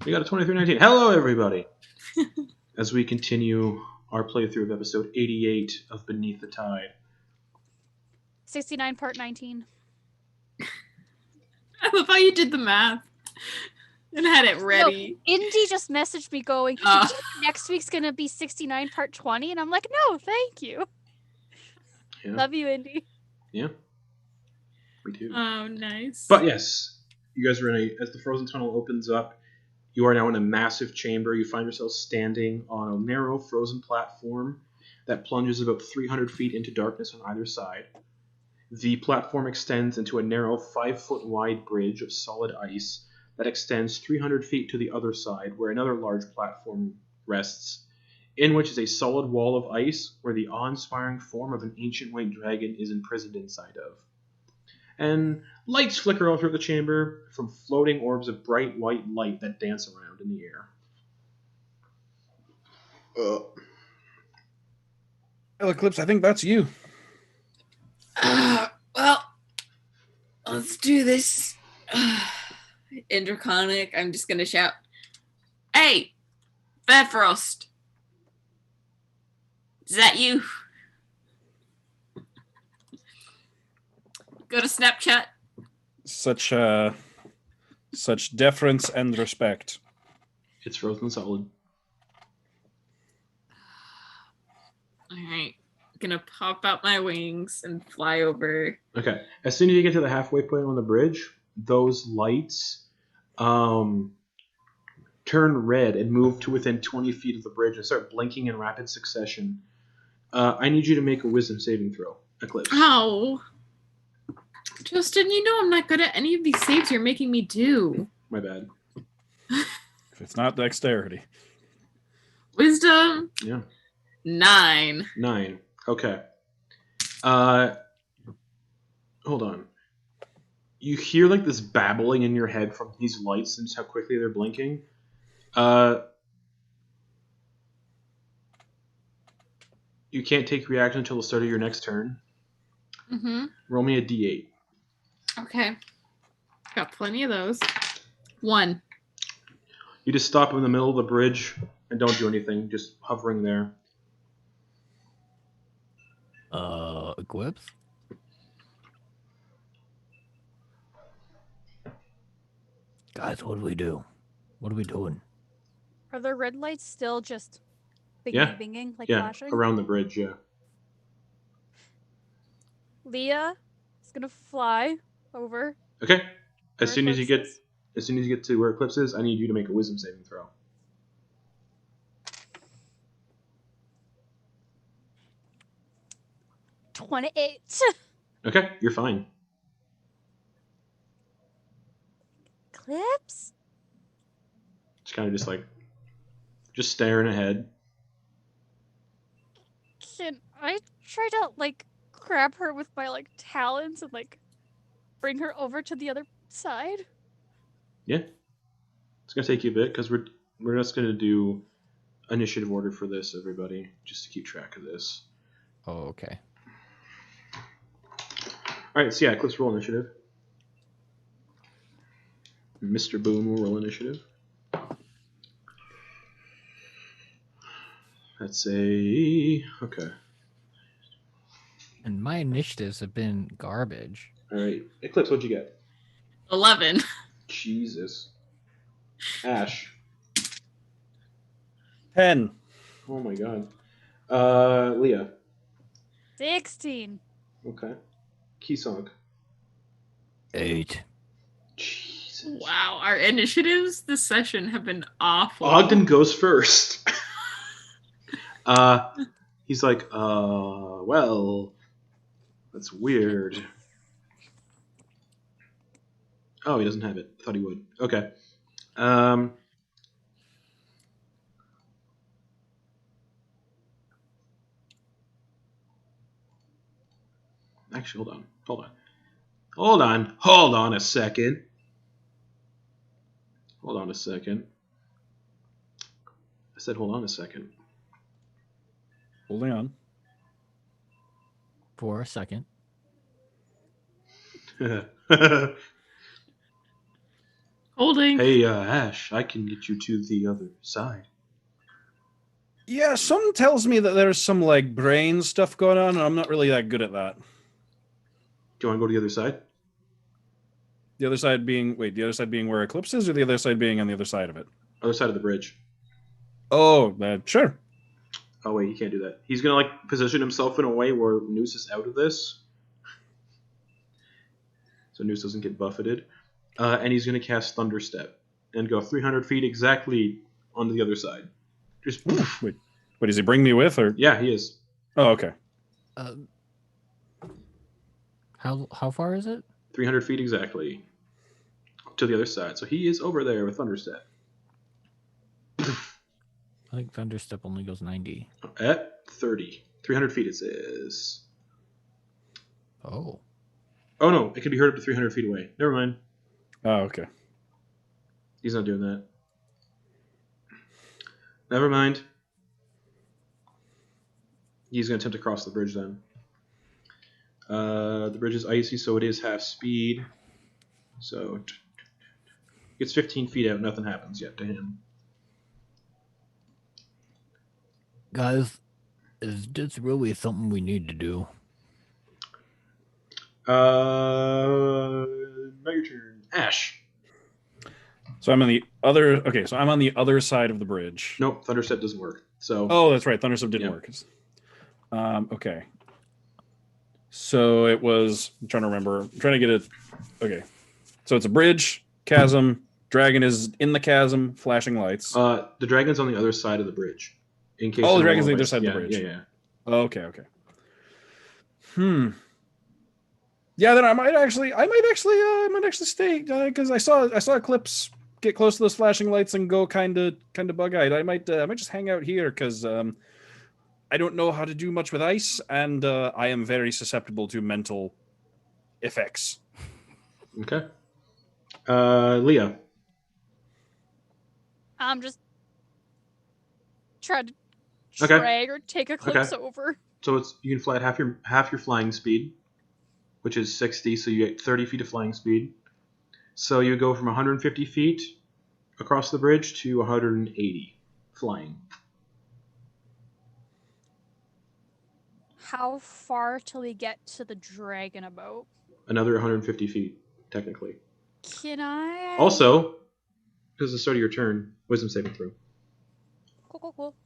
A: We got a 23-19. Hello, everybody. As we continue our playthrough of episode 88 of Beneath the Tide.
D: 69 part 19.
B: I love how you did the math and had it ready.
D: No, Indy just messaged me going, "Did you know next week's gonna be 69 part 20?" And I'm like, "No, thank you."
A: Yeah.
D: Love you, Indy.
A: Yeah. Me too.
B: Oh, nice.
A: But yes, you guys are as the frozen tunnel opens up, you are now in a massive chamber. You find yourself standing on a narrow frozen platform that plunges about 300 feet into darkness on either side. The platform extends into a narrow 5-foot wide bridge of solid ice that extends 300 feet to the other side, where another large platform rests, in which is a solid wall of ice where the awe-inspiring form of an ancient white dragon is imprisoned inside of. And lights flicker all through the chamber from floating orbs of bright white light that dance around in the air.
C: Eclipse, I think that's you.
B: Well, let's do this. In Draconic, I'm just gonna shout, "Hey, Bifrost! Is that you? Go to Snapchat."
C: Such deference and respect.
A: It's frozen solid.
B: Alright. Gonna pop out my wings and fly over.
A: Okay. As soon as you get to the halfway point on the bridge, those lights turn red and move to within 20 feet of the bridge and start blinking in rapid succession. I need you to make a wisdom saving throw, Eclipse.
B: Ow! Justin, you know I'm not good at any of these saves you're making me do.
A: My bad.
C: If it's not dexterity.
B: Wisdom?
A: Yeah.
B: 9.
A: 9. Okay. Hold on. You hear like this babbling in your head from these lights and just how quickly they're blinking. You can't take reaction until the start of your next turn.
B: Mm-hmm.
A: Roll me a d8.
B: Okay. Got plenty of those. 1.
A: You just stop in the middle of the bridge and don't do anything, just hovering there.
F: Eclipse? Guys, what do we do? What are we doing?
D: Are the red lights still just binging,
A: Yeah.
D: binging, like
A: Yeah,
D: flashing?
A: around the bridge, yeah.
D: Leah is gonna fly over.
A: Okay.
D: where
A: As soon as you
D: Eclipse
A: get
D: is.
A: to where Eclipse is, I need you to make a wisdom saving throw.
D: 28.
A: Okay, you're fine.
D: Eclipse?
A: It's kind of just staring ahead.
D: Can I try to grab her with my talons and bring her over to the other side?
A: Yeah. It's gonna take you a bit because we're just gonna do initiative order for this, everybody, just to keep track of this.
F: Oh, okay.
A: All right, so yeah, let's roll initiative. Mr. Boon will roll initiative. That's okay.
E: And my initiatives have been garbage.
A: All right, Eclipse, what'd you get?
B: 11.
A: Jesus. Ash.
C: 10.
A: Oh my god. Leah.
D: 16.
A: Okay. Keysong.
F: 8.
A: Jesus.
B: Wow, our initiatives this session have been awful.
A: Ogden goes first. He's like, well, that's weird. Oh, he doesn't have it. Thought he would. Okay. Actually, hold on a second. Hold on a second. I said, hold on a second.
C: Holding on.
E: For a second.
B: Holding.
A: Hey, Ash, I can get you to the other side.
C: Yeah, something tells me that there's some like brain stuff going on, and I'm not really that good at that.
A: Do you want to go to the other side?
C: The other side being the other side being where Eclipse is, or the other side being on the other side of it?
A: Other side of the bridge.
C: Oh, sure.
A: Oh wait, he can't do that. He's gonna like position himself in a way where Noose is out of this, so Noose doesn't get buffeted. And he's gonna cast Thunderstep and go 300 feet exactly onto the other side. Just
C: Wait, does he bring me with, or?
A: yeah, he is.
C: Oh, okay.
E: How far is it?
A: 300 feet exactly to the other side. So he is over there with Thunderstep.
E: I think Thunderstep only goes 90.
A: At 30. 300 feet it says.
E: Oh.
A: Oh no, it can be heard up to 300 feet away. Never mind.
C: Oh, okay.
A: He's not doing that. Never mind. He's going to attempt to cross the bridge then. The bridge is icy, so it is half speed. So gets 15 feet out. Nothing happens yet to him.
F: Guys, is this really something we need to do?
A: Now your turn. Ash.
C: So I'm on the other. Okay, so I'm on the other side of the bridge.
A: Nope, Thunderstep doesn't work. So.
C: Oh, that's right. Thunderstep didn't work. Okay. So it was. I'm trying to remember. I'm trying to get it. Okay. So it's a bridge, chasm. Dragon is in the chasm, flashing lights.
A: The dragon's on the other side of the bridge. In case.
C: Oh, the dragon's on the other side of the bridge.
A: Yeah.
C: Okay. Yeah, then I might actually stay because I saw Eclipse get close to those flashing lights and go kind of bug-eyed. I might just hang out here because I don't know how to do much with ice, and I am very susceptible to mental effects.
A: Okay. Leah.
D: I'm just trying to
A: Okay.
D: drag or take Eclipse over.
A: So you can fly at half your flying speed, which is 60. So you get 30 feet of flying speed. So you go from 150 feet across the bridge to 180 flying.
D: How far till we get to the dragon about?
A: Another 150 feet, technically.
D: Can I?
A: Also, because it's the start of your turn, wisdom saving throw.
D: Cool.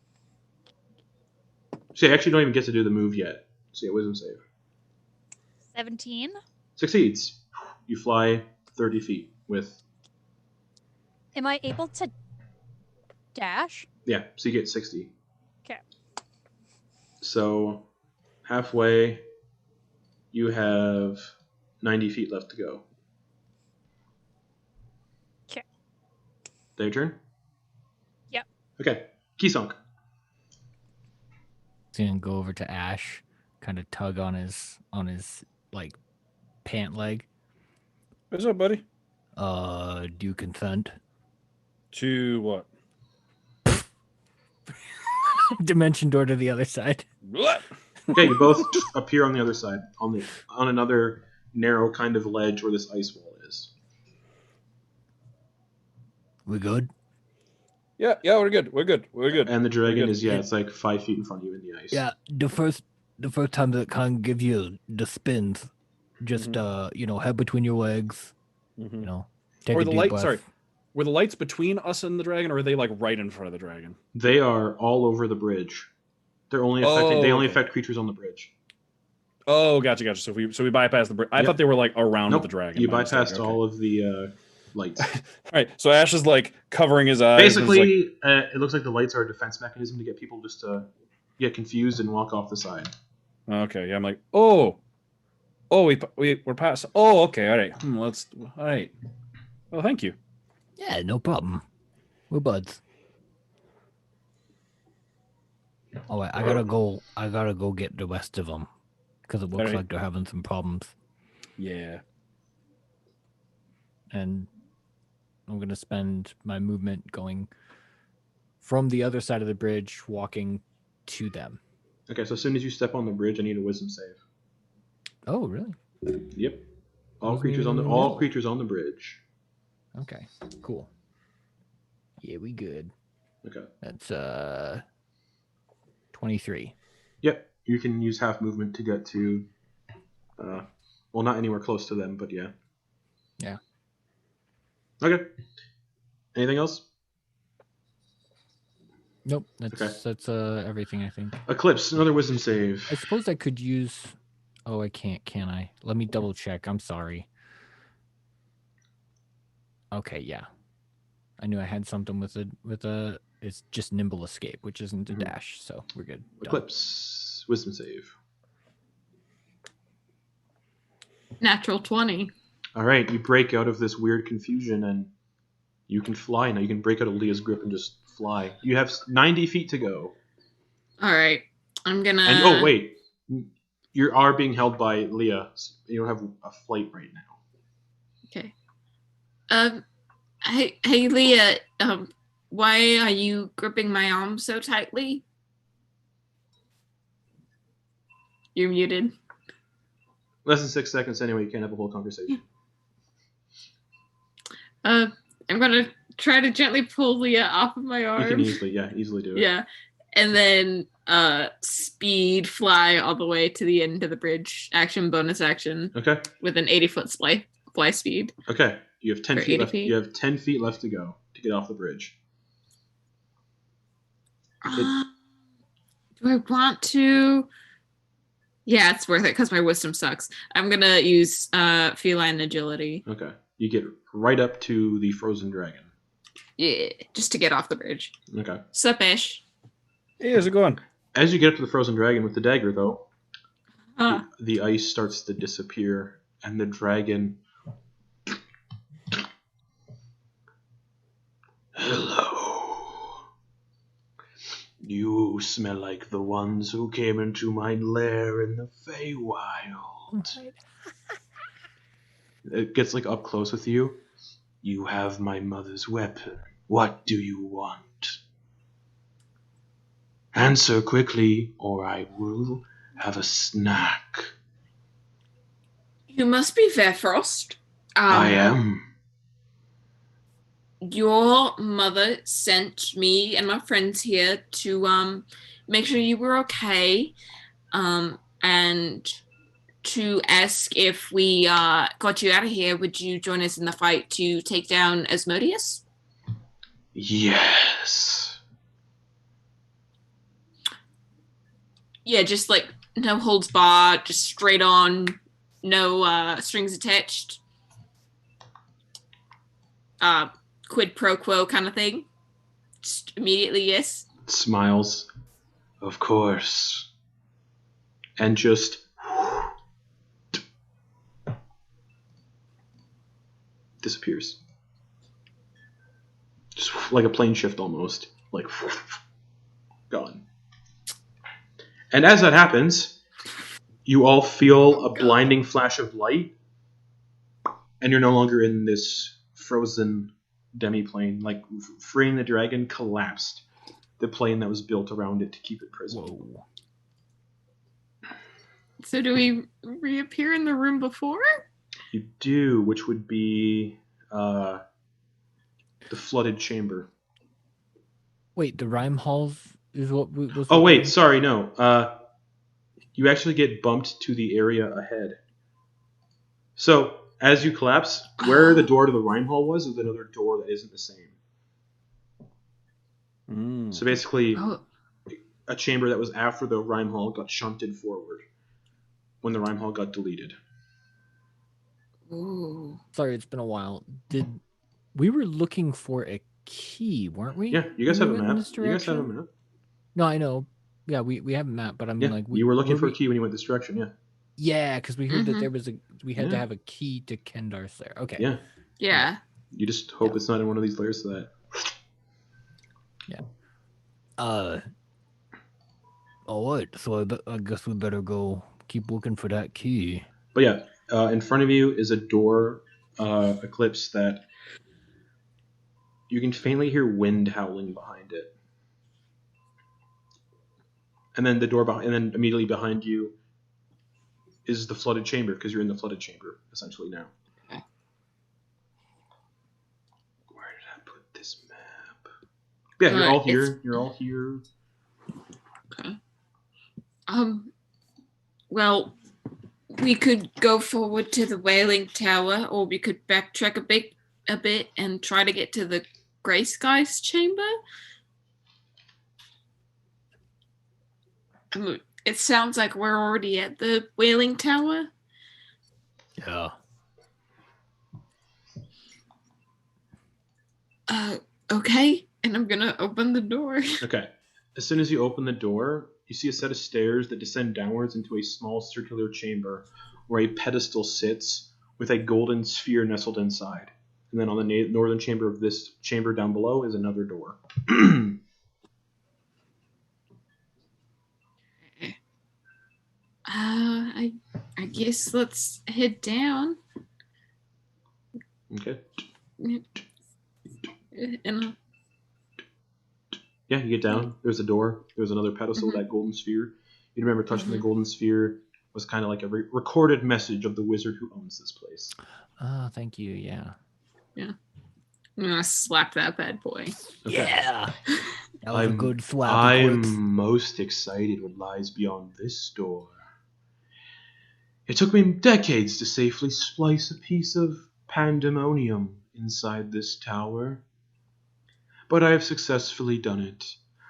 A: So you actually don't even get to do the move yet. So yeah, wisdom save.
D: 17.
A: Succeeds. You fly 30 feet with...
D: Am I able to dash?
A: Yeah, so you get 60.
D: Okay.
A: So halfway, you have 90 feet left to go.
D: Okay.
A: That your turn?
D: Yep.
A: Okay. Keysunk.
E: He's gonna go over to Ash, kind of tug on his like pant leg.
C: What's up, buddy?
F: Do you consent?
C: To what?
E: Dimension door to the other side.
C: What?
A: Okay, you both appear on the other side, on another narrow kind of ledge where this ice wall is.
F: We good?
C: Yeah, we're good.
A: And the dragon is,
C: good.
A: it's like 5 feet in front of you in the ice.
F: Yeah, the first time that kind of gives you the spins, just head between your legs, take
C: Or
F: a
C: the
F: deep
C: light.
F: breath.
C: Sorry, were the lights between us and the dragon, or are they like right in front of the dragon?
A: They are all over the bridge. They're only affecting. They only affect creatures on the bridge.
C: Oh, gotcha. So we bypassed the bridge. I thought they were like around the dragon.
A: You
C: My mistake.
A: bypassed all of the lights.
C: All right, so Ash is like covering his eyes.
A: Basically, it looks like the lights are a defense mechanism to get people just to get confused and walk off the side.
C: Okay, yeah, I'm like, we're past. Oh, okay, all right. All right. Well, thank you.
F: Yeah, no problem. We're buds. All right, I gotta go get the rest of them because it looks like they're having some problems.
C: Yeah.
E: And I'm gonna spend my movement going from the other side of the bridge, walking to them.
A: Okay, so as soon as you step on the bridge, I need a wisdom save.
E: Oh, really?
A: Yep. All
E: Wasn't
A: creatures
E: even
A: on
E: in
A: the
E: the middle.
A: creatures on the bridge.
F: Okay. Cool. Yeah, we good.
A: Okay.
F: That's 23.
A: Yep. You can use half movement to get to. Well, not anywhere close to them, but yeah.
F: Yeah.
A: Okay. Anything else?
F: Nope. That's everything, I think.
A: Eclipse, another wisdom save.
F: I suppose I could use. Oh, I can't. Can I? Let me double check. I'm sorry. Okay. Yeah. I knew I had something with a. It's just nimble escape, which isn't a dash, so we're good. Done.
A: Eclipse, wisdom save.
B: Natural 20.
A: All right, you break out of this weird confusion and you can fly now. You can break out of Leah's grip and just fly. You have 90 feet to go.
B: All right. I'm gonna.
A: And oh wait, you are being held by Leah. So you don't have a flight right now.
B: Okay. Hey, Leah. Why are you gripping my arm so tightly? You're muted.
A: Less than 6 seconds anyway. You can't have a whole conversation.
B: I'm gonna try to gently pull Leah off of my arm.
A: You can easily do it.
B: Yeah, and then speed fly all the way to the end of the bridge. Action, bonus action.
A: Okay.
B: With an 80-foot fly speed.
A: Okay. You have 10
B: Or
A: feet
B: 80
A: left.
B: feet.
A: You have 10 feet left to go to get off the bridge.
B: Do I want to? Yeah, it's worth it because my wisdom sucks. I'm gonna use feline agility.
A: Okay. You get right up to the frozen dragon.
B: Yeah, just to get off the bridge.
A: Okay.
B: Sup, Ish?
C: Hey, how's it going?
A: As you get up to the frozen dragon with the dagger, though,
B: Huh.
A: the ice starts to disappear, and the dragon. Hello. You smell like the ones who came into my lair in the Feywild. It gets like up close with you. You have my mother's weapon. What do you want? Answer quickly, or I will have a snack.
B: You must be Fairfrost.
A: I am.
B: Your mother sent me and my friends here to make sure you were okay, and to ask if we got you out of here, would you join us in the fight to take down Asmodeus?
A: Yes.
B: Yeah, just like no holds barred, just straight on, no strings attached. Quid pro quo kind of thing. Just immediately yes.
A: Smiles. Of course. And just disappears. Just like a plane shift almost. Like gone. And as that happens, you all feel a blinding flash of light, and you're no longer in this frozen demi-plane. Like, freeing the dragon collapsed the plane that was built around it to keep it prison.
F: Whoa.
B: So do we reappear in the room before?
A: You do, which would be the flooded chamber.
E: Wait, the Rime halls is what was.
A: Oh wait, sorry, no. You actually get bumped to the area ahead. So as you collapse, where the door to the Rime hall was, is another door that isn't the same. So basically, a chamber that was after the Rime hall got shunted forward when the Rime hall got deleted.
B: Ooh.
E: Sorry, it's been a while. We were looking for a key, weren't we?
A: Yeah, you guys have a
E: when we
A: map.
E: went in this
A: You guys have a
E: direction?
A: map.
E: No, I know. Yeah, we have a map, but I mean,
A: Yeah,
E: like
A: you were looking for a key when you went this direction. Yeah.
E: Yeah, because we heard that
B: Mhm.
E: there was we had to
A: Yeah.
E: have a key to Kendar's lair. Okay.
A: Yeah.
B: Yeah.
A: You just hope it's not in one of these layers so that.
F: All right, so I guess we better go keep looking for that key.
A: But yeah, in front of you is a door, Eclipse, that you can faintly hear wind howling behind it. And then the door behind, and then immediately behind you is the flooded chamber, because you're in the flooded chamber essentially now. Yeah, you're all
B: it's-
A: here. You're all here.
B: Okay. Well, we could go forward to the Wailing Tower, or we could backtrack a bit and try to get to the Grey Skies chamber. It sounds like we're already at the Wailing Tower.
F: Yeah.
B: Okay, and I'm gonna open the door.
A: Okay. As soon as you open the door, you see a set of stairs that descend downwards into a small circular chamber where a pedestal sits with a golden sphere nestled inside. And then on the northern chamber of this chamber down below is another door.
B: I guess let's head down.
A: Okay.
B: And
A: Yeah, you get down. There's a door. There's another pedestal with that golden sphere. You remember touching the golden sphere was kind of like a recorded message of the wizard who owns this place.
E: Oh, thank you. Yeah.
B: I'm gonna slap that bad boy.
A: Okay.
F: Yeah. That was a good slap.
A: I'm most excited what lies beyond this door. It took me decades to safely splice a piece of Pandemonium inside this tower. But I have successfully done it.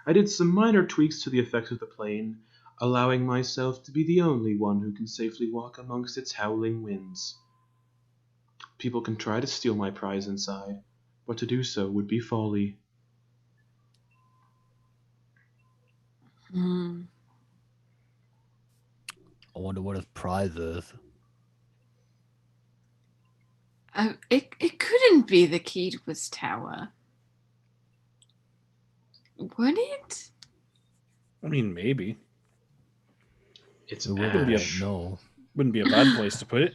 A: I did some minor tweaks to the effects of the plane, allowing myself to be the only one who can safely walk amongst its howling winds. People can try to steal my prize inside, but to do so would be folly.
F: I wonder what his prize is.
B: It couldn't be the key to this tower. Would it?
C: I mean, maybe.
A: It's
F: It wouldn't be
A: Ash.
F: no.
C: Wouldn't be a bad place to put it.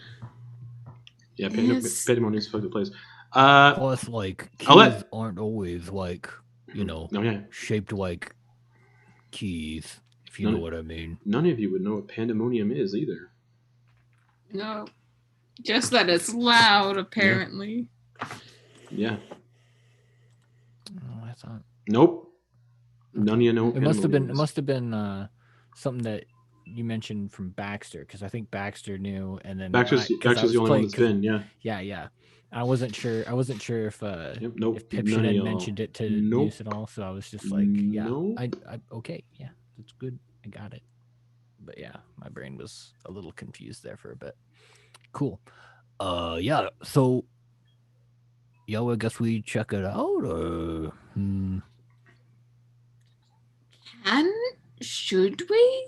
A: Yeah,
B: Yes.
A: Pandemonium's a fucking place.
F: Plus, like, keys
A: I'll let-
F: aren't always like, you know,
A: No, yeah.
F: shaped like keys, if you
A: No.
F: know what I mean.
A: None of you would know what Pandemonium is either.
B: No. Just that it's loud, apparently.
A: Yeah.
E: Oh, I thought
A: Nope. None of you know what
E: it must have been.
A: Pandemonium
E: It
A: is.
E: must have been something that you mentioned from Baxter, because I think Baxter knew, and then
A: Baxter's
E: I- 'cause I
A: the
E: was
A: only one
E: playing-
A: that's
E: 'cause-
A: been, yeah.
E: Yeah. I wasn't sure if
A: Yep, nope.
E: if Pipshin
A: none of
E: had
A: y'all.
E: mentioned it to
A: Nope.
E: Noose at all, so I was just like, yeah,
A: No.
E: I okay, yeah, that's good, I got it. But yeah, my brain was a little confused there for a bit.
F: Cool. Yeah. So, yeah, well, I guess we check it out.
B: Should we?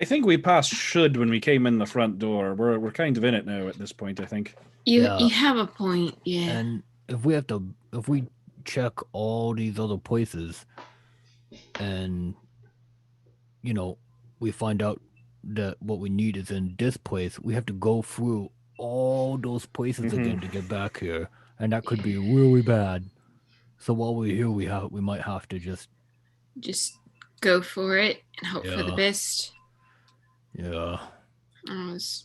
C: I think we passed should when we came in the front door. We're kind of in it now at this point, I think.
B: You
F: Yeah.
B: have a point, yeah.
F: And if we check all these other places, and you know, we find out that what we need is in this place, we have to go through all those places again to get back here, and that could be really bad. So while we're here, we might have to just
B: go for it and hope for the
F: Yeah.
B: best.
F: yeah.
B: I was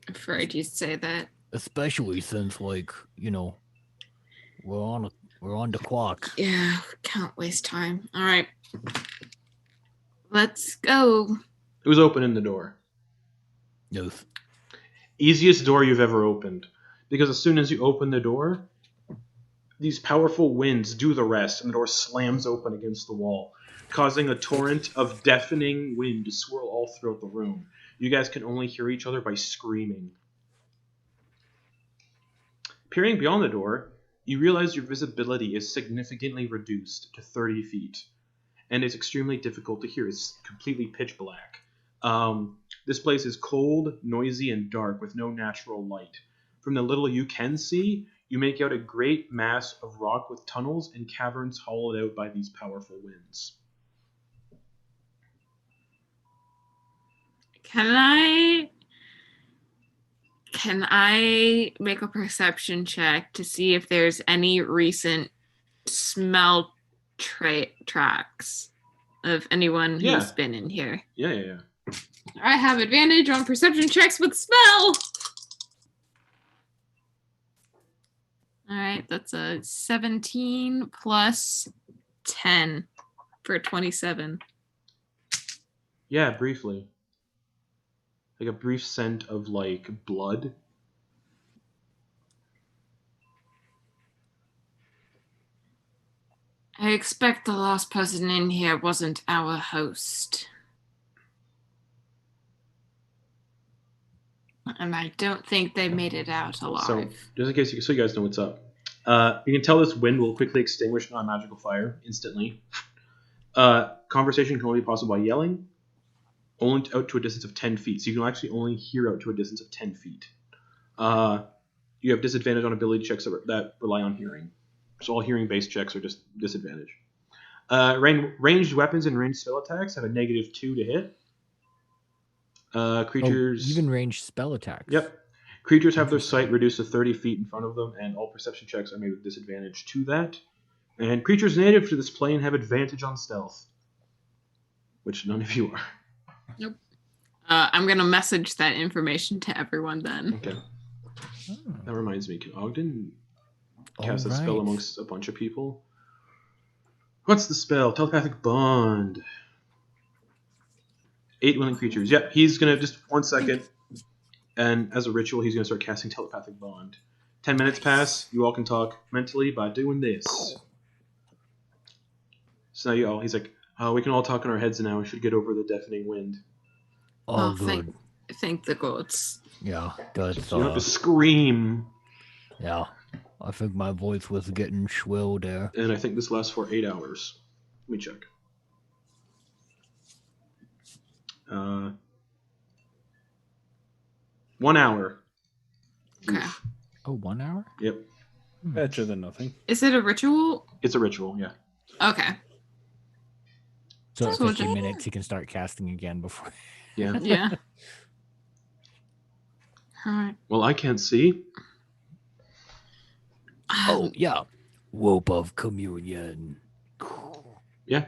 B: afraid you'd say that.
F: Especially since, like, you know, we're on the clock.
B: Yeah, can't waste time. All right. Let's go.
A: Who's opening the door?
F: Yes.
A: Easiest door you've ever opened. Because as soon as you open the door, these powerful winds do the rest, and the door slams open against the wall, causing a torrent of deafening wind to swirl all throughout the room. You guys can only hear each other by screaming. Peering beyond the door, you realize your visibility is significantly reduced to 30 feet, and it's extremely difficult to hear. It's completely pitch black. This place is cold, noisy, and dark with no natural light. From the little you can see, you make out a great mass of rock with tunnels and caverns hollowed out by these powerful winds.
B: Can I make a perception check to see if there's any recent smell tracks of anyone who's
A: Yeah.
B: been in here?
A: Yeah.
B: I have advantage on perception checks with smell. All right, that's a 17 plus 10 for 27.
A: Yeah, briefly. Like a brief scent of like blood.
B: I expect the last person in here wasn't our host. And I don't think they made it out alive.
A: So, just in case so you guys know what's up. You can tell this wind will quickly extinguish non-magical fire instantly. Conversation can only be possible by yelling, only out to a distance of 10 feet. So you can actually only hear out to a distance of 10 feet. You have disadvantage on ability checks that rely on hearing. So all hearing-based checks are just disadvantage. Ranged weapons and ranged spell attacks have a -2 to hit. Creatures...
E: Oh, even ranged spell attacks.
A: Yep. Creatures have their sight reduced to 30 feet in front of them, and all perception checks are made with disadvantage to that. And creatures native to this plane have advantage on stealth, which none of you are.
B: Nope. I'm going to message that information to everyone then.
A: Okay. That reminds me, can Ogden cast a spell amongst a bunch of people? What's the spell? Telepathic Bond. 8 willing creatures. Yep, he's going to just 1 second. And as a ritual, he's going to start casting Telepathic Bond. 10 minutes pass. You all can talk mentally by doing this. So now he's like, we can all talk in our heads now. We should get over the deafening wind.
E: Oh, good.
B: Thank the gods.
E: Yeah, that's...
A: You don't have to scream.
E: Yeah, I think my voice was getting shrill there.
A: And I think this lasts for 8 hours. Let me check. 1 hour.
B: Okay.
E: Oh, 1 hour?
A: Yep.
C: Better than nothing.
B: Is it a ritual?
A: It's a ritual, yeah.
B: Okay.
E: So at
B: So
E: 15
B: just-
E: minutes, you can start casting again before...
A: Yeah.
B: Yeah. All right.
A: Well, I can't see.
E: Oh, yeah. Rope of communion.
A: Yeah.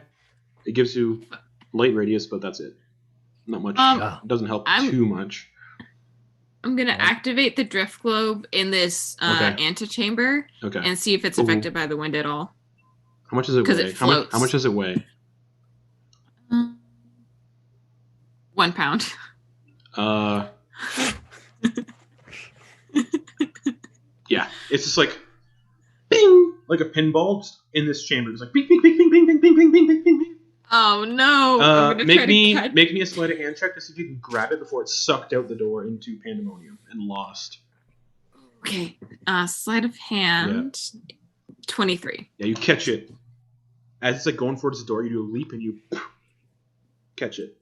A: It gives you light radius, but that's it. Not much.
E: Yeah.
A: It doesn't help too much.
B: I'm going to activate the drift globe in this
A: Okay.
B: antechamber
A: Okay.
B: and see if it's
A: Ooh.
B: affected by the wind at all.
A: How much does it
B: 'Cause
A: weigh?
B: it
A: How much
B: floats.
A: does it weigh?
B: 1 pound.
A: Yeah. It's just like bing, like a pinball just in this chamber. It's like bing, bing, bing, bing, bing, bing, bing, bing, bing, bing, bing, bing.
B: Oh no! I'm gonna try to catch.
A: Make me a sleight of hand check to see if you can grab it before it's sucked out the door into Pandemonium and lost.
B: Okay. Sleight of hand. 23.
A: Yeah, you catch it. As it's like going towards the door, you do a leap and you catch it.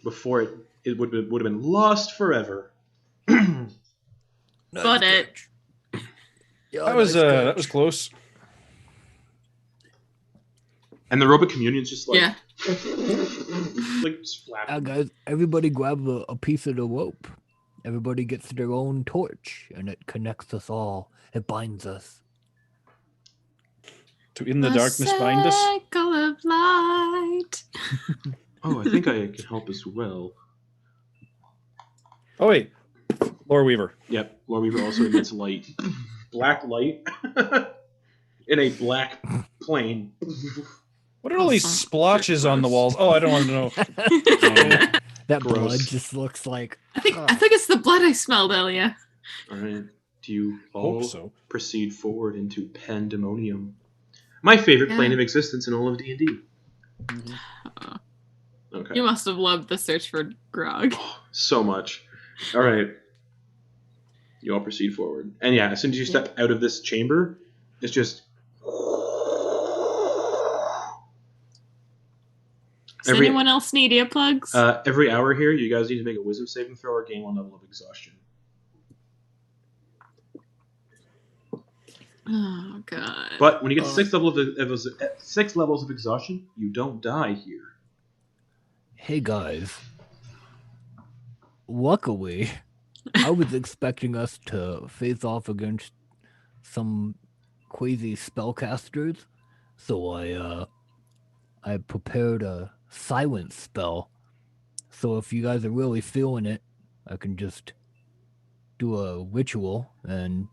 A: Before it would have been lost forever.
B: Got it.
E: Yeah,
C: That was close.
A: And the rope of communion's just like
B: Yeah.
A: like just flapping.
E: guys, everybody grab a piece of the rope. Everybody gets their own torch, and it connects us all. It binds us.
C: To in the darkness bind us.
B: Circle of light.
A: Oh, I think I can help as well.
C: Oh wait, Lore Weaver.
A: Yep, Lord Weaver also emits light. Black light in a black plane.
C: What are all these splotches on the walls? Oh, I don't want to know.
E: That
A: Gross.
E: blood just looks like...
B: I think it's the blood I smelled earlier.
A: All right, do you all
C: Hope so.
A: proceed forward into Pandemonium? My favorite plane of existence in all of D&D. Okay.
B: You must have loved the search for Grog.
A: So much. All right. You all proceed forward. And yeah, as soon as you step out of this chamber, it's just...
B: Does anyone else need earplugs?
A: Every hour here, you guys need to make a wisdom saving throw or gain 1 level of exhaustion.
B: Oh, God.
A: But when you get to 6 levels of exhaustion, you don't die here.
E: Hey, guys. Luckily, I was expecting us to face off against some crazy spellcasters, so I prepared a silence spell. So if you guys are really feeling it, I can just do a ritual and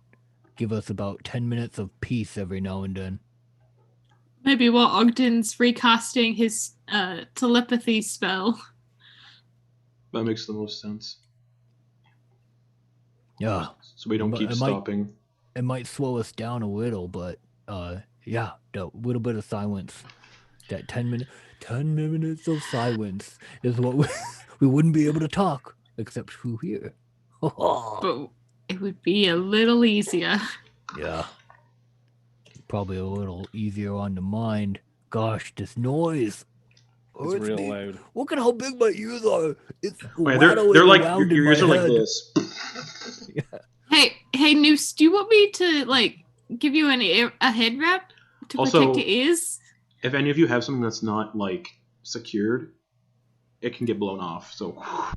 F: give us about 10 minutes of peace every now and then.
B: Maybe while Ogden's recasting his telepathy spell.
A: That makes the most sense.
F: Yeah.
A: So we don't keep stopping.
F: It might slow us down a little, but yeah, the little bit of silence, that 10 minutes of silence is what we wouldn't be able to talk except through here.
B: But it would be a little easier.
F: Yeah. Probably a little easier on the mind. Gosh, this noise.
C: It's real loud.
F: Look at how big my ears are. It's
A: Wait,
F: rattling
A: they're like
F: around
A: your
F: in
A: ears
F: my
A: are like
F: head.
A: this.
F: Yeah.
B: Hey, Noose, do you want me to give you a head wrap to
A: Also,
B: protect your ears?
A: If any of you have something that's not secured, it can get blown off. So,
B: I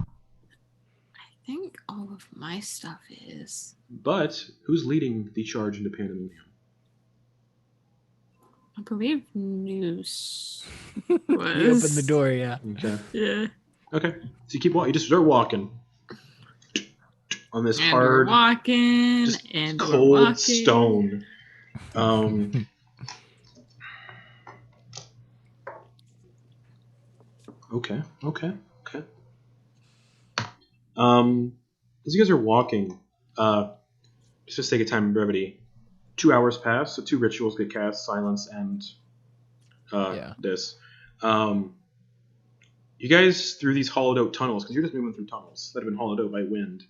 B: think all of my stuff is.
A: but who's leading the charge into Pandemonium?
B: I believe Noose
F: You
B: was.
F: open the door, yeah.
A: Okay.
B: Yeah.
A: Okay. So you keep walking. You just start walking on this
B: And
A: hard,
B: we're walking,
A: just
B: and
A: cold
B: we're walking.
A: stone. Okay. As you guys are walking, let's just take a time in brevity. 2 hours pass, so 2 rituals get cast: silence and this. You guys, through these hollowed out tunnels, because you're just moving through tunnels that have been hollowed out by wind,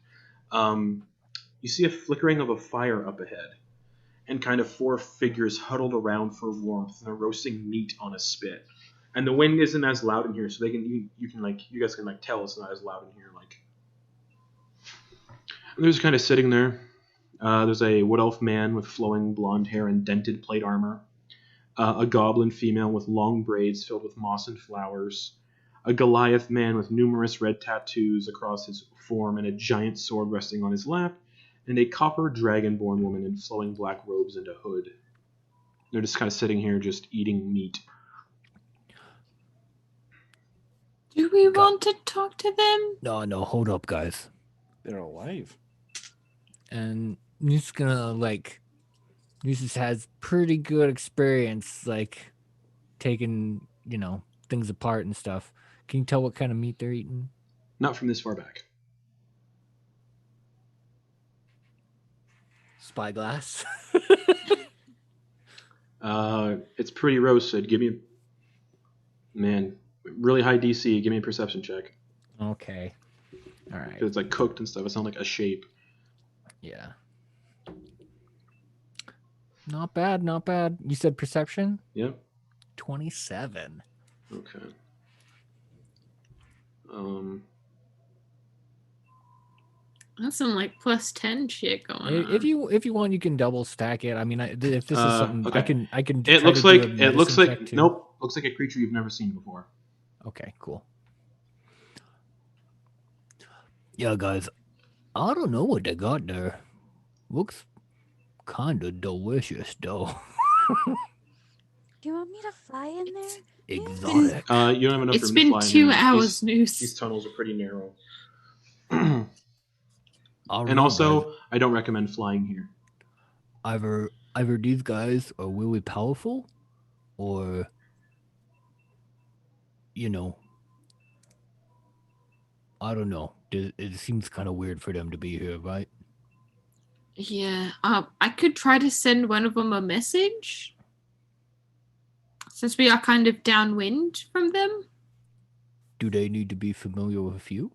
A: you see a flickering of a fire up ahead, and kind of 4 figures huddled around for warmth, and they're roasting meat on a spit. And the wind isn't as loud in here, so you guys can tell it's not as loud in here. And they're just kind of sitting there. There's a wood elf man with flowing blonde hair and dented plate armor, a goblin female with long braids filled with moss and flowers, a Goliath man with numerous red tattoos across his form and a giant sword resting on his lap, and a copper dragonborn woman in flowing black robes and a hood. They're just kind of sitting here just eating meat.
B: Do we want to talk to them?
F: No, hold up, guys.
C: They're alive.
F: And Noose gonna Noose has pretty good experience taking, things apart and stuff. Can you tell what kind of meat they're eating?
A: Not from this far back.
F: Spyglass.
A: It's pretty roasted. Give me really high DC. Give me a perception check.
F: Okay. All right.
A: 'Cause it's cooked and stuff. It's not like a shape.
F: Yeah. Not bad. You said perception?
A: Yep.
F: 27.
A: Okay.
B: That's some plus 10 shit going on.
F: If you want, you can double stack it. I mean, if this is something
A: okay.
F: I can.
A: It
F: try
A: looks
F: to do
A: like
F: a
A: it looks
F: medicine
A: like
F: check, too.
A: nope. Looks like a creature you've never seen before.
F: Okay, cool. Yeah, guys, I don't know what they got there. Looks kind of delicious, though.
D: Do you want me to fly in there?
F: Exotic.
A: You don't have enough
B: It's
A: room
B: been
A: to fly
B: 2
A: in here.
B: hours,
A: These
B: Noose.
A: tunnels are pretty narrow.
F: I don't
A: And
F: know,
A: also,
F: guys.
A: I don't recommend flying here.
F: Either these guys are really powerful, or I don't know. It seems kind of weird for them to be here, right?
B: Yeah. I could try to send one of them a message. Since we are kind of downwind from them.
F: Do they need to be familiar with you?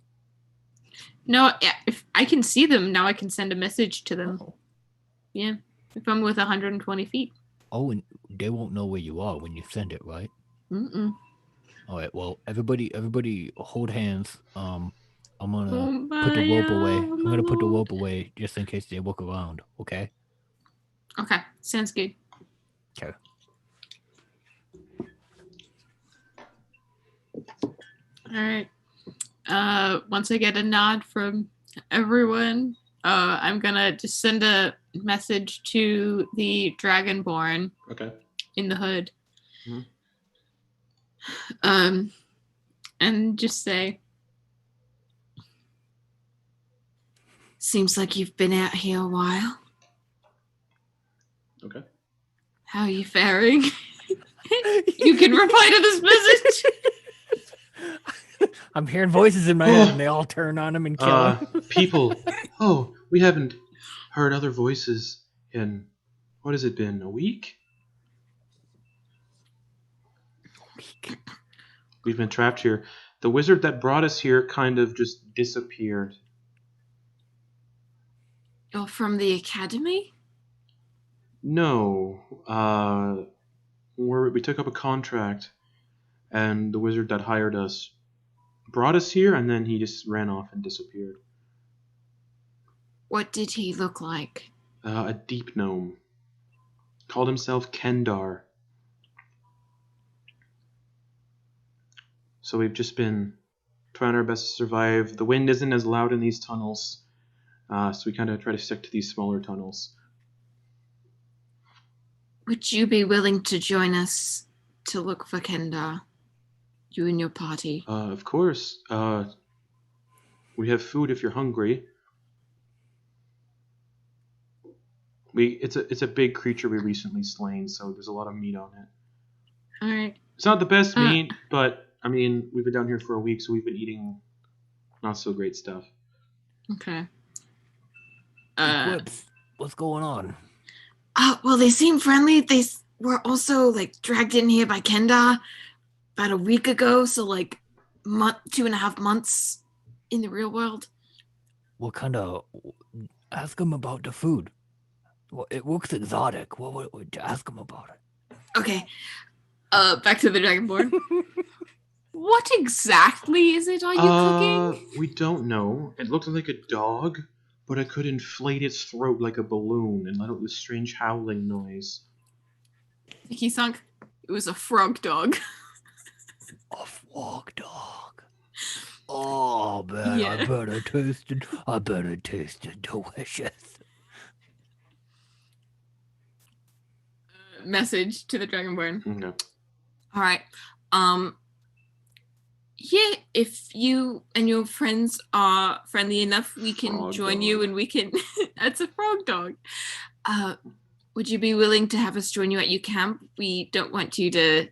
B: No, if I can see them, now I can send a message to them.
F: Oh.
B: Yeah. If I'm with 120 feet.
F: Oh, and they won't know where you are when you send it, right?
B: Mm-mm.
F: All right. Well, everybody, hold hands. I'm gonna put the rope away. I'm gonna put the rope away just in case they look around. Okay.
B: Okay. Sounds good.
F: Okay.
B: All right. Once I get a nod from everyone, I'm gonna just send a message to the Dragonborn
A: Okay.
B: in the hood.
A: Mhm.
B: And just say, seems like you've been out here a while. How are you faring? You can reply to this message.
E: I'm hearing voices in my head, and they all turn on him and kill him.
A: People. Oh, we haven't heard other voices in, what has it been, a week? We've been trapped here. The wizard that brought us here kind of just disappeared.
B: You're from the academy?
A: No. We took up a contract, and the wizard that hired us brought us here, and then he just ran off and disappeared.
B: What did he look like?
A: A deep gnome. Called himself Kendar. So we've just been trying our best to survive. The wind isn't as loud in these tunnels, so we kind of try to stick to these smaller tunnels.
B: Would you be willing to join us to look for Kendar? You and your party.
A: Of course. We have food if you're hungry. It's a big creature we recently slain, so there's a lot of meat on it.
B: All right.
A: It's not the best meat, but I mean, we've been down here for a week, so we've been eating not so great stuff.
B: Okay.
F: Eclipse, what's going on?
B: Well, they seem friendly. They were also dragged in here by Kendar about a week ago, so 2.5 months in the real world.
F: What kind of? Ask him about the food. Well, it looks exotic. What ask him about it?
B: Okay. Back to the Dragonborn. What exactly is it are you cooking?
A: We don't know. It looked like a dog, but it could inflate its throat like a balloon and let out this strange howling noise.
B: Vicky sunk. It was a frog dog.
F: A frog dog. Oh man,
B: Yeah.
F: I better taste it. I better taste it. Delicious.
B: Message to the Dragonborn.
A: Okay.
B: All right. Yeah, if you and your friends are friendly enough, we can
A: Frog
B: join
A: dog.
B: you and we can... That's a frog dog. Would you be willing to have us join you at your camp? We don't want you to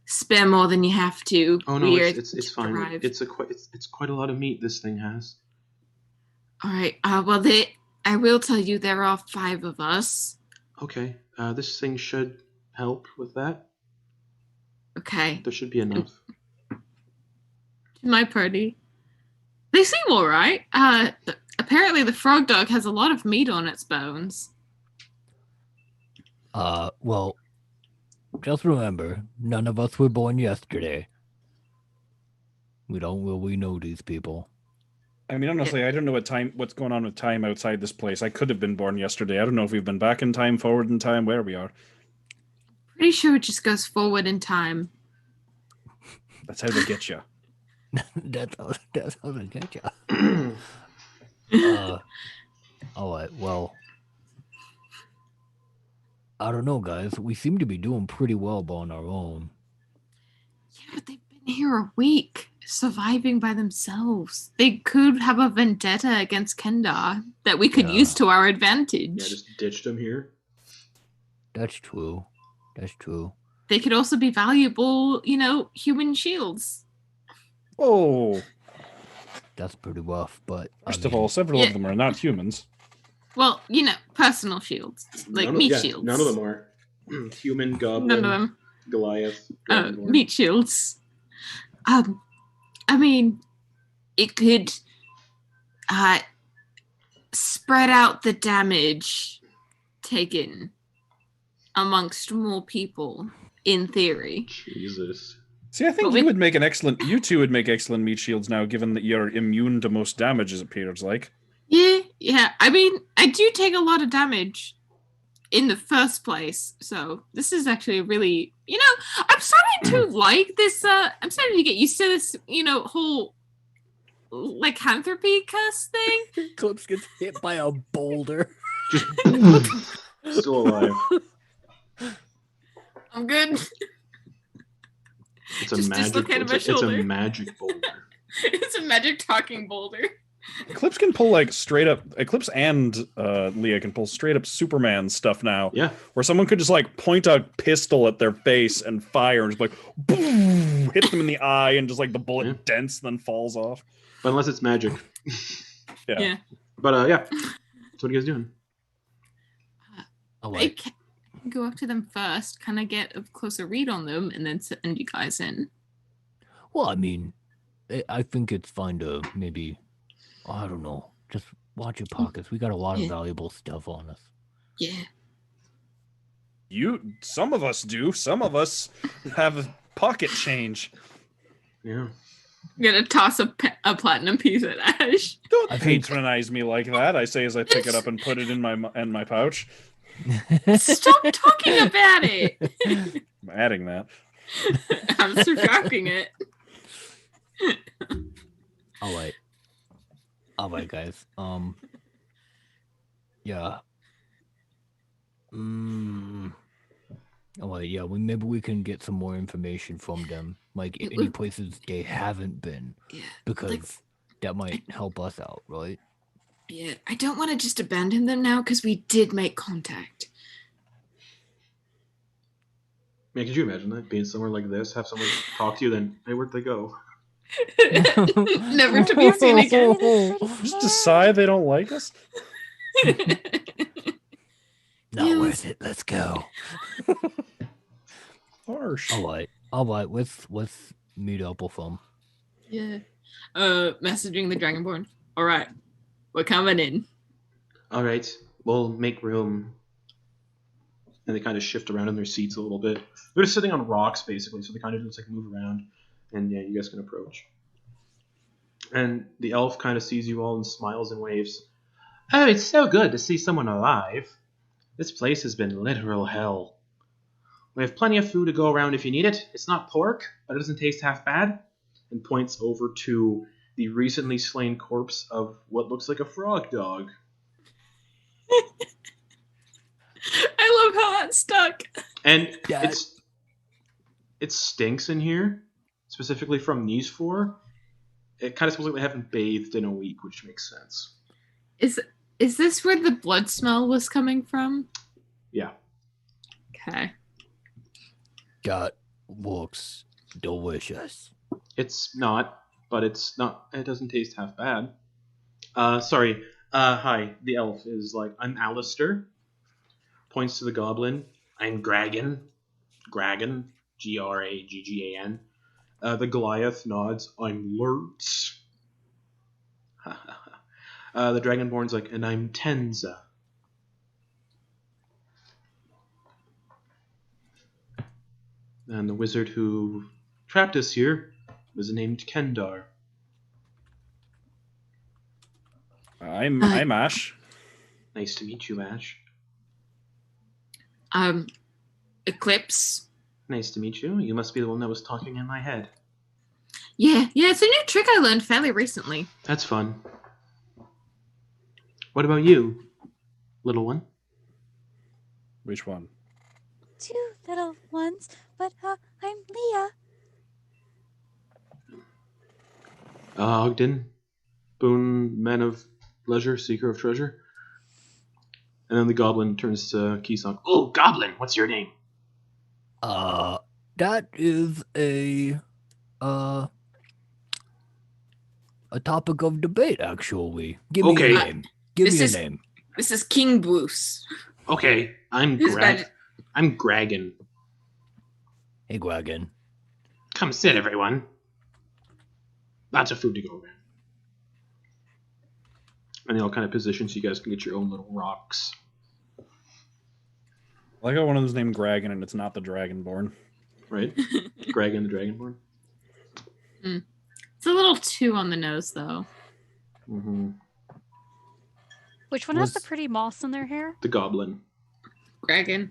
B: spare more than you have to.
A: Oh no,
B: We're
A: it's fine.
B: arrived.
A: It's quite a lot of meat this thing has.
B: All right. Well, I will tell you there are 5 of us.
A: Okay. This thing should help with that.
B: Okay.
A: There should be enough.
B: My party. They seem all right. Apparently the frog dog has a lot of meat on its bones.
F: Well, just remember, none of us were born yesterday. We don't really know these people.
C: I mean, honestly, I don't know what's going on with time outside this place. I could have been born yesterday. I don't know if we've been back in time, forward in time, where we are.
B: Pretty sure it just goes forward in time.
C: That's how they get you.
F: That's how they get you. All right, well, I don't know, guys. We seem to be doing pretty well on our own.
B: Yeah, but they've been here a week, surviving by themselves. They could have a vendetta against Kendar that we could use to our advantage.
A: Yeah, just ditched him here.
F: That's true.
B: They could also be valuable, human shields.
C: Oh.
F: That's pretty rough, but...
C: First of all, several of them are not humans.
B: Well, personal shields. Meat shields.
A: None of them are. Human, goblin,
B: None of them.
A: Goliath.
B: Meat shields. I mean, it could spread out the damage taken amongst more people, in theory.
A: Jesus.
C: See, I think you two would make excellent meat shields now, given that you're immune to most damage, as it appears like.
B: Yeah. I mean, I do take a lot of damage in the first place, so this is actually really, I'm starting to like this, I'm starting to get used to this, whole lycanthropy curse thing.
E: Eclipse gets hit by a boulder.
A: Just still alive.
B: I'm good.
A: It's a
B: Just
A: magic.
B: dislocated my
A: It's
B: shoulder.
A: a magic boulder.
B: It's a magic talking boulder.
C: Eclipse can pull like straight up. Eclipse and Leah can pull straight up Superman stuff now.
A: Yeah.
C: Where someone could just like point a pistol at their face and fire and just like boom, hit them in the eye and just like the bullet dents and then falls off.
A: But unless it's magic.
B: Yeah.
A: But yeah. So what are you guys doing?
B: I can go up to them first, kind of get a closer read on them, and then send you guys in.
F: Well, I mean, I think it's fine to maybe, I don't know, just watch your pockets. We got a lot of valuable stuff on us.
B: Yeah.
C: Some of us do. Some of us have pocket change.
A: Yeah.
B: I'm gonna toss a platinum piece at Ash.
C: Don't patronize me like that. I say as I pick it up and put it in my pouch.
B: Stop talking about it.
C: I'm adding that.
B: I'm subtracting it.
F: All right, guys. Yeah. All right, yeah. Maybe we can get some more information from them, like any places they haven't been, because that might help us out, right?
B: Yeah, I don't want to just abandon them now because we did make contact.
A: Man, could you imagine that? Being somewhere like this, have someone talk to you, then, hey, where'd they go?
B: Never to be seen again.
C: Just decide they don't like us?
F: Not worth it. Let's go.
C: Harsh.
F: All right. Let's meet up with them.
B: Yeah. Messaging the Dragonborn. All right. We're coming in.
A: All right, we'll make room. And they kind of shift around in their seats a little bit. They're just sitting on rocks, basically, so they kind of just like move around. And yeah, you guys can approach. And the elf kind of sees you all and smiles and waves. Oh, it's so good to see someone alive. This place has been literal hell. We have plenty of food to go around if you need it. It's not pork, but it doesn't taste half bad. And points over to the recently slain corpse of what looks like a frog dog.
B: I love how that stuck.
A: And it stinks in here, specifically from these four. It kind of smells like they haven't bathed in a week, which makes sense.
B: Is this where the blood smell was coming from?
A: Yeah.
B: Okay.
F: That looks delicious.
A: It's not, but it's not. It doesn't taste half bad. Sorry. Hi. The elf is like, I'm Alistair. Points to the goblin. I'm Gragan. Gragan. Graggan. The Goliath nods. I'm Lurtz. The Dragonborn's like, and I'm Tenza. And the wizard who trapped us here was named Kendar.
C: I'm Ash.
A: Nice to meet you, Ash.
B: Eclipse.
A: Nice to meet you. You must be the one that was talking in my head.
B: Yeah, it's a new trick I learned fairly recently.
A: That's fun. What about you, little one?
C: Which one?
D: 2 little ones, but I'm Leah.
A: Ogden, Boon, man of leisure, seeker of treasure. And then the goblin turns to Kisong. Oh, goblin, what's your name?
F: That is a topic of debate, actually. Give me your name. Give me your name.
B: This is King Bruce.
A: Okay, I'm Gragan.
F: Hey, Gragan.
A: Come sit, everyone. Lots of food to go around. And they all kind of position so you guys can get your own little rocks.
C: I like how one of them's named Gragan and it's not the Dragonborn.
A: Right? Gragan the Dragonborn.
B: It's a little too on the nose, though.
A: Mm-hmm.
D: Which one has the pretty moss in their hair?
A: The goblin.
B: Gragan.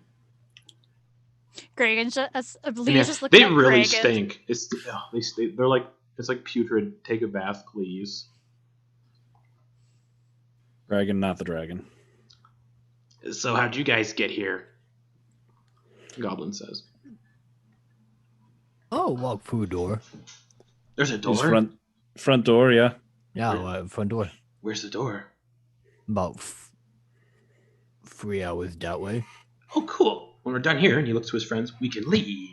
D: Gragan,
A: Yeah,
D: just looking
A: they
D: at
A: really
D: Gragan.
A: stink. They're like, it's like putrid. Take a bath, please.
C: Dragon, not the dragon.
A: So how'd you guys get here? Goblin says.
F: Oh, walk through a door.
A: There's a door.
C: Front door, yeah.
F: Yeah, front door.
A: Where's the door?
F: About 3 hours that way.
A: Oh, cool. When we're done here, and he looks to his friends, we can leave.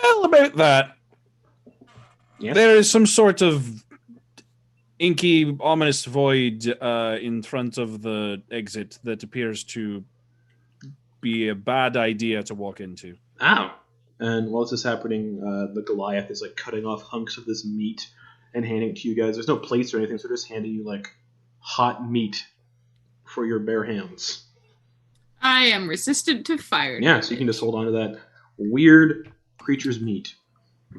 C: Well, about that,
A: Yes?
C: there is some sort of inky, ominous void in front of the exit that appears to be a bad idea to walk into.
A: Oh. And while this is happening, the Goliath is like cutting off hunks of this meat and handing it to you guys. There's no plates or anything, so they're just handing you like hot meat for your bare hands.
B: I am resistant to fire.
A: Yeah, so you can just hold on to that weird creature's meat.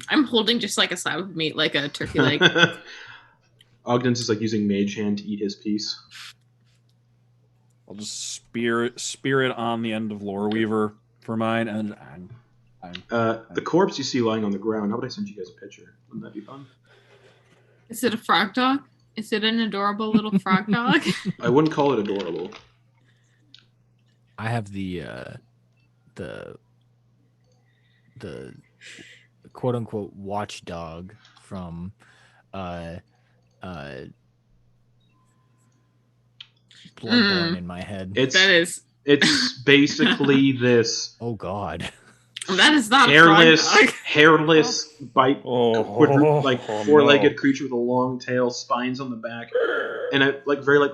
B: I'm holding just like a slab of meat, like a turkey leg.
A: Ogden's just like using Mage Hand to eat his piece.
C: I'll just spear it on the end of Lore Weaver for mine, and
A: The corpse you see lying on the ground, how would I send you guys a picture? Wouldn't that be fun?
B: Is it a frog dog? Is it an adorable little frog dog?
A: I wouldn't call it adorable.
F: I have the quote unquote watchdog from Bloodborne in my head.
A: It's basically this
F: Oh God.
B: That is not a frog dog.
A: hairless, like
C: Oh,
A: four-legged
C: no.
A: creature with a long tail, spines on the back, and a very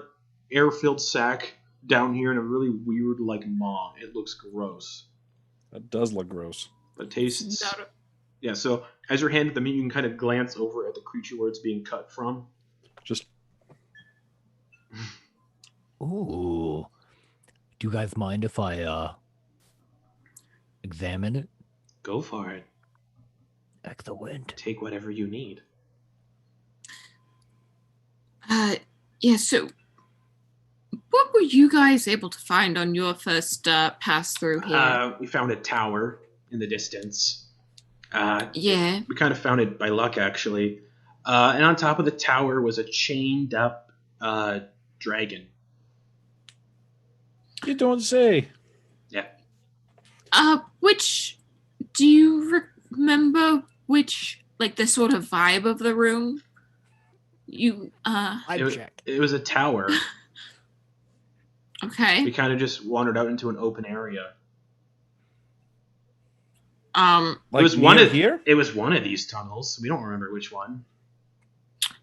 A: air-filled sack down here, and a really weird maw. It looks gross.
C: That does look gross.
A: But it tastes. Yeah. So as you're handed the meat, you can kind of glance over at the creature where it's being cut from.
C: Just
F: Ooh. Do you guys mind if I examine it?
A: Go for it.
F: Excellent.
A: Take whatever you need.
B: Yeah, so what were you guys able to find on your first pass through here?
A: We found a tower in the distance.
B: Yeah.
A: We kind of found it by luck, actually. And on top of the tower was a chained up dragon.
C: you don't say.
A: Yeah.
B: Which do you remember which the sort of vibe of the room? You
A: It was a tower.
B: okay.
A: We kind of just wandered out into an open area.
C: Like
A: it was one of
C: here.
A: It was one of these tunnels. We don't remember which one.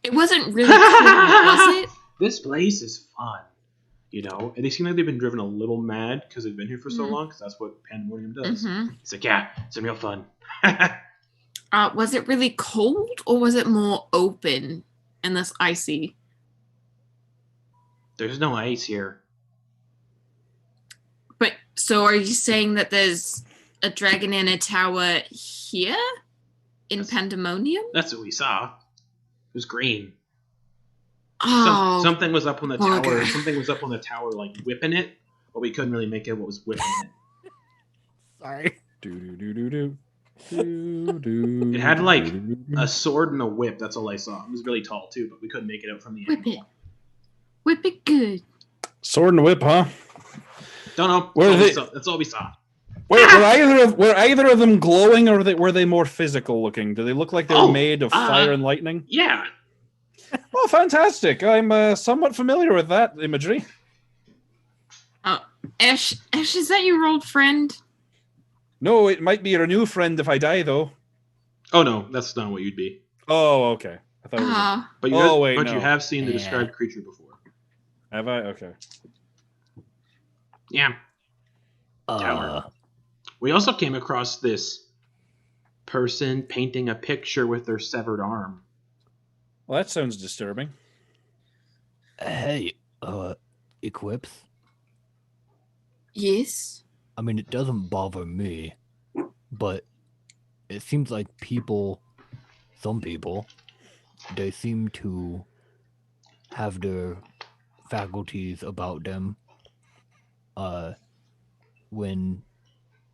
B: It wasn't really cool, was it?
A: This place is fun, and they seem like they've been driven a little mad because they've been here for so
B: Mhm.
A: long, because that's what Pandemonium does.
B: Mm-hmm.
A: It's like, yeah, it's been real fun.
B: Was it really cold or was it more open and less icy?
A: There's no ice here.
B: But so are you saying that there's a dragon in a tower here in Pandemonium?
A: That's what we saw. It was green.
B: Oh,
A: Something was up on the
B: bugger.
A: tower. Something was up on the tower, whipping it, but we couldn't really make out what was whipping it.
F: Sorry.
A: It had a sword and a whip. That's all I saw. It was really tall too, but we couldn't make it out from the
B: Whip
A: angle.
B: it. Whip it good.
C: Sword and whip, huh?
A: Don't know.
C: Where are they-
A: That's all we saw.
C: Were either of them glowing, or were they more physical looking? Do they look like they were made of fire and lightning?
A: Yeah.
C: Oh, fantastic! I'm somewhat familiar with that imagery.
B: Ash, is that your old friend?
C: No, it might be your new friend if I die, though.
A: Oh no, that's not what you'd be.
C: Oh, okay. I thought. It was
A: But you
C: Oh,
A: have,
C: wait,
A: but
C: no.
A: you have seen the
F: Yeah.
A: described creature before.
C: Have I? Okay.
A: Yeah. Tower. We also came across this person painting a picture with their severed arm.
C: Well, that sounds disturbing.
F: Hey, Eclipse.
B: Yes.
F: I mean, it doesn't bother me, but it seems like some people, they seem to have their faculties about them, when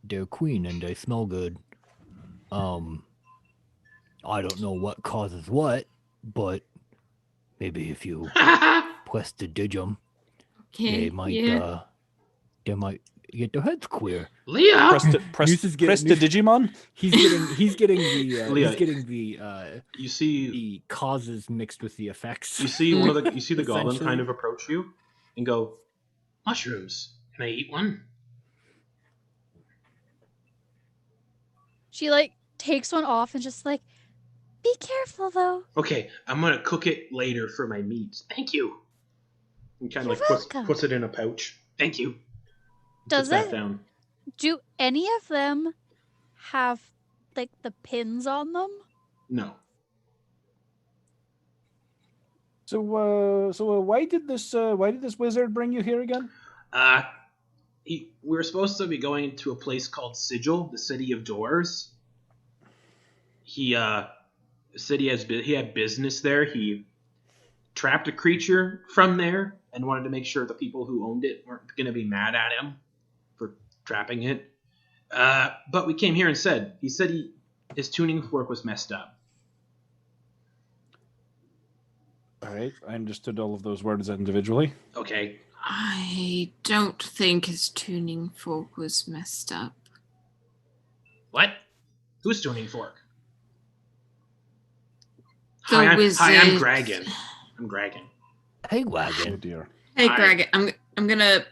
F: they're queen and they smell good. I don't know what causes what, but maybe if you press the digum,
B: Okay.
F: they might,
B: yeah.
F: get their heads queer.
A: Leah!
F: Noose is
C: press
F: getting-
C: the Digimon.
F: He's getting the
A: Leah,
F: he's getting the
A: You see
F: the causes mixed with the effects.
A: you see one of the you see the goblin
F: Essentially.
A: kind of approach you and go, mushrooms. Can I eat one?
D: She like takes one off and just like, be careful though.
A: Okay, I'm gonna cook it later for my meat. Thank you. And kind of
D: You're
A: like
D: welcome.
A: puts it in a pouch. Thank you.
D: Does
A: Puts that
D: it?
A: down.
D: Do any of them have like the pins on them?
A: No.
C: So why did this wizard bring you here again?
A: We were supposed to be going to a place called Sigil, the City of Doors. He said he had business there. He trapped a creature from there and wanted to make sure the people who owned it weren't going to be mad at him for trapping it. But we came here and he said his tuning fork was messed up.
C: All right, I understood all of those words individually.
A: Okay.
B: I don't think his tuning fork was messed up.
A: What? Whose tuning fork?
B: The
A: Hi, I'm
B: wizard.
A: Dragon. I'm Dragon.
F: Hey,
C: Oh
F: wagon.
C: dear.
B: Hey,
A: Hi.
B: Greg, I'm gonna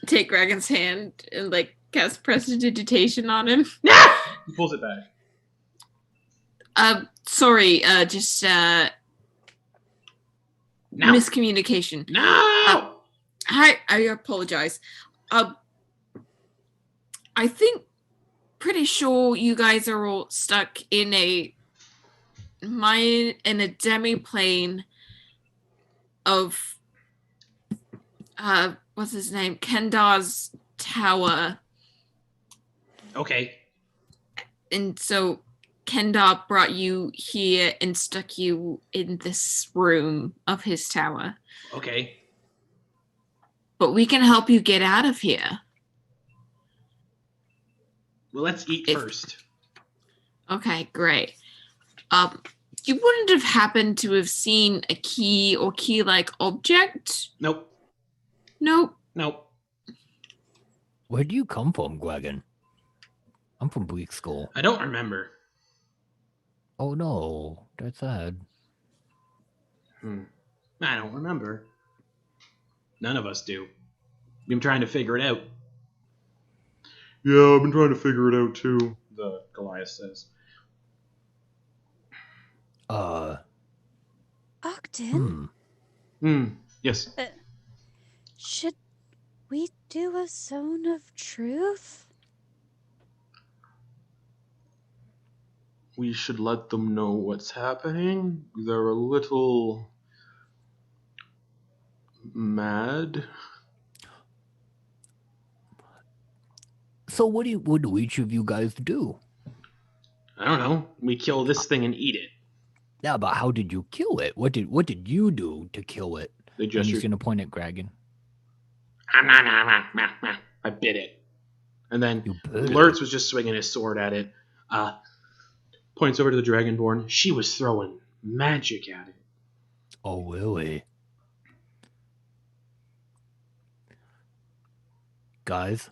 B: take Dragon's hand and like cast prestidigitation on him.
A: He pulls it back.
B: Sorry, just
A: No.
B: miscommunication.
A: No!
B: I apologize. I think pretty sure you guys are all stuck in a demiplane of what's his name? Kendar's tower.
A: Okay.
B: And so Kendar brought you here and stuck you in this room of his tower.
A: Okay.
B: But we can help you get out of here.
A: Well, let's eat first.
B: Okay, great. You wouldn't have happened to have seen a key or key-like object?
A: Nope.
B: Nope.
A: Nope.
F: Where do you come from, Wagon? I'm from Bleak Skull.
A: I don't remember.
F: Oh no, that's sad.
A: I don't remember. None of us do. I'm trying to figure it out. Yeah, I've been trying to figure it out too, the Goliath says.
D: Ogden,
A: Yes.
D: should we do a zone of truth?
A: We should let them know what's happening. They're a little mad.
F: So what do each of you guys do?
A: I don't know. We kill this thing and eat it.
F: Yeah, but how did you kill it? What did you do to kill it?
A: They
F: And he's
A: gesture.
F: gonna point at Dragon.
A: I bit it. And then
F: You bit it?
A: Lurtz was just swinging his sword at it. Points over to the Dragonborn. She was throwing magic at it.
F: Oh really? Guys,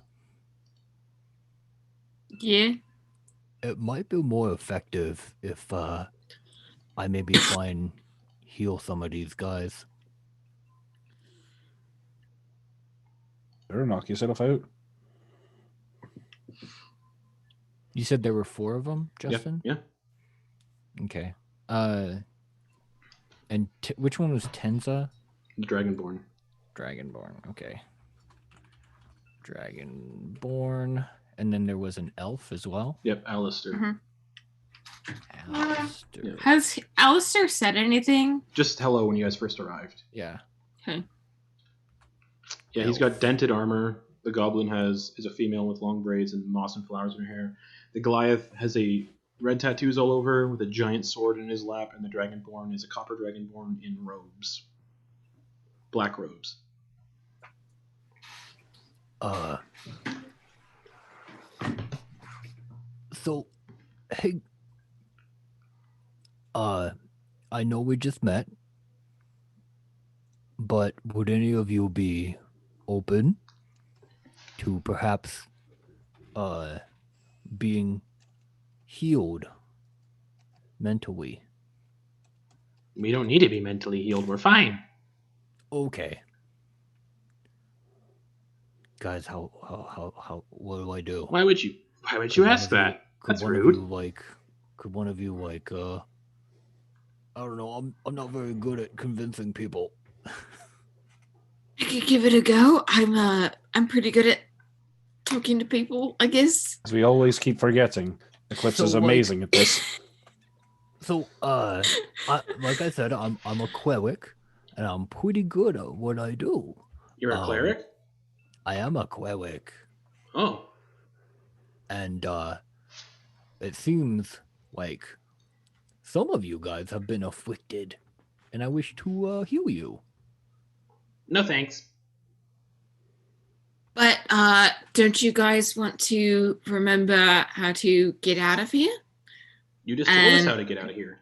B: Yeah.
F: it might be more effective if I maybe try and heal some of these guys.
C: Better knock yourself out.
F: You said there were 4 of them, Justin?
A: Yeah.
F: Okay. And which one was Tenza?
A: The Dragonborn.
F: Dragonborn. Okay. Dragonborn. And then there was an elf as well.
A: Yep, Alistair.
B: Mhm.
F: Alistair.
A: Yeah.
B: Has Alistair said anything?
A: Just hello when you guys first arrived.
F: Yeah.
B: Okay.
A: Yeah, he's got dented armor. The goblin is a female with long braids and moss and flowers in her hair. The Goliath has a red tattoos all over with a giant sword in his lap, and the Dragonborn is a copper Dragonborn in robes. Black robes.
F: So, hey, I know we just met, but would any of you be open to perhaps being healed mentally.
A: We don't need to be mentally healed. We're fine.
F: Okay. Guys, what do I do?
A: Why would you
F: Could one
A: ask
F: of you-
A: that?
F: Could
A: That's
F: one
A: rude.
F: of you could one of you I don't know, I'm not very good at convincing people.
B: I could give it a go. I'm pretty good at talking to people, I guess.
C: As we always keep forgetting, Eclipse
F: So,
C: is
F: like-
C: amazing at this.
F: So, like I said, I'm a cleric, and I'm pretty good at what I do.
A: You're a cleric?
F: I am a cleric,
A: Oh.
F: and it seems like some of you guys have been afflicted, and I wish to heal you.
A: No thanks.
B: But don't you guys want to remember how to get out of here?
A: You just told us
B: And-
A: how to get out of here.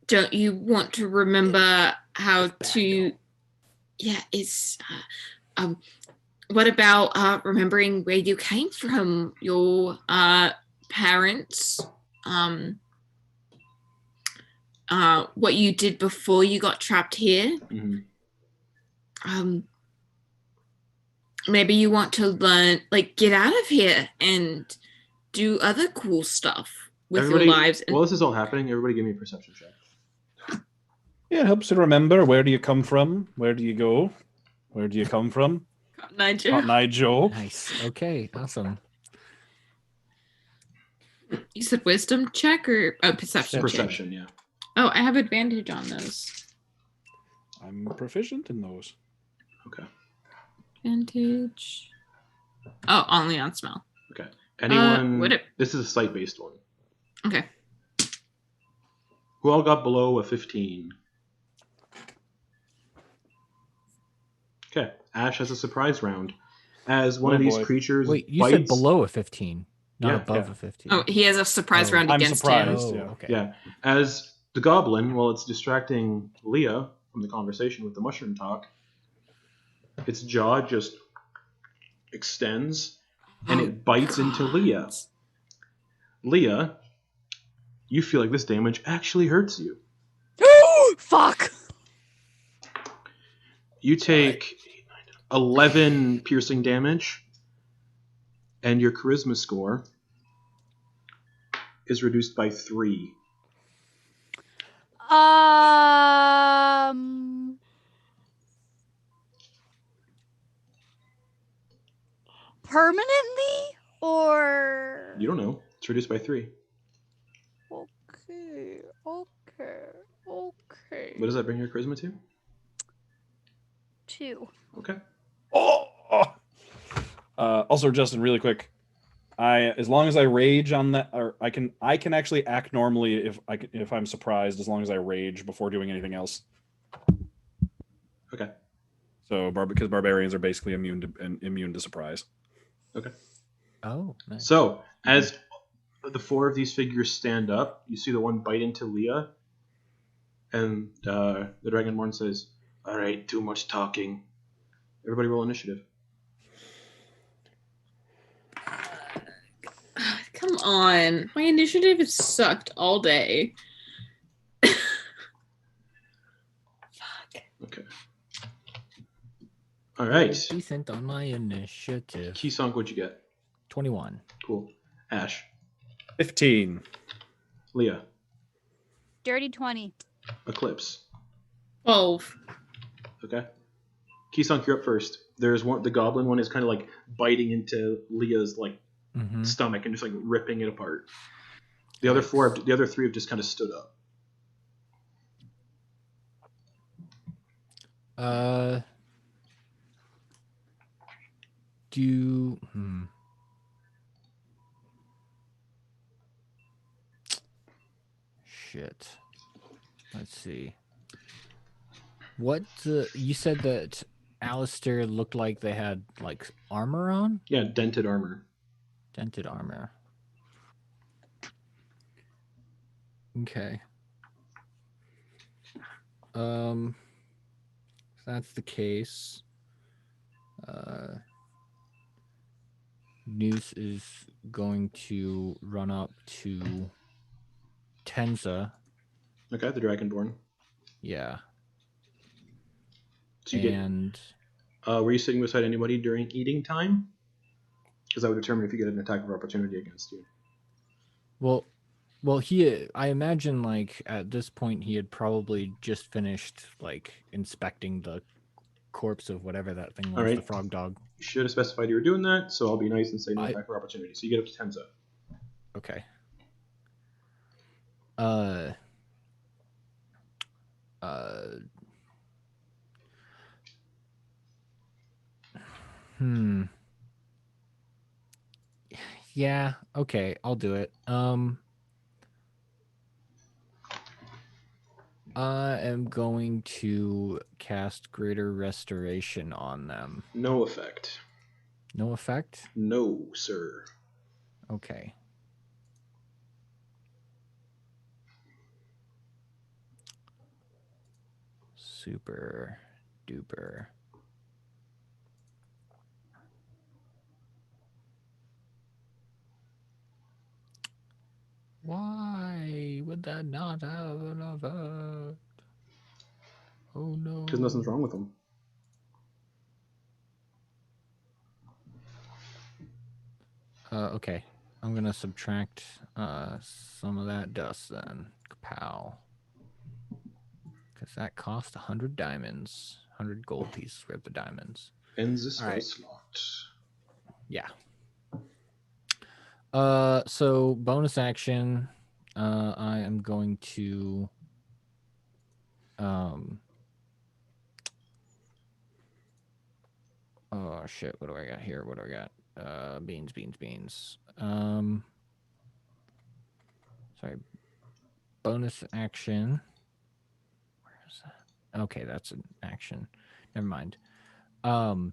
B: Don't you want to remember how
F: It's bad,
B: to? Yeah, it's. What about remembering where you came from? Your parents. What you did before you got trapped here.
A: Mm-hmm.
B: Maybe you want to learn, like, get out of here and do other cool stuff with your lives. And
A: While this is all happening, everybody give me a perception check.
C: Yeah, it helps to remember where do you come from, where do you go, where do you come from.
B: Nigel.
C: Cotton Eye Joe.
E: Nice. Okay. Awesome.
B: You said wisdom check or perception?
A: Perception, yeah.
B: Oh, I have advantage on those.
C: I'm proficient in those.
A: Okay.
B: Advantage. Oh, only on smell.
A: Okay. Anyone?
B: would it-
A: This is a sight-based one.
B: Okay.
A: Who all got below a 15? Okay. Ash has a surprise round. As one
C: Oh,
A: of these
C: boy.
A: creatures
E: Wait, you
A: bites,
E: said below a 15, not
A: Yeah,
E: above
C: yeah.
E: a 15.
B: Oh, he has a surprise
E: Oh.
B: round
C: I'm
B: against
C: surprised.
B: him.
C: Yeah.
E: Okay.
A: Yeah. As the goblin, while it's distracting Leah from the conversation with the mushroom talk, its jaw just extends and it bites into Leah. Leah, you feel like this damage actually hurts you.
D: Fuck!
A: You take 11 piercing damage, and your charisma score is reduced by 3.
D: Permanently or
A: You don't know. It's reduced by 3.
D: okay.
A: What does that bring your charisma to?
D: 2.
A: Okay.
C: Oh! Also, Justin, really quick. As long as I rage on that, or I can actually act normally if I'm surprised, as long as I rage before doing anything else.
A: Okay.
C: So, because barbarians are basically immune to surprise.
A: Okay.
E: Oh, nice.
A: So, as the 4 of these figures stand up, you see the one bite into Leah, and the Dragonborn says, "All right, too much talking. Everybody roll initiative."
B: Come on. My initiative has sucked all day.
A: Okay. All right.
E: Decent on my initiative.
A: Keysonk, what'd you get?
E: 21.
A: Cool. Ash.
C: 15.
A: Leah.
D: Dirty 20.
A: Eclipse.
B: 12.
A: Okay. Keysonk, you're up first. There's one. The goblin one is kind of like biting into Leah's like
E: Mm-hmm.
A: stomach and just like ripping it apart. The other 3 have just kind of stood up.
E: Shit. Let's see. What you said that Alistair looked like they had like armor on?
A: Yeah, dented armor.
E: Dented armor. Okay. If that's the case.
F: Noose is going to run up to Tenza.
A: Okay, the Dragonborn.
F: Yeah.
A: So you
F: And
A: were you sitting beside anybody during eating time? Because that would determine if you get an attack of opportunity against you.
F: well, I imagine like at this point he had probably just finished like inspecting the corpse of whatever that thing was,
A: All right.
F: the frog dog.
A: You should have specified you were doing that, so I'll be nice and say no
F: I-
A: attack of opportunity. So you get up to Tenza.
F: Okay. Yeah, okay, I'll do it. I am going to cast Greater Restoration on them.
A: No effect.
F: No effect?
A: No, sir.
F: Okay. Super duper. Why would that not have an effect? Oh no.
A: Because nothing's wrong with them.
F: Okay. I'm gonna subtract some of that dust then. Kapow. Because that cost 100 diamonds. 100 gold pieces worth of diamonds.
A: Ends this
F: All right.
A: slot.
F: Yeah. So bonus action, I am going to oh shit, what do I got here? What do I got? Beans. Sorry. Bonus action. Where is that? Okay, that's an action. Never mind. I'm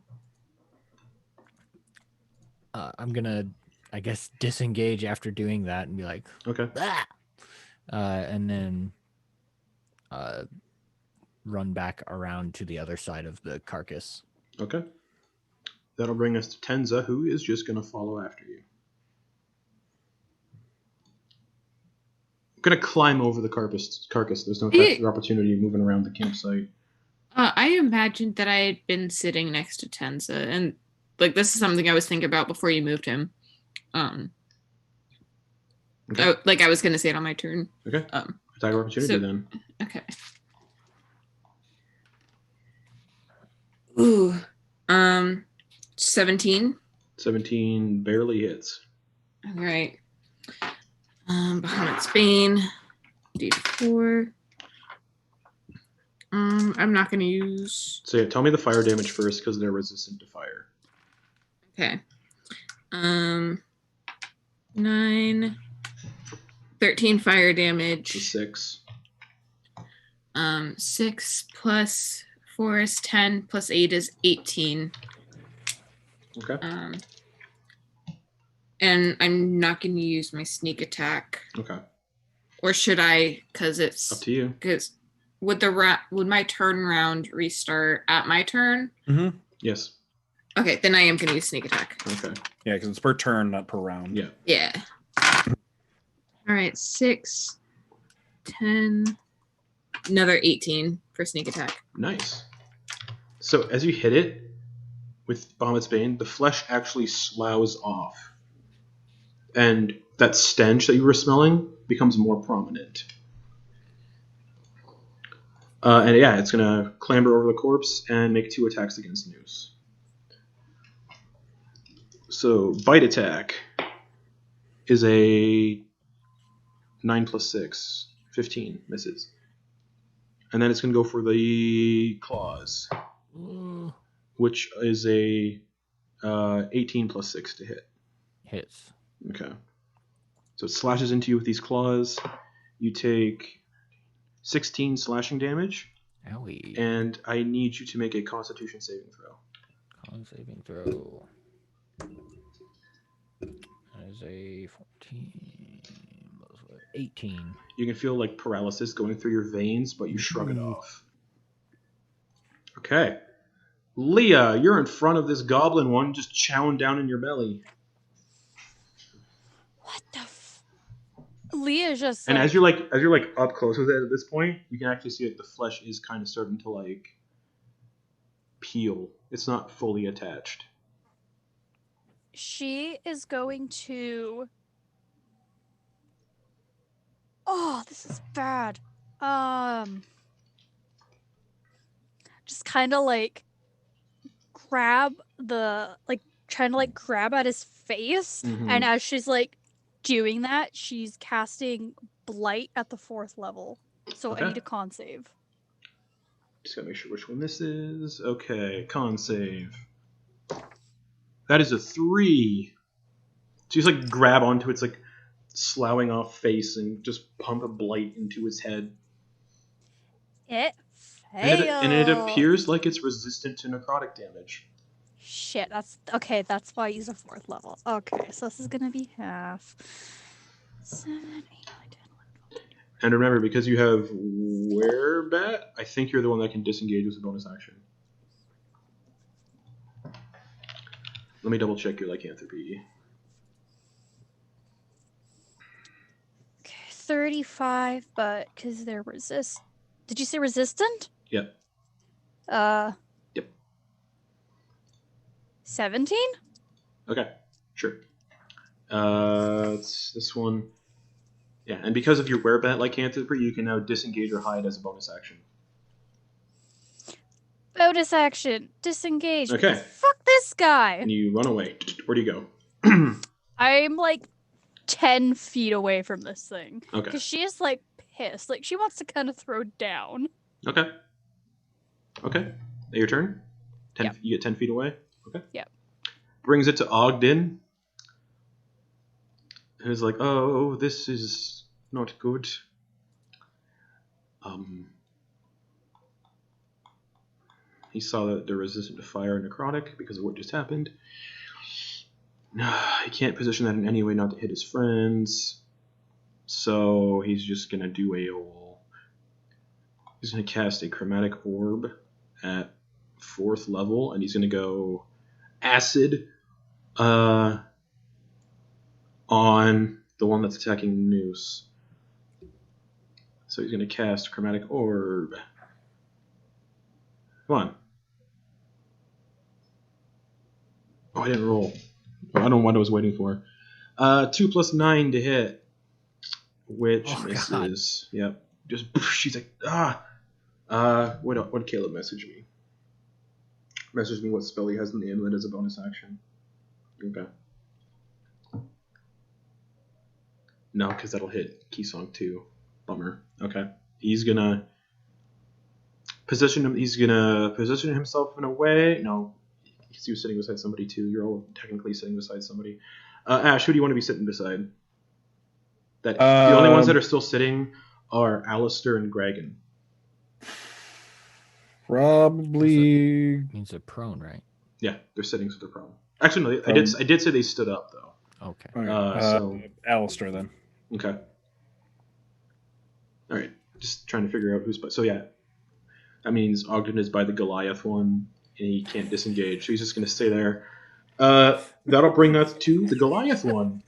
F: gonna, I guess, disengage after doing that and be like,
A: Okay.
F: ah! And then run back around to the other side of the carcass.
A: Okay. That'll bring us to Tenza, who is just going to follow after you. I'm going to climb over the carcass. There's no attack of opportunity moving around the campsite.
B: I imagined that I had been sitting next to Tenza, and like this is something I was thinking about before you moved him.
A: Okay.
B: Like I was going to say it on my turn.
A: Okay. Attack of opportunity then.
B: Okay. Ooh. 17.
A: 17 barely hits.
B: All right. Bahamut's Bane. D4. I'm not going to use...
A: So yeah, tell me the fire damage first, because they're resistant to fire.
B: Okay. 9... 13 fire damage.
A: So 6.
B: 6 plus 4 is 10, plus 8 is 18.
A: Okay.
B: And I'm not going to use my sneak attack.
A: Okay.
B: Or should I? Because it's
A: up to you.
B: Because would my turn round restart at my turn?
C: Mm-hmm.
A: Yes.
B: Okay, then I am going to use sneak attack.
A: Okay.
C: Yeah, because it's per turn, not per round.
A: Yeah.
B: Yeah. All right, 6, 10, another 18 for sneak attack.
A: Nice. So as you hit it with Bahamut's Bane, the flesh actually sloughs off. And that stench that you were smelling becomes more prominent. And yeah, it's going to clamber over the corpse and make 2 attacks against Noose. So bite attack is a 9 plus 6, 15, misses. And then it's going to go for the claws, which is a 18 plus 6 to hit.
F: Hits.
A: Okay. So it slashes into you with these claws. You take 16 slashing damage.
F: Owie.
A: And I need you to make a Constitution saving throw.
F: Con saving throw. That is a 14. 18.
A: You can feel like paralysis going through your veins, but you shrug it off. Okay. Leah, you're in front of this goblin one, just chowing down in your belly.
D: What the Leah's just
A: And
D: like...
A: as you're up close with it at this point, you can actually see the flesh is kind of starting to like peel. It's not fully attached.
D: She is going to... Oh, this is bad. Just kind of like grab the, like, trying to like grab at his face.
A: Mhm.
D: And as she's like doing that, she's casting Blight at the 4th level. So
A: Okay.
D: I need a con save.
A: Just gotta make sure which one this is. Okay, con save. That is a 3. So you just like grab onto its like sloughing off face and just pump a blight into its head.
D: It
A: And it
D: failed.
A: appears like it's resistant to necrotic damage.
D: Shit, that's okay. That's why I use a 4th level. Okay, so this is gonna be half. 7, 8, 9, 10, 11.
A: And remember, because you have Werebat, I think you're the one that can disengage with a bonus action. Let me double check your lycanthropy.
D: Okay, 35, but because they're resist. Did you say resistant?
A: Yep. Yep.
D: 17?
A: Okay, sure. It's this one. Yeah, and because of your Werebat lycanthropy, you can now disengage or hide as a bonus action.
D: Bonus action. Disengage.
A: Okay.
D: Because fuck this guy.
A: And you run away. Where do you go?
D: I'm like 10 feet away from this thing.
A: Okay.
D: Because she is like pissed. Like she wants to kind of throw down.
A: Okay. Okay. Your turn? 10,
D: Yep.
A: You get 10 feet away? Okay.
D: Yep.
A: Brings it to Ogden. Who's like, oh, this is not good. He saw that they're resistant to fire and necrotic because of what just happened. He can't position that in any way not to hit his friends. So he's just going to do he's going to cast a chromatic orb at 4th level, and he's going to go acid on the one that's attacking Noose. So he's going to cast chromatic orb. Come on. Oh, I didn't roll. I don't know what I was waiting for. 2 + 9 to hit, which misses. God. Yep. Just she's like, what did Caleb message me? Message me what spell he has in the inlet as a bonus action. Okay. No, because that'll hit Keysong too. Bummer. Okay. He's gonna position him. He's gonna position himself in a way. No, because he was sitting beside somebody too. You're all technically sitting beside somebody. Ash, who do you want to be sitting beside? The only ones that are still sitting are Alistair and Gragan.
C: Probably
F: means they're prone, right?
A: Yeah, they're sitting, so they're prone. Actually, no, I did say they stood up though.
F: Okay.
A: So
C: Alistair then.
A: Okay. All right, just trying to figure out who's. So yeah, that means Ogden is by the Goliath one, and he can't disengage, so he's just going to stay there. That'll bring us to the Goliath one.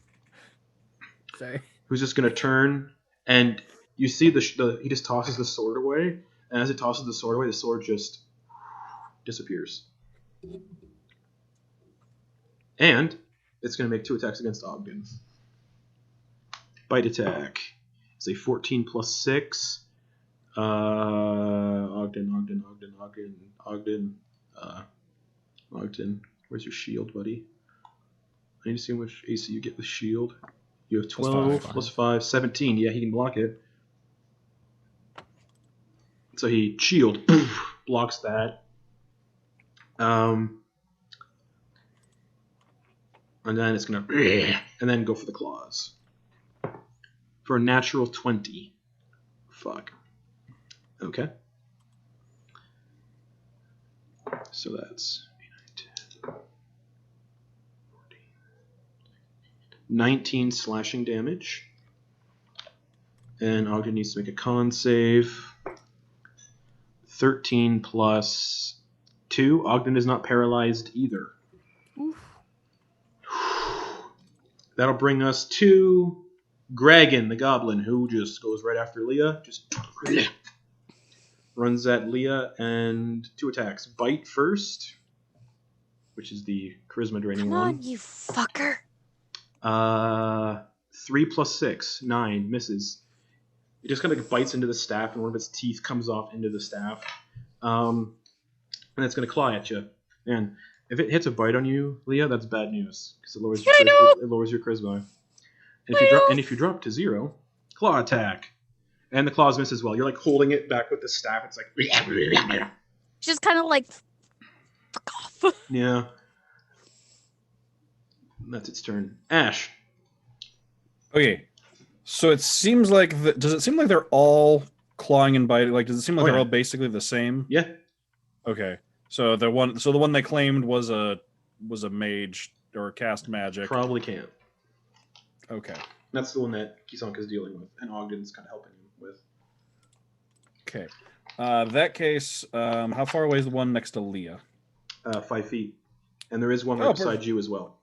F: Sorry.
A: Who's just going to turn, and you see he just tosses the sword away, and as it tosses the sword away, the sword just disappears. And it's going to make 2 attacks against Ogden. Bite attack. It's a 14 + 6. Ogden. Where's your shield, buddy? I need to see how much AC you get with shield. You have 12 + 5, 17. Yeah, he can block it. So he shield blocks that. And then it's gonna and then go for the claws. For a natural 20. Fuck. Okay. So that's 19 slashing damage. And Ogden needs to make a con save. 13 plus 2. Ogden is not paralyzed either.
D: Oof.
A: That'll bring us to Gragan, the goblin, who just goes right after Leah. Just runs at Leah and 2 attacks. Bite first, which is the charisma draining
D: Come
A: one.
D: on, you fucker.
A: 3 plus 6, 9, misses. It just kind of bites into the staff, and one of its teeth comes off into the staff. And it's going to claw at you. And if it hits a bite on you, Leah, that's bad news, because it lowers your charisma. And if you drop to 0, claw attack. And the claws miss as well. You're like holding it back with the staff. It's like...
D: Just kind of like... Fuck off.
A: Yeah. That's its turn. Ash.
C: Okay, so it seems like does it seem like they're all clawing and biting? Like, does it seem like they're all basically the same?
A: Yeah.
C: Okay, so the one they claimed was a mage or cast magic.
A: Probably can't.
C: Okay.
A: That's the one that Kisonk is dealing with, and Ogden's kind of helping him with.
C: Okay. That case, how far away is the one next to Leah?
A: 5 feet. And there is one right beside you as well.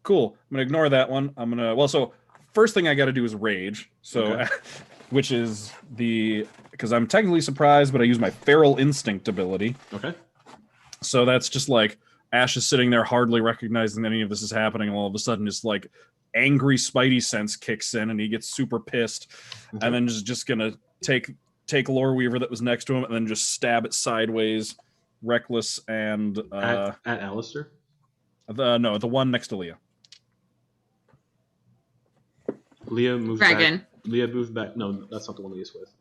C: Cool. I'm gonna ignore that one. So first thing I got to do is rage. So, okay. Which is because I'm technically surprised, but I use my feral instinct ability.
A: Okay.
C: So that's just like Ash is sitting there, hardly recognizing that any of this is happening, and all of a sudden, just like angry Spidey sense kicks in, and he gets super pissed, and then just gonna take Loreweaver that was next to him, and then just stab it sideways, reckless and
A: at Alistair.
C: The one next to Leah.
A: Leah moved
B: Dragon.
A: back. Leah moved back. No, that's not the one Leah's with.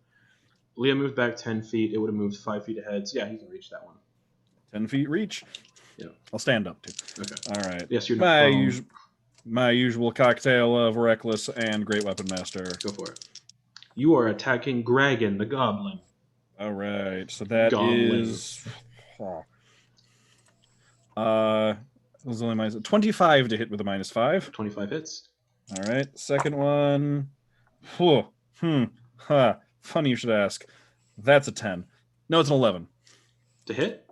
A: Leah moved back 10 feet. It would have moved 5 feet ahead. So yeah, he can reach that one.
C: 10 feet reach.
A: Yeah.
C: I'll stand up too.
A: Okay.
C: All right.
A: Yes, you're
C: my usual cocktail of reckless and great weapon master.
A: Go for it. You are attacking Gragan, the goblin.
C: All right. So that is. It was only minus 25 to hit with a -5.
A: 25 hits.
C: All right. Second one. Funny you should ask. That's a 10. No, it's an 11.
A: To hit?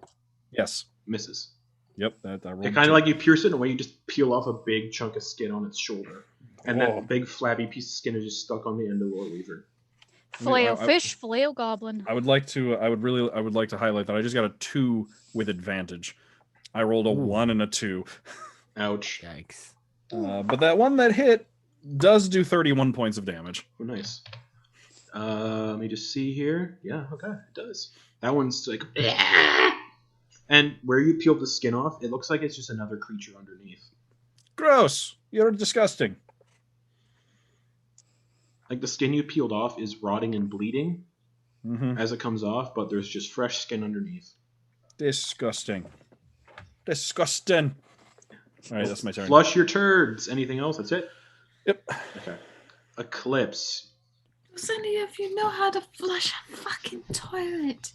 C: Yes.
A: Misses.
C: Yep. It
A: kind of like you pierce it in a way you just peel off a big chunk of skin on its shoulder. And that big flabby piece of skin is just stuck on the end of Loreweaver.
D: Filet-o-fish, filet-o-goblin.
C: I would like to highlight that I just got a 2 with advantage. I rolled a 1 and a 2.
A: Ouch.
E: Yikes.
C: But that one that hit does do 31 points of damage.
A: Oh, nice. Let me just see here. Yeah, okay, it does. That one's like... And where you peeled the skin off, it looks like it's just another creature underneath.
C: Gross! You're disgusting.
A: Like the skin you peeled off is rotting and bleeding as it comes off, but there's just fresh skin underneath.
C: Disgusting. Disgusting. All right, that's my turn.
A: Flush your turds. Anything else? That's it?
C: Yep.
A: Okay. Eclipse.
B: Does any of you know how to flush a fucking toilet?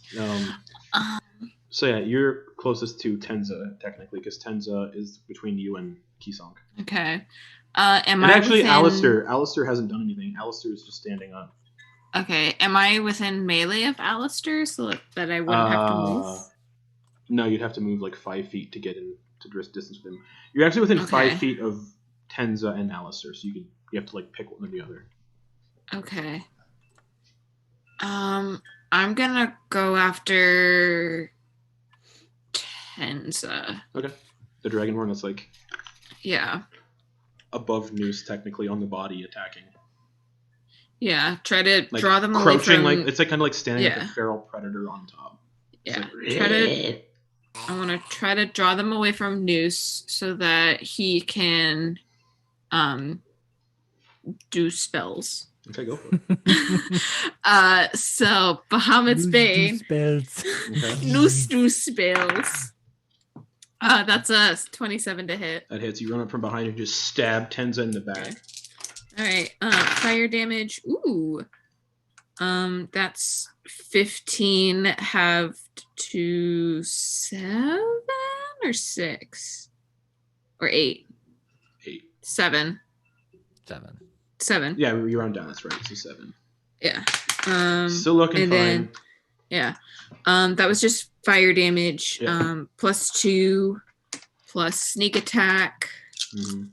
A: So yeah, you're closest to Tenza, technically, because Tenza is between you and Kisonk.
B: Okay.
A: Actually, Alistair hasn't done anything. Alistair is just standing up.
B: Okay. Am I within melee of Alistair so that I wouldn't have to move?
A: No, you'd have to move like 5 feet to get into distance with him. You're actually within 5 feet of Tenza and Alistair, so you have to like pick one or the other.
B: Okay. I'm gonna go after Tenza.
A: Okay. The Dragonborn that's like above Noose, technically on the body, attacking.
B: Yeah, try to
A: like
B: draw them
A: crouching,
B: away from...
A: it's like kind of like standing like a feral predator on top.
B: Yeah,
A: like,
B: I want to try to draw them away from Noose so that he can do spells.
A: Okay, go for it.
B: So Bahamut's Bane.
E: Spells.
B: Noose do spells. That's a 27 to hit.
A: That hits. You run up from behind and just stab Tenza in the back.
B: Okay. All right. Fire damage. Ooh. That's 15 halved to 7 or 6 or 8.
A: 8.
B: 7.
E: 7.
B: Yeah,
A: you round down. That's right. So 7.
B: Yeah.
A: Still looking fine.
B: Then Yeah. That was just fire damage.
A: Yeah.
B: +2 plus sneak attack.
A: Mm-hmm.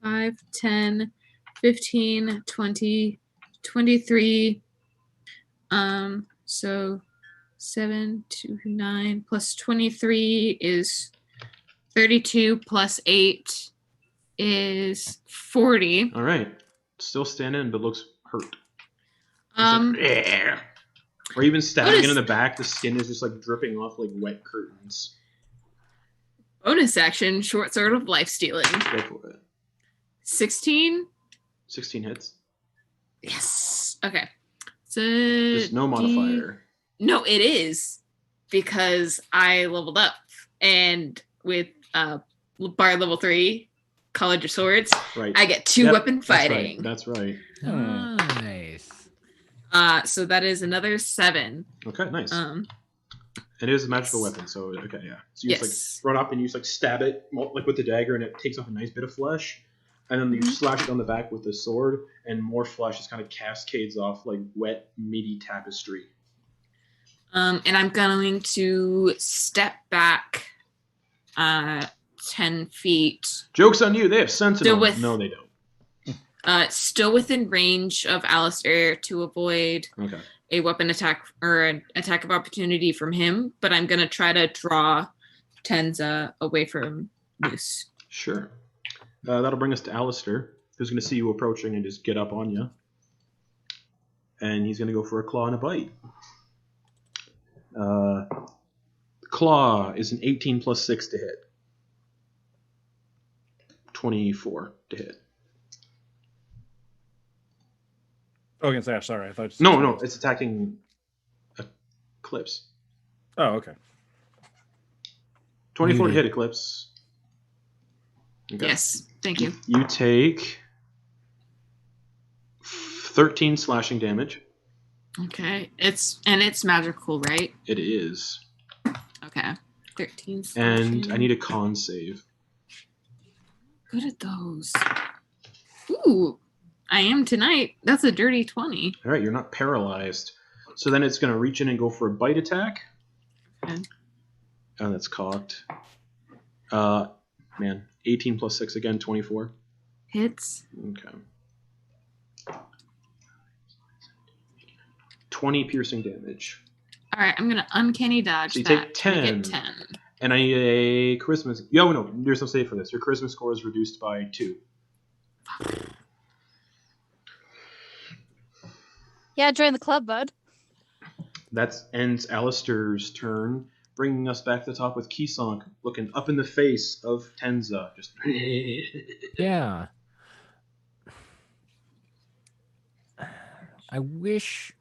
B: 5, 10, 15, 20, 23. So 7 to 9 plus 23 is 32 plus 8 is 40.
A: All right. Still standing, but looks hurt.
B: Um,
A: Or even stabbing
B: bonus-
A: it in the back, the skin is just like dripping off like wet curtains.
B: bonus action, short sword of life stealing.
A: Go for it.
B: 16.
A: 16 hits.
B: Yes. Okay. So
A: There's no modifier.
B: No, it is because I leveled up, and with bar level 3, College of Swords,
A: Right.
B: I get 2 weapon fighting.
A: That's right.
E: Nice.
B: So that is another 7.
A: Okay, nice. It is a magical weapon, so okay, yeah. So you just
B: Yes.
A: like run up and you just like stab it like with the dagger, and it takes off a nice bit of flesh, and then you slash it on the back with the sword, and more flesh just kind of cascades off like wet, meaty tapestry.
B: And I'm going to step back 10 feet.
A: Joke's on you. They have sentinel. No, they don't.
B: Still within range of Alistair to avoid
A: Okay.
B: a weapon attack or an attack of opportunity from him, but I'm going to try to draw Tenza away from Moose.
A: Sure. That'll bring us to Alistair, who's going to see you approaching and just get up on you. And he's going to go for a claw and a bite. Claw is an 18 plus 6 to hit. 24 to hit.
C: Oh, against Ash. Sorry, I thought.
A: No, it's attacking Eclipse.
C: Oh, okay.
A: 24 to hit Eclipse. Okay.
B: Yes, thank you.
A: You take 13 slashing damage.
B: Okay, it's magical, right?
A: It is.
B: Okay, 13.
A: And I need a con save.
B: Good at those. Ooh, I am tonight. That's a dirty 20.
A: All right, you're not paralyzed. So then it's going to reach in and go for a bite attack.
B: Okay.
A: And that's cocked. 18 plus 6 again, 24.
B: Hits.
A: Okay. 20 piercing damage.
B: All right, I'm gonna uncanny dodge
A: So you
B: that.
A: take 10.
B: To get 10.
A: And I need a charisma. Yo, no, there's no save for this. Your charisma score is reduced by 2.
D: Yeah, join the club, bud.
A: That ends Alistair's turn, bringing us back to the top with Kisonk looking up in the face of Tenza. Just
E: Yeah. I wish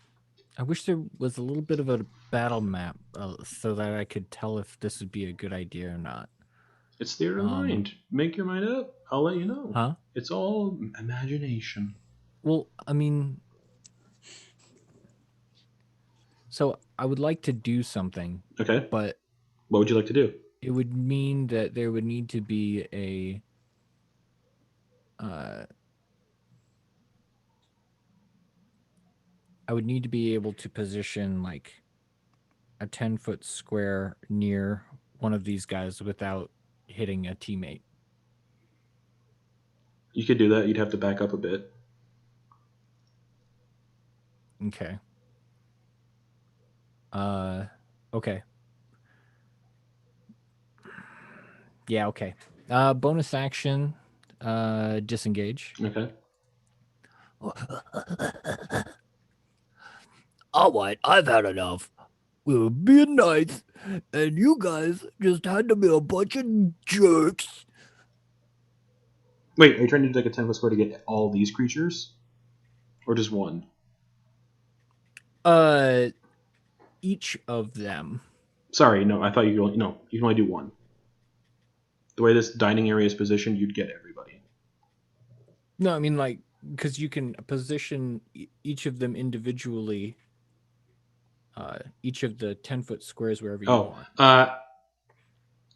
E: there was a little bit of a battle map so that I could tell if this would be a good idea or not.
A: It's theater of mind. Make your mind up. I'll let you know.
E: Huh?
A: It's all imagination.
E: Well, I mean, so I would like to do something,
A: Okay.
E: but
A: What would you like to do?
E: it would mean that there would need to be I would need to be able to position like a 10-foot square near one of these guys without hitting a teammate.
A: You could do that. You'd have to back up a bit.
E: Okay. Okay. Yeah, okay. Bonus action, disengage.
A: Okay.
F: All right, I've had enough. We were being nice, and you guys just had to be a bunch of jerks.
A: Wait, are you trying to do like a 10-foot square to get all these creatures? Or just one?
E: Each of them.
A: Sorry, no, I thought you could only, no, you can only do one. The way this dining area is positioned, you'd get everybody.
E: No, I mean like because you can position each of them individually. Each of the 10-foot squares wherever you want.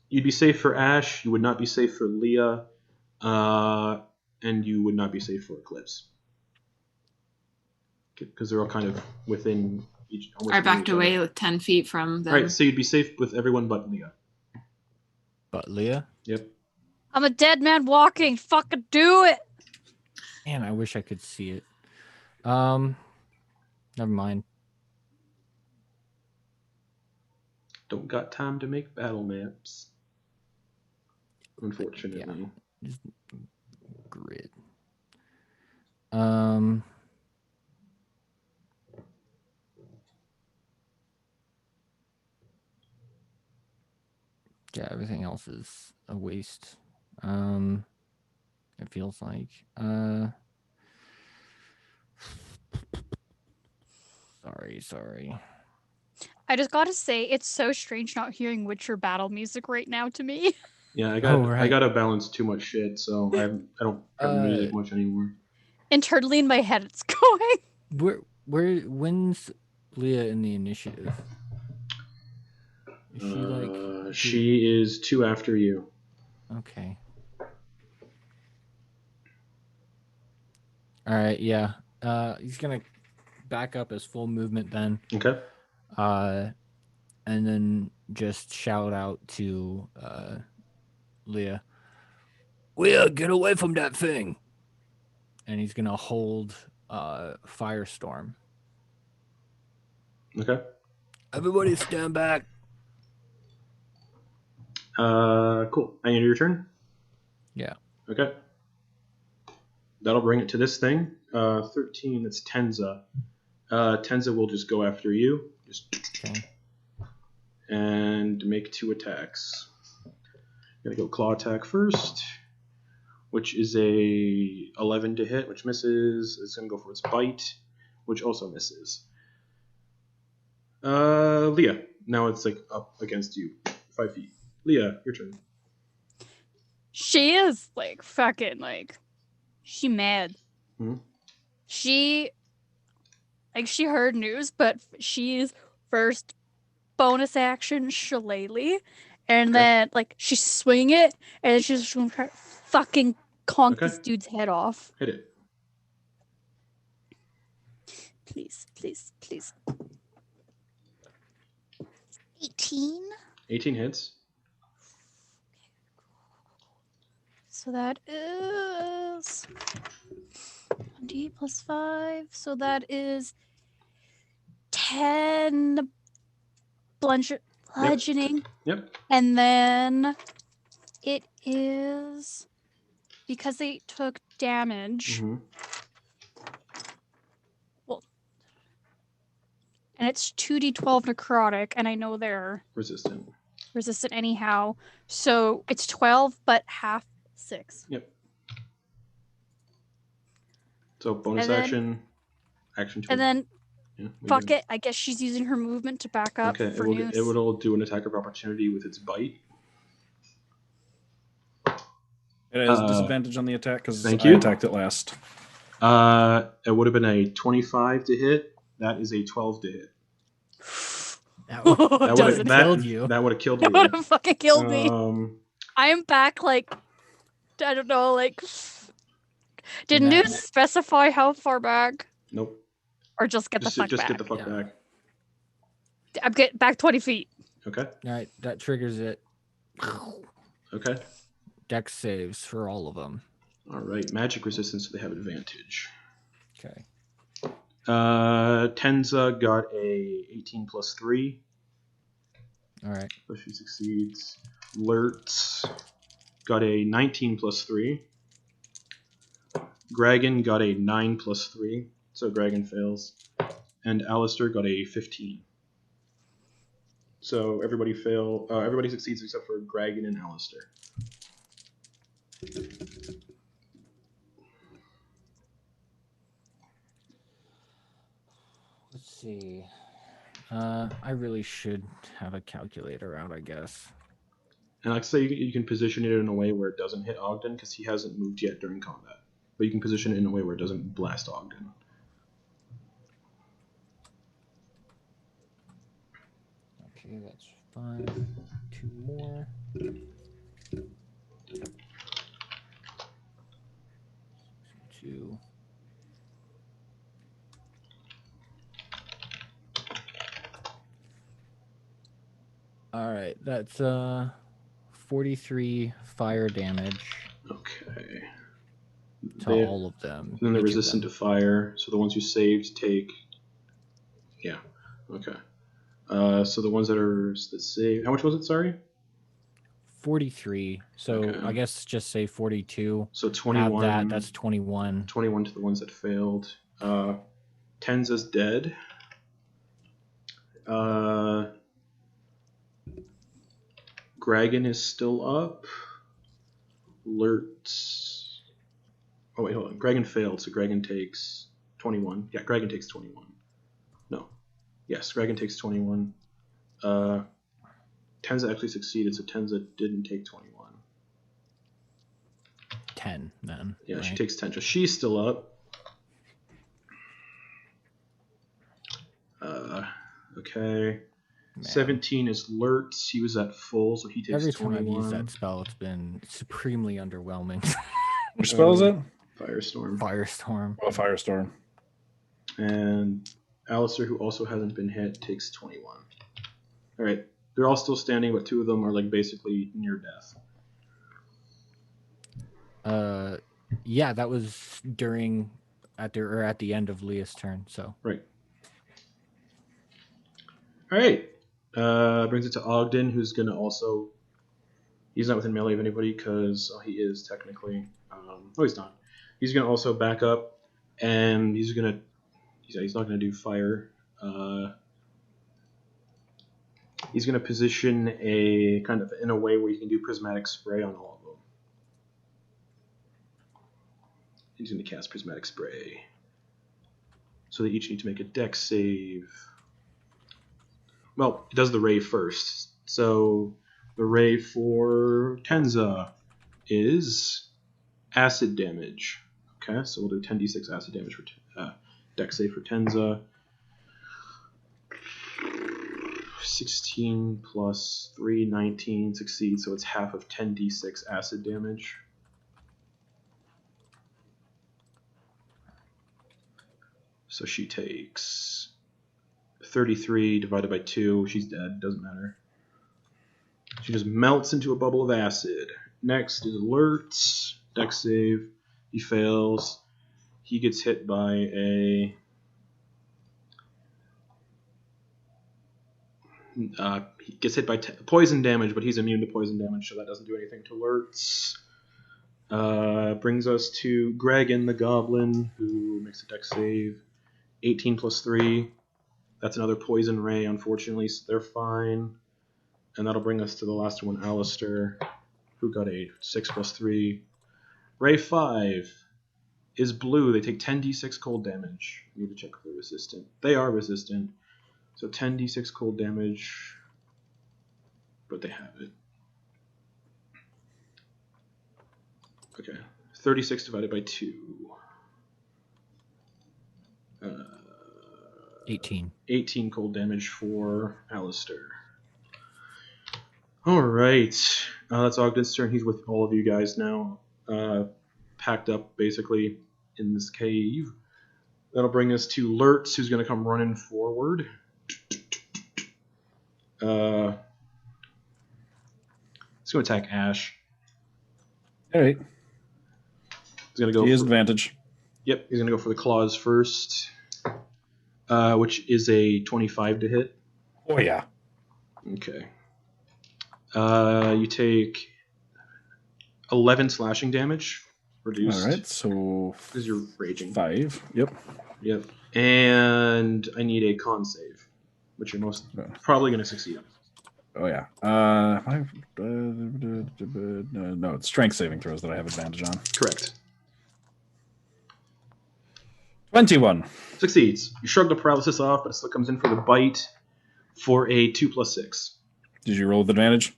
A: You'd be safe for Ash. You would not be safe for Leah, and you would not be safe for Eclipse. because they're all kind of within each.
B: I backed away like 10 feet from them.
A: All right, so you'd be safe with everyone but Leah.
F: But Leah?
A: Yep.
D: I'm a dead man walking. Fucking do it.
F: Man, I wish I could see it. Never mind.
A: Don't got time to make battle maps. Unfortunately.
F: Yeah. Just grid. Yeah, everything else is a waste. It feels like. Sorry.
D: I just gotta say, it's so strange not hearing Witcher battle music right now to me.
A: Yeah, I
F: right.
A: gotta balance too much shit, so I don't have music much anymore.
D: Internally in my head, it's going.
F: When's Leah in the initiative? Is she like?
A: She is 2 after you.
F: Okay. All right. Yeah. He's gonna back up his full movement then.
A: Okay.
F: And then just shout out to Leah. Leah, get away from that thing. And he's gonna hold Firestorm.
A: Okay.
F: Everybody stand back.
A: Cool. And your turn?
F: Yeah.
A: Okay. That'll bring it to this thing. 13, that's Tenza. Tenza will just go after you.
F: Okay.
A: And make 2 attacks. Gonna go claw attack first, which is a 11 to hit, which misses. It's gonna go for its bite, which also misses. Leah. Now it's like up against you, 5 feet. Leah, your turn.
D: She is like fucking like, she mad.
A: Hmm?
D: She heard news, but she's first bonus action shillelagh, and then like she's swinging it, and then she's just gonna try to fucking conk this dude's head off.
A: Hit it.
D: Please. 18.
A: 18 hits.
D: So that is 1d plus 5. So that is 10 bludgeoning.
A: Yep.
D: And then it is, because they took damage.
A: Mm-hmm.
D: Well, and it's 2d12 necrotic, and I know they're
A: Resistant
D: anyhow. So it's 12, but half 6.
A: Yep. So bonus
D: And then-
A: action 2.
D: And then,
A: Yeah,
D: fuck it, I guess she's using her movement to back up
A: Okay,
D: for
A: it
D: news.
A: will do an attack of opportunity with its bite.
C: It has disadvantage on the attack because I
A: thank you.
C: attacked it last.
A: It would have been a 25 to hit. That is a 12 to hit.
F: That
A: That would
D: Doesn't
A: have
F: killed you.
A: That would have killed
D: That
A: you.
D: would have fucking killed me. I am back, like, I don't know, like, did
F: Nah.
D: news specify how far back?
A: Nope.
D: Or just get the fuck
A: Just
D: back?
A: get the fuck
F: Yeah.
A: back.
D: I'm getting back 20 feet.
A: Okay.
F: All right, that triggers it.
A: Okay.
F: Dex saves for all of them.
A: All right. Magic resistance, so they have advantage.
F: Okay.
A: Tenza got a 18 plus 3.
F: All right.
A: So she succeeds. Lurtz got a 19 plus 3. Gragan got a 9 plus 3. So Gragan fails. And Alistair got a 15. So everybody succeeds except for Gragan and Alistair.
F: Let's see. I really should have a calculator out, I guess.
A: And like I say, you can position it in a way where it doesn't hit Ogden because he hasn't moved yet during combat. But you can position it in a way where it doesn't blast Ogden.
F: Okay, that's 5. 2 more. 2.
E: All right, that's 43 fire damage
A: Okay.
E: to all of them.
A: Then they're
E: each of
A: resistant
E: them.
A: to fire, so the ones you saved take. Yeah. Okay. So the ones that save. How much was it? Sorry.
E: 43. So
A: Okay.
E: I guess just say 42.
A: So
E: Have
A: 21.
E: that. That's 21.
A: 21 to the ones that failed. Tenza's dead. Gragan is still up. Lurtz. Oh wait, hold on. Gragan failed, so Gragan takes 21. Yeah, Gragan takes 21. No. Yes, Gragan takes 21. Tenza actually succeeded, so Tenza didn't take 21.
E: 10 then.
A: Yeah,
E: right?
A: she takes 10. So she's still up. Okay.
E: Man.
A: 17 is Lurtz. He was at full, so he takes
E: Every time
A: 21.
E: I've used that spell, it's been supremely underwhelming.
C: Which spell is it?
A: Firestorm.
E: Firestorm.
C: Oh, Firestorm.
A: And Alistair, who also hasn't been hit, takes 21. All right. They're all still standing, but two of them are like basically near death.
E: Yeah, that was at the end of Leah's turn. So
A: Right. All right. Brings it to Ogden, who's gonna also. He's not within melee of anybody because he is technically. No, he's not. He's gonna also back up, and he's gonna. He's not gonna do fire. He's gonna position a kind of in a way where you can do prismatic spray on all of them. He's gonna cast prismatic spray. So they each need to make a dex save. Well, it does the ray first. So the ray for Tenza is acid damage. Okay, so we'll do 10d6 acid damage for dex save for Tenza. 16 plus 3, 19 succeeds, so it's half of 10d6 acid damage. So she takes 33 divided by 2. She's dead. Doesn't matter. She just melts into a bubble of acid. Next is Lurtz. Dex save. He fails. He gets hit by a... he gets hit by poison damage, but he's immune to poison damage, so that doesn't do anything to Lurtz. Brings us to Gragan the Goblin, who makes a dex save. 18 plus 3. That's another poison ray, unfortunately, so they're fine. And that'll bring us to the last one, Alistair, who got a 6 plus 3. Ray 5 is blue. They take 10d6 cold damage. I need to check if they're resistant. They are resistant. So 10d6 cold damage, but they have it. Okay, 36 divided by 2.
E: 18.
A: 18 cold damage for Alistair. All right, that's Ogden's turn. He's with all of you guys now, packed up basically in this cave. That'll bring us to Lurtz, who's going to come running forward. He's going to attack Ash.
C: All right.
A: He's going to go.
C: He has advantage.
A: Yep, he's going to go for the claws first, which is a 25 to hit.
C: Oh, yeah.
A: Okay. You take 11 slashing damage, reduced.
C: All right, so
A: Because you're raging.
C: 5. Yep.
A: Yep. And I need a con save, which you're most probably going to succeed on.
C: Oh, yeah. No, it's strength saving throws that I have advantage on.
A: Correct.
C: 21.
A: Succeeds. You shrug the paralysis off, but it still comes in for the bite for a 2 plus 6.
C: Did you roll with advantage?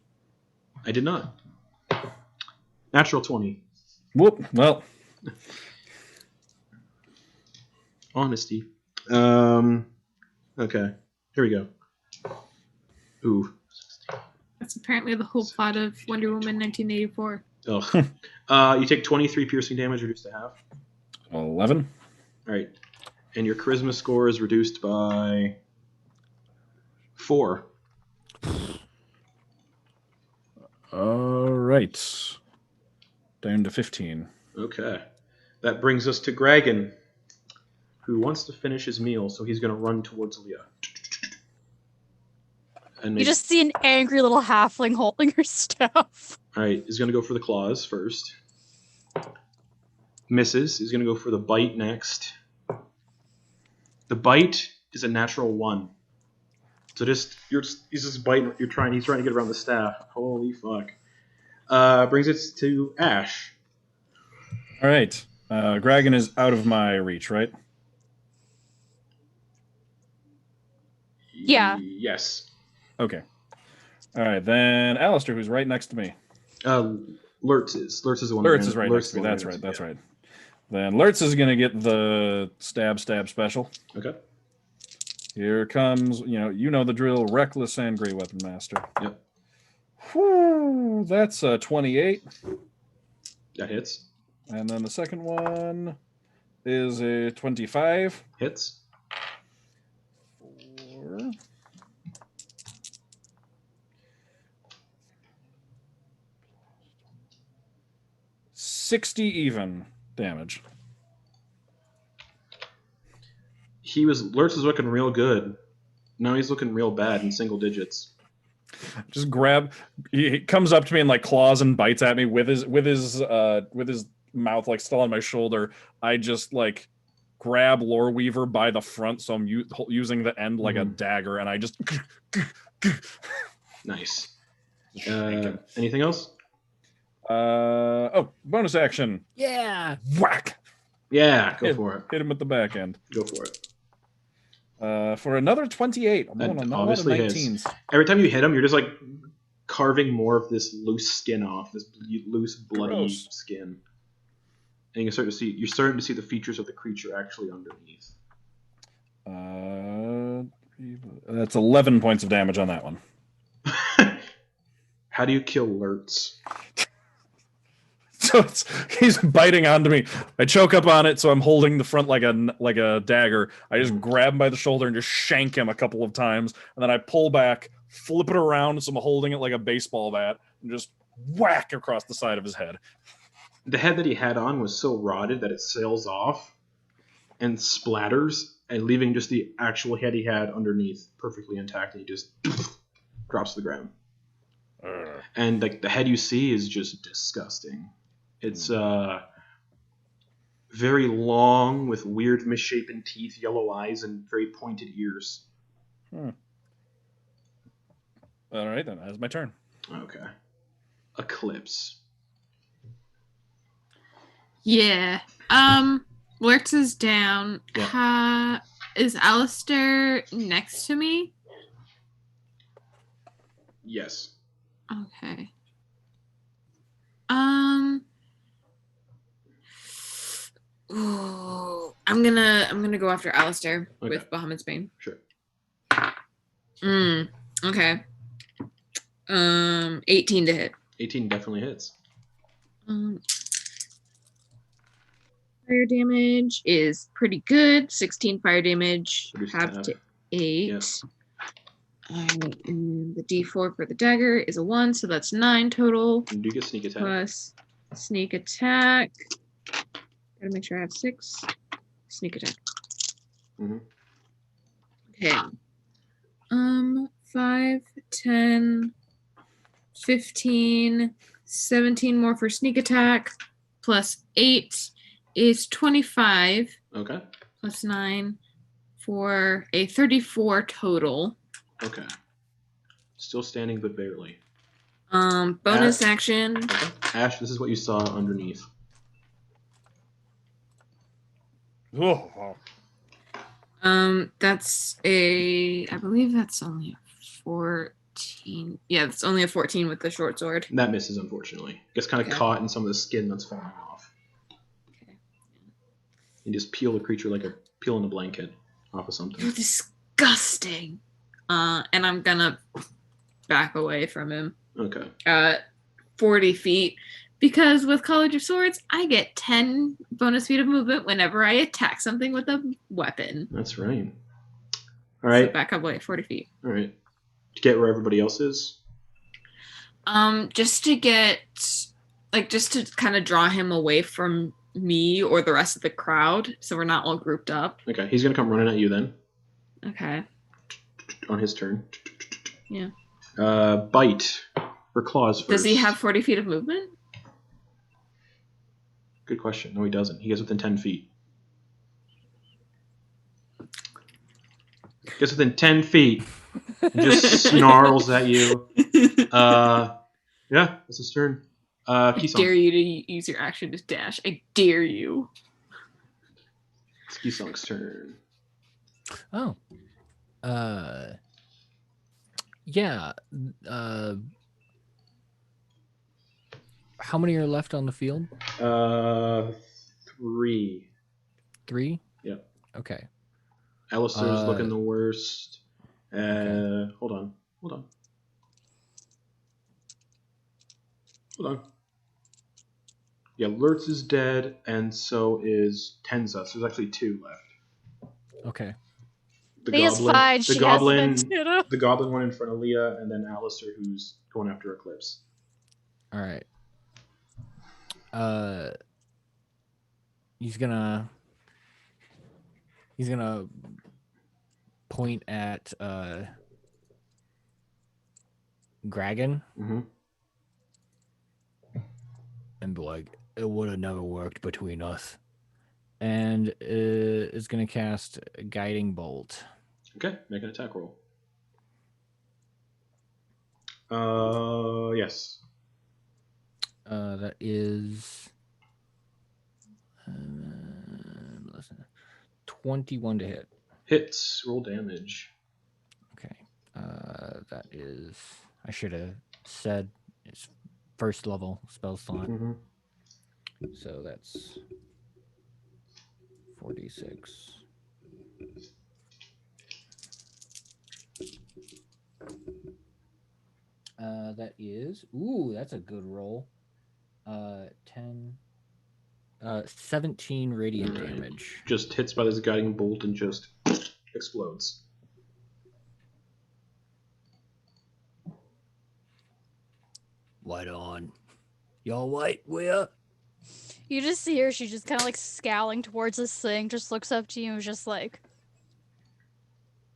A: I did not. Natural 20.
C: Whoop. Well.
A: Honesty. Okay. Here we go. Ooh.
B: That's apparently the whole plot of Wonder Woman 1984.
A: Oh. You take 23 piercing damage, reduced to half.
C: 11.
A: All right. And your charisma score is reduced by 4.
C: right. Down to 15.
A: Okay. That brings us to Gragan, who wants to finish his meal, so he's going to run towards Leah. And
D: You just see an angry little halfling holding her staff.
A: All right, he's going to go for the claws first. Misses. He's going to go for the bite next. The bite is a natural 1. So he's just biting. He's trying to get around the staff. Holy fuck! Brings it to Ash.
C: All right. Gragan is out of my reach, right?
D: Yeah.
A: Yes.
C: Okay. All right, then Alistair, who's right next to me.
A: Lurtz is the one.
C: Lurtz is right next to me. That's right. That's right. Then Lurtz is going to get the stab special.
A: Okay.
C: Here comes, you know the drill, Reckless Angry Weapon Master.
A: Yep.
C: Whew, that's a 28.
A: That hits.
C: And then the second one is a 25.
A: Hits.
C: 4. 60 even damage.
A: Lurtz was looking real good. Now he's looking real bad in single digits.
C: Just he comes up to me and like claws and bites at me with his mouth like still on my shoulder. I just like grab Lore Weaver by the front, so I'm using the end like a dagger, and I just
A: nice. Anything else?
C: Bonus action.
E: Yeah.
C: Whack.
A: Yeah, go for it.
C: Hit him with the back end.
A: Go for it.
C: For another 28. I'm
A: That
C: rolling a lot of
A: obviously
C: 19s.
A: Every time you hit him, you're just like carving more of this loose skin off, this loose, bloody
C: Gross.
A: skin. And you're starting to see the features of the creature actually underneath.
C: That's 11 points of damage on that one.
A: How do you kill Lurtz?
C: So he's biting onto me. I choke up on it, so I'm holding the front like a dagger. I just grab him by the shoulder and just shank him a couple of times, and then I pull back, flip it around, so I'm holding it like a baseball bat, and just whack across the side of his head.
A: The head that he had on was so rotted that it sails off and splatters, and leaving just the actual head he had underneath perfectly intact, and he just drops to the ground. And like the head you see is just disgusting. It's very long with weird misshapen teeth, yellow eyes, and very pointed ears.
C: All right, then. That's my turn.
A: Okay. Eclipse.
B: Yeah. Lurtz is down.
A: Yeah.
B: Is Alistair next to me?
A: Yes.
B: Okay. Ooh, I'm gonna go after Alistair with Bahamut's Bane.
A: Sure.
B: Okay. 18 to hit.
A: 18 definitely hits.
B: Fire damage is pretty good. 16 fire damage.
A: Reduce
B: Half
A: that.
B: to 8.
A: Yep.
B: And the D4 for the dagger is a 1, so that's 9 total.
A: You do get sneak attack.
B: Plus sneak attack. Gotta make sure I have 6. Sneak attack. Okay. 5, 10, 15, 17 more for sneak attack. Plus 8 is 25.
A: Okay.
B: Plus 9 for a 34 total.
A: Okay. Still standing, but barely.
B: Bonus action.
A: Okay. Ash, this is what you saw underneath.
C: Oh.
B: That's I believe that's only a 14. Yeah, it's only a 14 with the short sword.
A: That misses, unfortunately. Gets kind of caught in some of the skin that's falling off.
B: Okay.
A: You just peel the creature like peeling a blanket off of something.
B: You're disgusting. And I'm gonna back away from him.
A: Okay.
B: 40 feet. Because with College of Swords, I get 10 bonus feet of movement whenever I attack something with a weapon.
A: That's right. All right.
B: So back away 40 feet.
A: All right. To get where everybody else is?
B: Just to get, just to kind of draw him away from me or the rest of the crowd, so we're not all grouped up.
A: Okay, he's gonna come running at you then.
B: Okay.
A: On his turn.
B: Yeah.
A: Bite or claws first.
B: Does he have 40 feet of movement?
A: Good question. No, he doesn't. He gets within 10 feet. Gets within 10 feet. And just snarls at you. Yeah, that's his turn.
B: I
A: Kisong.
B: dare you to use your action to dash. I dare you.
A: It's Kisong's turn.
F: Oh. Yeah. How many are left on the field?
A: 3.
F: 3?
A: Yeah.
F: Okay.
A: Alistair's looking the worst.
F: Okay.
A: Hold on. Yeah, Lurtz is dead, and so is Tenza. So there's actually 2 left.
F: Okay.
A: The
D: Leah's
A: goblin,
D: fine.
A: the
D: She
A: goblin,
D: has an antenna.
A: the goblin one in front of Leah, and then Alistair who's going after Eclipse.
F: All right. He's gonna point at Gragan
A: Mm-hmm.
F: and be like, "It would have never worked between us," and is gonna cast a Guiding Bolt.
A: Okay, make an attack roll. Yes.
F: That is 21 to hit.
A: Hits. Roll damage.
F: Okay. That is. I should have said it's first level spell slot.
A: Mm-hmm.
F: So that's 46. That is. Ooh, that's a good roll. 17 radiant damage.
A: Just hits by this guiding bolt and just explodes.
F: Light on. Y'all white, Leah?
D: You just see her. She's just kind of like scowling towards this thing. Just looks up to you and is just like,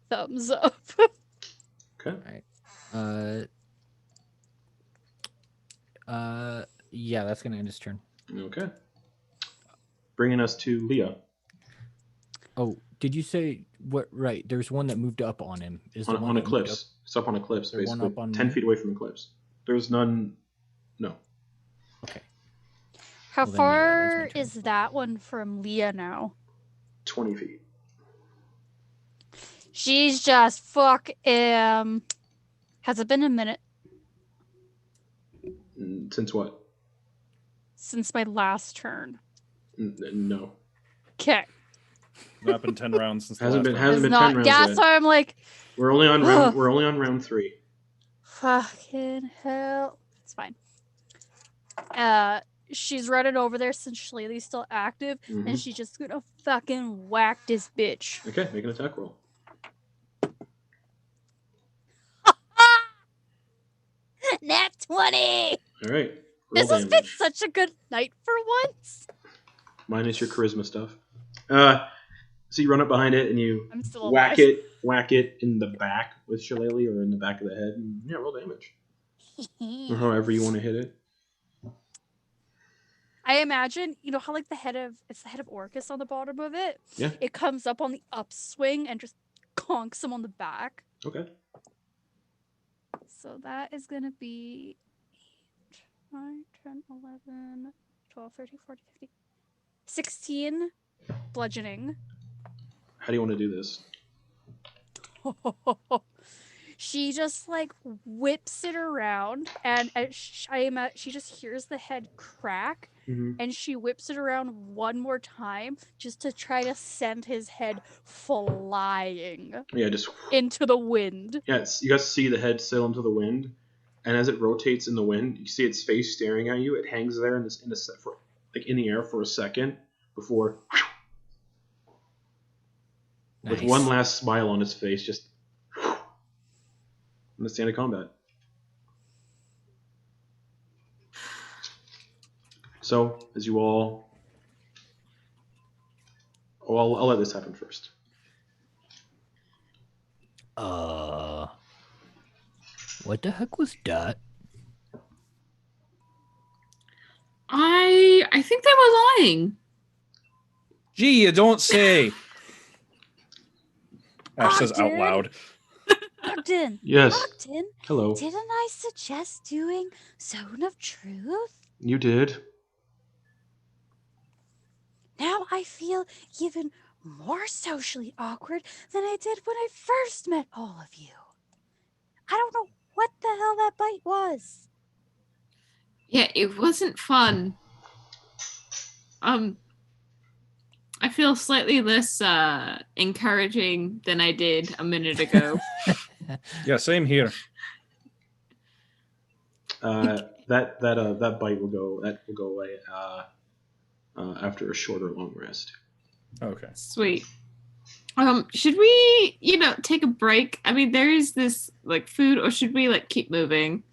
D: thumbs up.
A: Okay.
F: Yeah, that's gonna end his turn.
A: Okay. Bringing us to Leah.
F: Oh, did you say what? Right, there's one that moved up on him. Is the
A: On
F: one that moved
A: Eclipse. It's up on Eclipse,
F: There's one
A: basically.
F: up on
A: 10
F: me?
A: feet away from Eclipse. There's none. No.
F: Okay.
D: How
F: Well, then, yeah,
D: far
F: that's my turn.
D: is that one from Leah now?
A: 20 feet.
D: She's just fuck. Has it been a minute
A: Since what?
D: since my last turn?
A: No.
D: Okay.
C: Not been 10 rounds since the
A: Hasn't
C: last
A: been-
C: round.
A: hasn't
D: It's
A: been 10
D: not.
A: rounds
D: Yeah,
A: yet.
D: so I'm like,
A: We're only on round 3.
D: fucking hell. It's fine. She's running over there since Shlaley's still active,
A: Mhm.
D: and she's just gonna fucking whack this bitch.
A: Okay, make an attack roll.
D: Nat 20!
A: All right. Roll
D: This has been
A: damage.
D: such a good night for once.
A: Minus your charisma stuff. So you run up behind it and you
D: I'm still
A: whack
D: alive.
A: it in the back with Shillelagh or in the back of the head. And, yeah, roll damage. Or however you want to hit it.
D: I imagine, you know how like it's the head of Orcus on the bottom of it?
A: Yeah.
D: It comes up on the upswing and just conks him on the back.
A: Okay.
D: So that is going to be 8, 9, 10, 11, 12, 13, 14, 15, 16 bludgeoning.
A: How do you want to do this?
D: She just like whips it around, and she just hears the head crack,
A: Mm-hmm.
D: and she whips it around one more time just to try to send his head flying
A: Yeah, just
D: into the wind.
A: yeah. You guys see the head sail into the wind, and as it rotates in the wind, you see its face staring at you. It hangs there in the air for a second before, with
F: Nice.
A: one last smile on its face, just in the stand of combat. So, as you all... Oh, I'll let this happen first.
F: What the heck was that?
B: I think they were lying.
C: Gee, you don't say. Ash says out
D: Ogden?
C: loud.
D: Ogden.
A: Yes.
D: Ogden,
A: Hello.
D: didn't I suggest doing Zone of Truth?
A: You did.
D: Now I feel even more socially awkward than I did when I first met all of you. I don't know what the hell that bite was.
B: Yeah, it wasn't fun. I feel slightly less encouraging than I did a minute ago.
C: Yeah, same here.
A: That bite will go away after a short or long rest.
C: Okay.
B: Sweet. Should we, take a break? I mean, there is this food, or should we keep moving?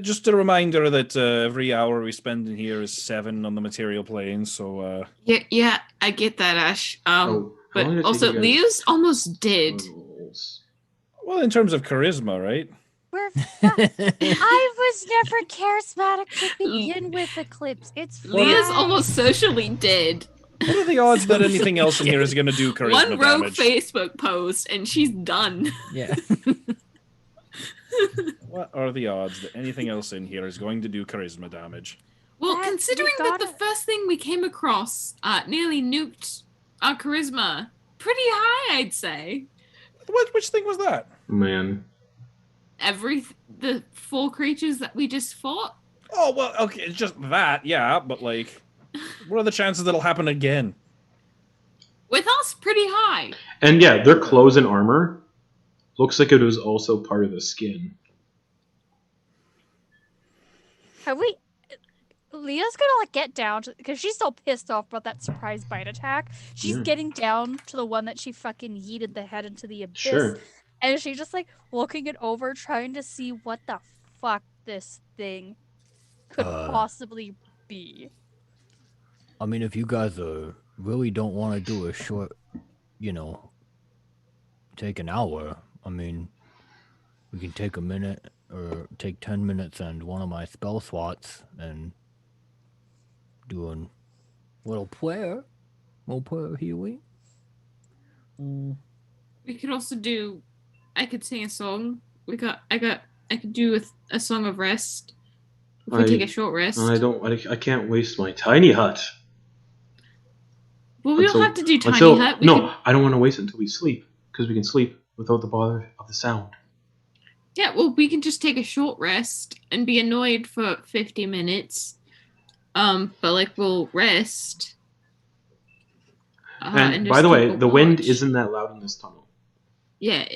C: Just a reminder that every hour we spend in here is 7 on the material plane. So
B: Yeah, I get that, Ash.
A: how long
B: But
A: did it take
B: also,
A: you guys-
B: Leo's almost did.
C: well, in terms of charisma, right?
D: I was never charismatic to begin with, Eclipse. It's fine.
B: Leo's almost socially dead.
C: What are the odds that anything else in here is going to do charisma
B: One rogue
C: damage?
B: Facebook post, and she's done.
E: Yeah.
C: What are the odds that anything else in here is going to do charisma damage?
B: Well,
D: Dad,
B: considering
D: you
B: that the
D: gotta-
B: first thing we came across nearly nuked our charisma pretty high, I'd say.
C: Which thing was that?
A: Man.
B: The 4 creatures that we just fought.
C: Oh, well, okay, it's just that, yeah, but what are the chances that'll happen again?
B: With us, pretty high.
A: And yeah, their clothes and armor looks like it was also part of the skin.
D: Have we? Leah's gonna get down because she's so pissed off about that surprise bite attack. She's
A: Yeah.
D: getting down to the one that she fucking yeeted the head into the abyss.
A: Sure.
D: And she's just looking it over, trying to see what the fuck this thing could possibly be.
F: I mean, if you guys really don't want to do a short, take an hour, I mean, we can take a minute or take 10 minutes and one of my spell slots and do a little prayer healing.
B: We could also do. I could sing a song. I could do a song of rest. If we take a short rest.
A: I can't waste my tiny hut.
B: Well, we don't have to do tiny hut.
A: I don't want to waste it until we sleep, because we can sleep without the bother of the sound.
B: Yeah, well, we can just take a short rest and be annoyed for 50 minutes. But we'll rest.
A: And
B: just
A: by the way,
B: keep a
A: the wind
B: watch.
A: isn't that loud in this tunnel.
B: Yeah,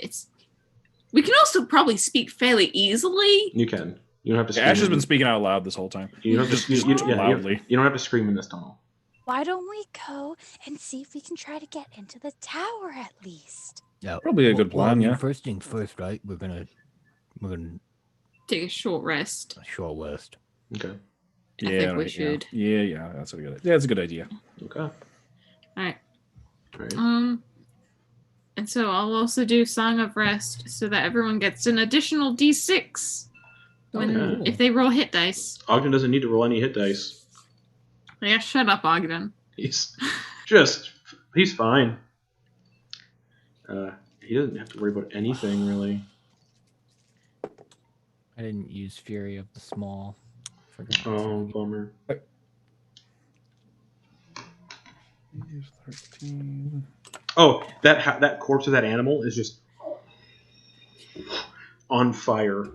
B: we can also probably speak fairly easily.
A: You can. You don't have to scream.
C: Ash has been speaking out loud this whole time.
A: You don't have to
C: Just loudly.
A: You don't have to scream in this tunnel.
D: Why don't we go and see if we can try to get into the tower at least?
F: Yeah,
C: Probably a good plan, yeah.
F: First things first, right? We're gonna
B: Take a short rest.
F: short rest.
A: Okay.
B: I think we should.
C: Yeah, that's a good idea.
A: Okay.
B: All right.
A: All right.
B: And so I'll also do Song of Rest so that everyone gets an additional D6 if they roll hit dice.
A: Ogden doesn't need to roll any hit dice.
B: Yeah, shut up, Ogden.
A: He's fine. He doesn't have to worry about anything really.
E: I didn't use Fury of the Small. Forgot.
A: Oh, bummer.
C: 13.
A: Oh, that corpse of that animal is just on fire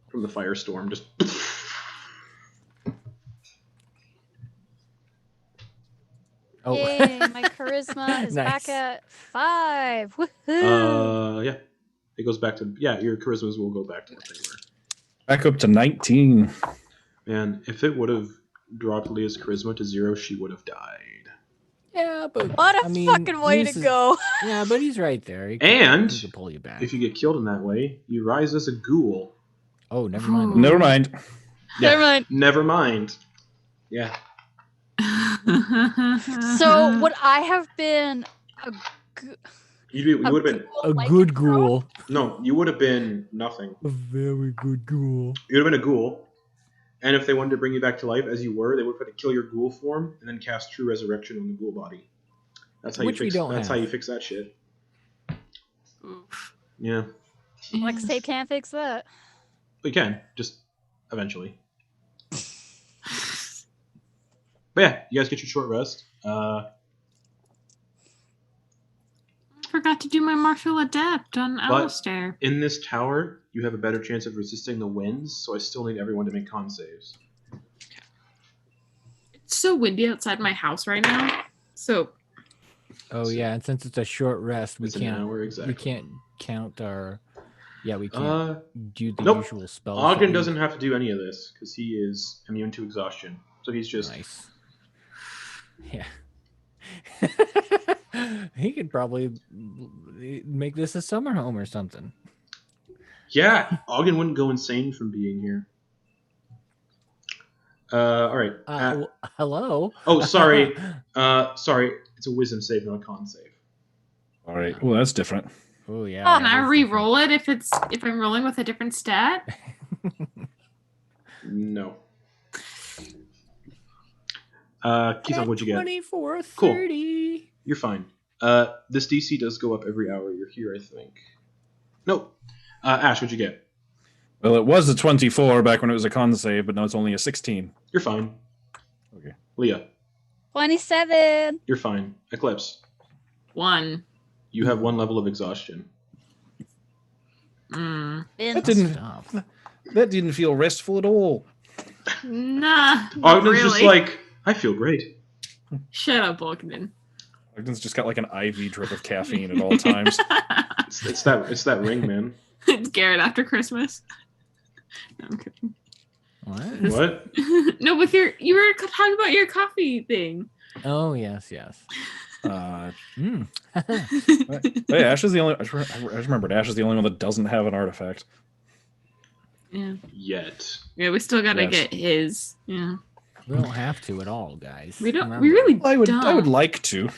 A: from the firestorm. Just
E: Oh,
D: Yay, my charisma is
E: Nice.
D: back at 5. Woohoo!
A: yeah, it goes back to your charismas will go back to what they were.
C: Back up to 19.
A: Man, if it would have dropped Leah's charisma to 0, she would have died.
E: yeah, but
D: What a
E: I mean,
D: fucking way to
E: Zeus is-
D: go!
E: Yeah, but he's right there. He
A: And
E: he can pull you back.
A: If you get killed in that way, you rise as a ghoul.
E: Oh, never mind.
C: Never mind.
D: Never mind.
A: Never mind. Yeah.
D: So would I have been a
A: You would have been.
E: A
D: like
E: good
D: girl?
E: ghoul.
A: No, you would have been nothing.
E: A very good ghoul.
A: You would have been a ghoul. And if they wanted to bring you back to life as you were, they would have to kill your ghoul form and then cast True Resurrection on the ghoul body. That's how
E: Which we
A: you fix.
E: don't
A: That's
E: have.
A: how you fix that shit.
B: Oof.
A: Yeah,
D: Like state can't fix that.
A: we can just eventually. But yeah, you guys get your short rest.
B: I forgot to do my martial adept on Alistair.
A: In this tower, you have a better chance of resisting the winds, so I still need everyone to make con saves.
B: It's so windy outside my house right now. So
E: Oh yeah, and since it's a short rest, we
A: It's an
E: can't
A: hour exactly.
E: we can't count our. Yeah, we can't do the
A: nope.
E: usual spells. that
A: Ogden
E: we-
A: doesn't have to do any of this because he is immune to exhaustion. So he's just
E: Nice. Yeah. He could probably make this a summer home or something.
A: yeah. Ogden wouldn't go insane from being here. All right.
E: Hello.
A: Oh, sorry. Sorry. It's a wisdom save, not a con save.
C: All right. Well, that's different.
E: Oh yeah.
B: can
E: that
B: I
E: is
B: re-roll it if I'm rolling with a different stat?
A: No. Keith, what'd you get?
E: 24,
A: Cool.
E: 30.
A: You're fine. This DC does go up every hour you're here, I think. Nope. Ash, what'd you get?
C: Well, it was a 24 back when it was a con save, but now it's only a 16.
A: You're fine.
C: Okay.
A: Leah,
D: 27.
A: you're fine. Eclipse,
B: 1.
A: you have 1 level of exhaustion.
B: Mm.
C: That didn't.
E: Stop.
C: That didn't feel restful at all.
B: Nah. not
A: Ogden's
B: really.
A: just like, I feel great.
B: Shut up, Ogden.
C: Ogden's just got like an IV drip of caffeine at all times.
A: It's that ring, man.
B: It's Garrett after Christmas. No, I'm kidding.
E: What?
A: What?
B: No, you were talking about your coffee thing.
E: Oh yes, yes.
C: Oh, yeah, Ash is the only. I just remembered Ash is the only one that doesn't have an artifact.
B: Yeah.
A: Yet.
B: Yeah, we still gotta
C: Yes.
B: get his. Yeah.
E: We don't have to at all, guys.
B: We don't.
E: Remember.
B: We really
C: I would.
B: don't.
C: I would like to.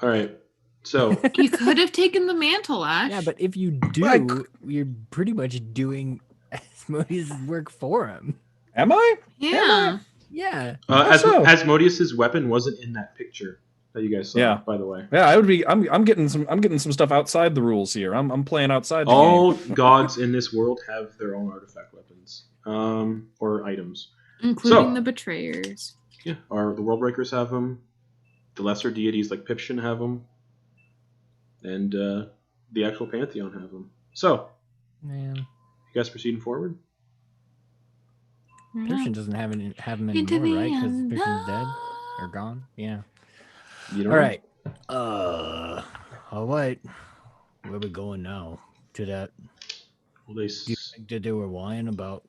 A: All right. So,
B: You could have taken the mantle, Ash.
E: Yeah, but if you do,
C: I
E: you're pretty much doing Asmodeus' work for him.
C: Am I?
B: yeah.
E: Yeah.
C: So.
A: Asmodeus' weapon wasn't in that picture that you guys saw,
C: Yeah.
A: by the way.
C: Yeah, I would be. I'm getting some stuff outside the rules here. I'm playing outside the
A: All
C: game.
A: gods in this world have their own artifact weapons. Or items.
B: Including
A: So-
B: the betrayers.
A: Yeah. The World Breakers have them. The lesser deities like Pipshin have them. And the actual Pantheon have them. So,
E: Man.
A: you guys proceeding forward?
E: Pearson doesn't have him
B: Into
E: anymore,
B: the
E: right? Because
B: unknown.
E: Pearson's dead or gone. Yeah.
A: You don't
E: All
A: know?
E: right. All right. Where we going now? To that?
A: Well, they
E: Do you think that they were lying about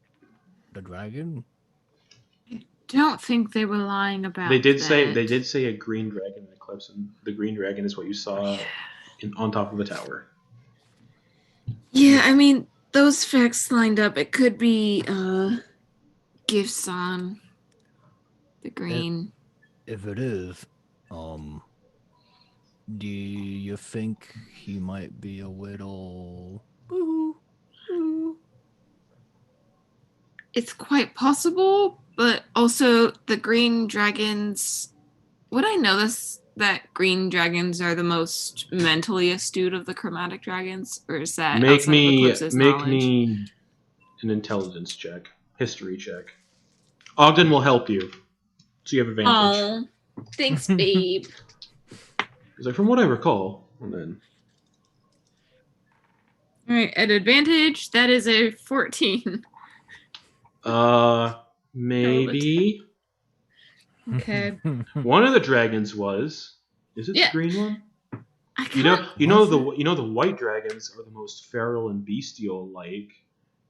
E: the dragon?
B: Don't think they were lying about.
A: They did say
B: that.
A: a green dragon in Eclipse, and the green dragon is what you saw on top of the tower.
B: Yeah, I mean those facts lined up. It could be gifts on the green.
F: If it is, do you think he might be a little?
B: It's quite possible, but also the green dragons. Would I know this? That green dragons are the most mentally astute of the chromatic dragons, or is that
A: Make
B: outside of
A: me
B: Eclipse's knowledge?
A: an intelligence check, history check. Ogden will help you, so you have advantage.
B: Oh, thanks, babe.
A: He's like, from what I recall, and then
B: All right, at advantage, that is a 14.
A: maybe
B: Okay.
A: one of the dragons was. Is it
B: Yeah.
A: the green one?
B: I
A: You know
B: can't-
A: the white dragons are the most feral and bestial like.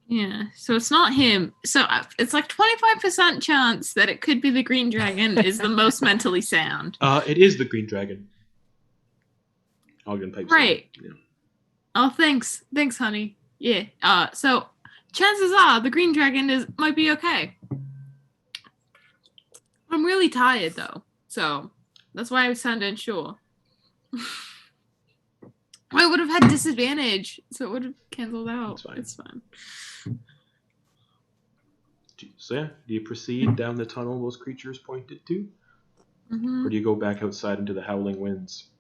B: Yeah, so it's not him. So it's like 25% chance that it could be the green dragon is the most mentally sound.
A: It is the green dragon. Ogden pipes in.
B: Right.
A: Yeah.
B: Oh, thanks. Thanks, honey. Yeah. So chances are the green dragon might be okay. I'm really tired though, so that's why I sounded unsure. I would have had disadvantage, so it would have canceled out.
A: It's fine.
B: It's fine.
A: So yeah, do you proceed down the tunnel those creatures pointed to?
B: Mm-hmm.
A: Or do you go back outside into the howling winds?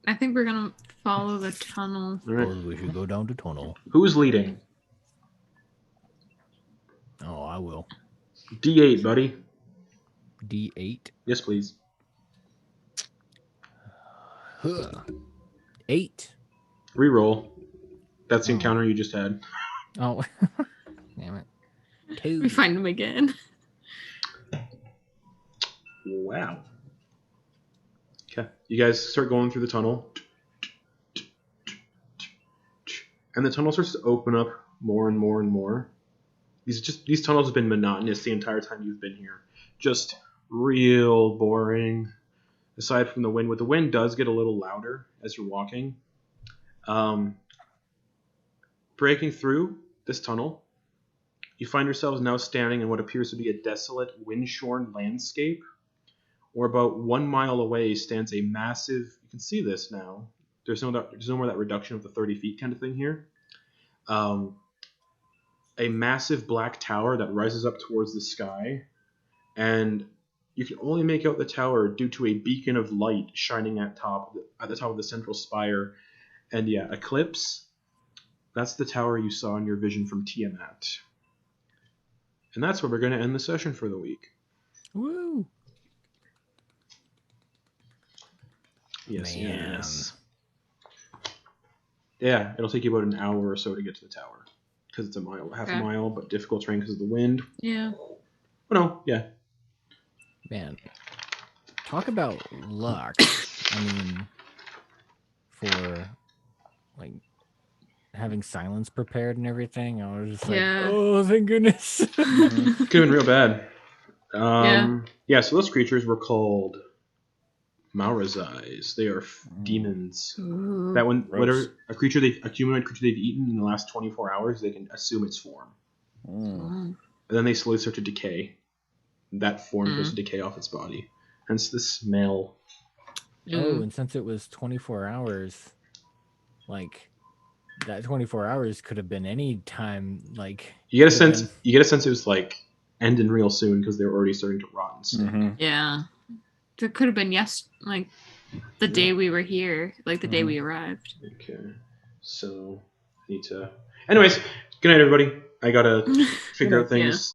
B: I think we're gonna follow the tunnel.
A: All right.
F: Suppose we should go down the tunnel.
A: Who's leading?
F: Oh, I will.
A: D8, buddy.
F: D8.
A: Yes, please.
F: 8.
A: Reroll. That's the
F: Oh.
A: encounter you just had.
F: Oh. Damn it. 2.
B: We find him again.
A: Wow. Okay. You guys start going through the tunnel. And the tunnel starts to open up more and more and more. These tunnels have been monotonous the entire time you've been here. Just real boring. Aside from the wind. The wind does get a little louder as you're walking. Breaking through this tunnel, you find yourselves now standing in what appears to be a desolate, wind-shorn landscape. Or about 1 mile away stands a massive, you can see this now, there's no more that reduction of the 30 feet kind of thing here. A massive black tower that rises up towards the sky, and you can only make out the tower due to a beacon of light shining at the top of the central spire. And yeah, Eclipse, that's the tower you saw in your vision from Tiamat. And that's where we're going to end the session for the week.
F: Woo!
A: Yes,
F: Man.
A: yes. Yeah, it'll take you about an hour or so to get to the tower. Because it's half a mile, but difficult terrain because of the wind.
B: Yeah.
A: Oh, no, yeah.
F: Man. Talk about luck. I mean, for, like, having silence prepared and everything, I was just like,
B: Yeah.
F: oh, thank goodness.
A: Could have been real bad.
B: Yeah.
A: Yeah, so those creatures were called Maurazais. They are demons.
B: Ooh.
A: That when
C: Gross.
A: whatever a humanoid creature they've eaten in the last 24 hours, they can assume its form. And then they slowly start to decay. That form goes to decay off its body. Hence the smell.
F: Oh, and since it was 24 hours, like, that 24 hours could have been any time, like...
A: You get a sense it was like ending real soon because they were already starting to rot and stink.
B: Yeah. It could have been the day we were here, like the day we arrived.
A: Okay. So, I need to... Anyways, good night, everybody. I gotta figure out things.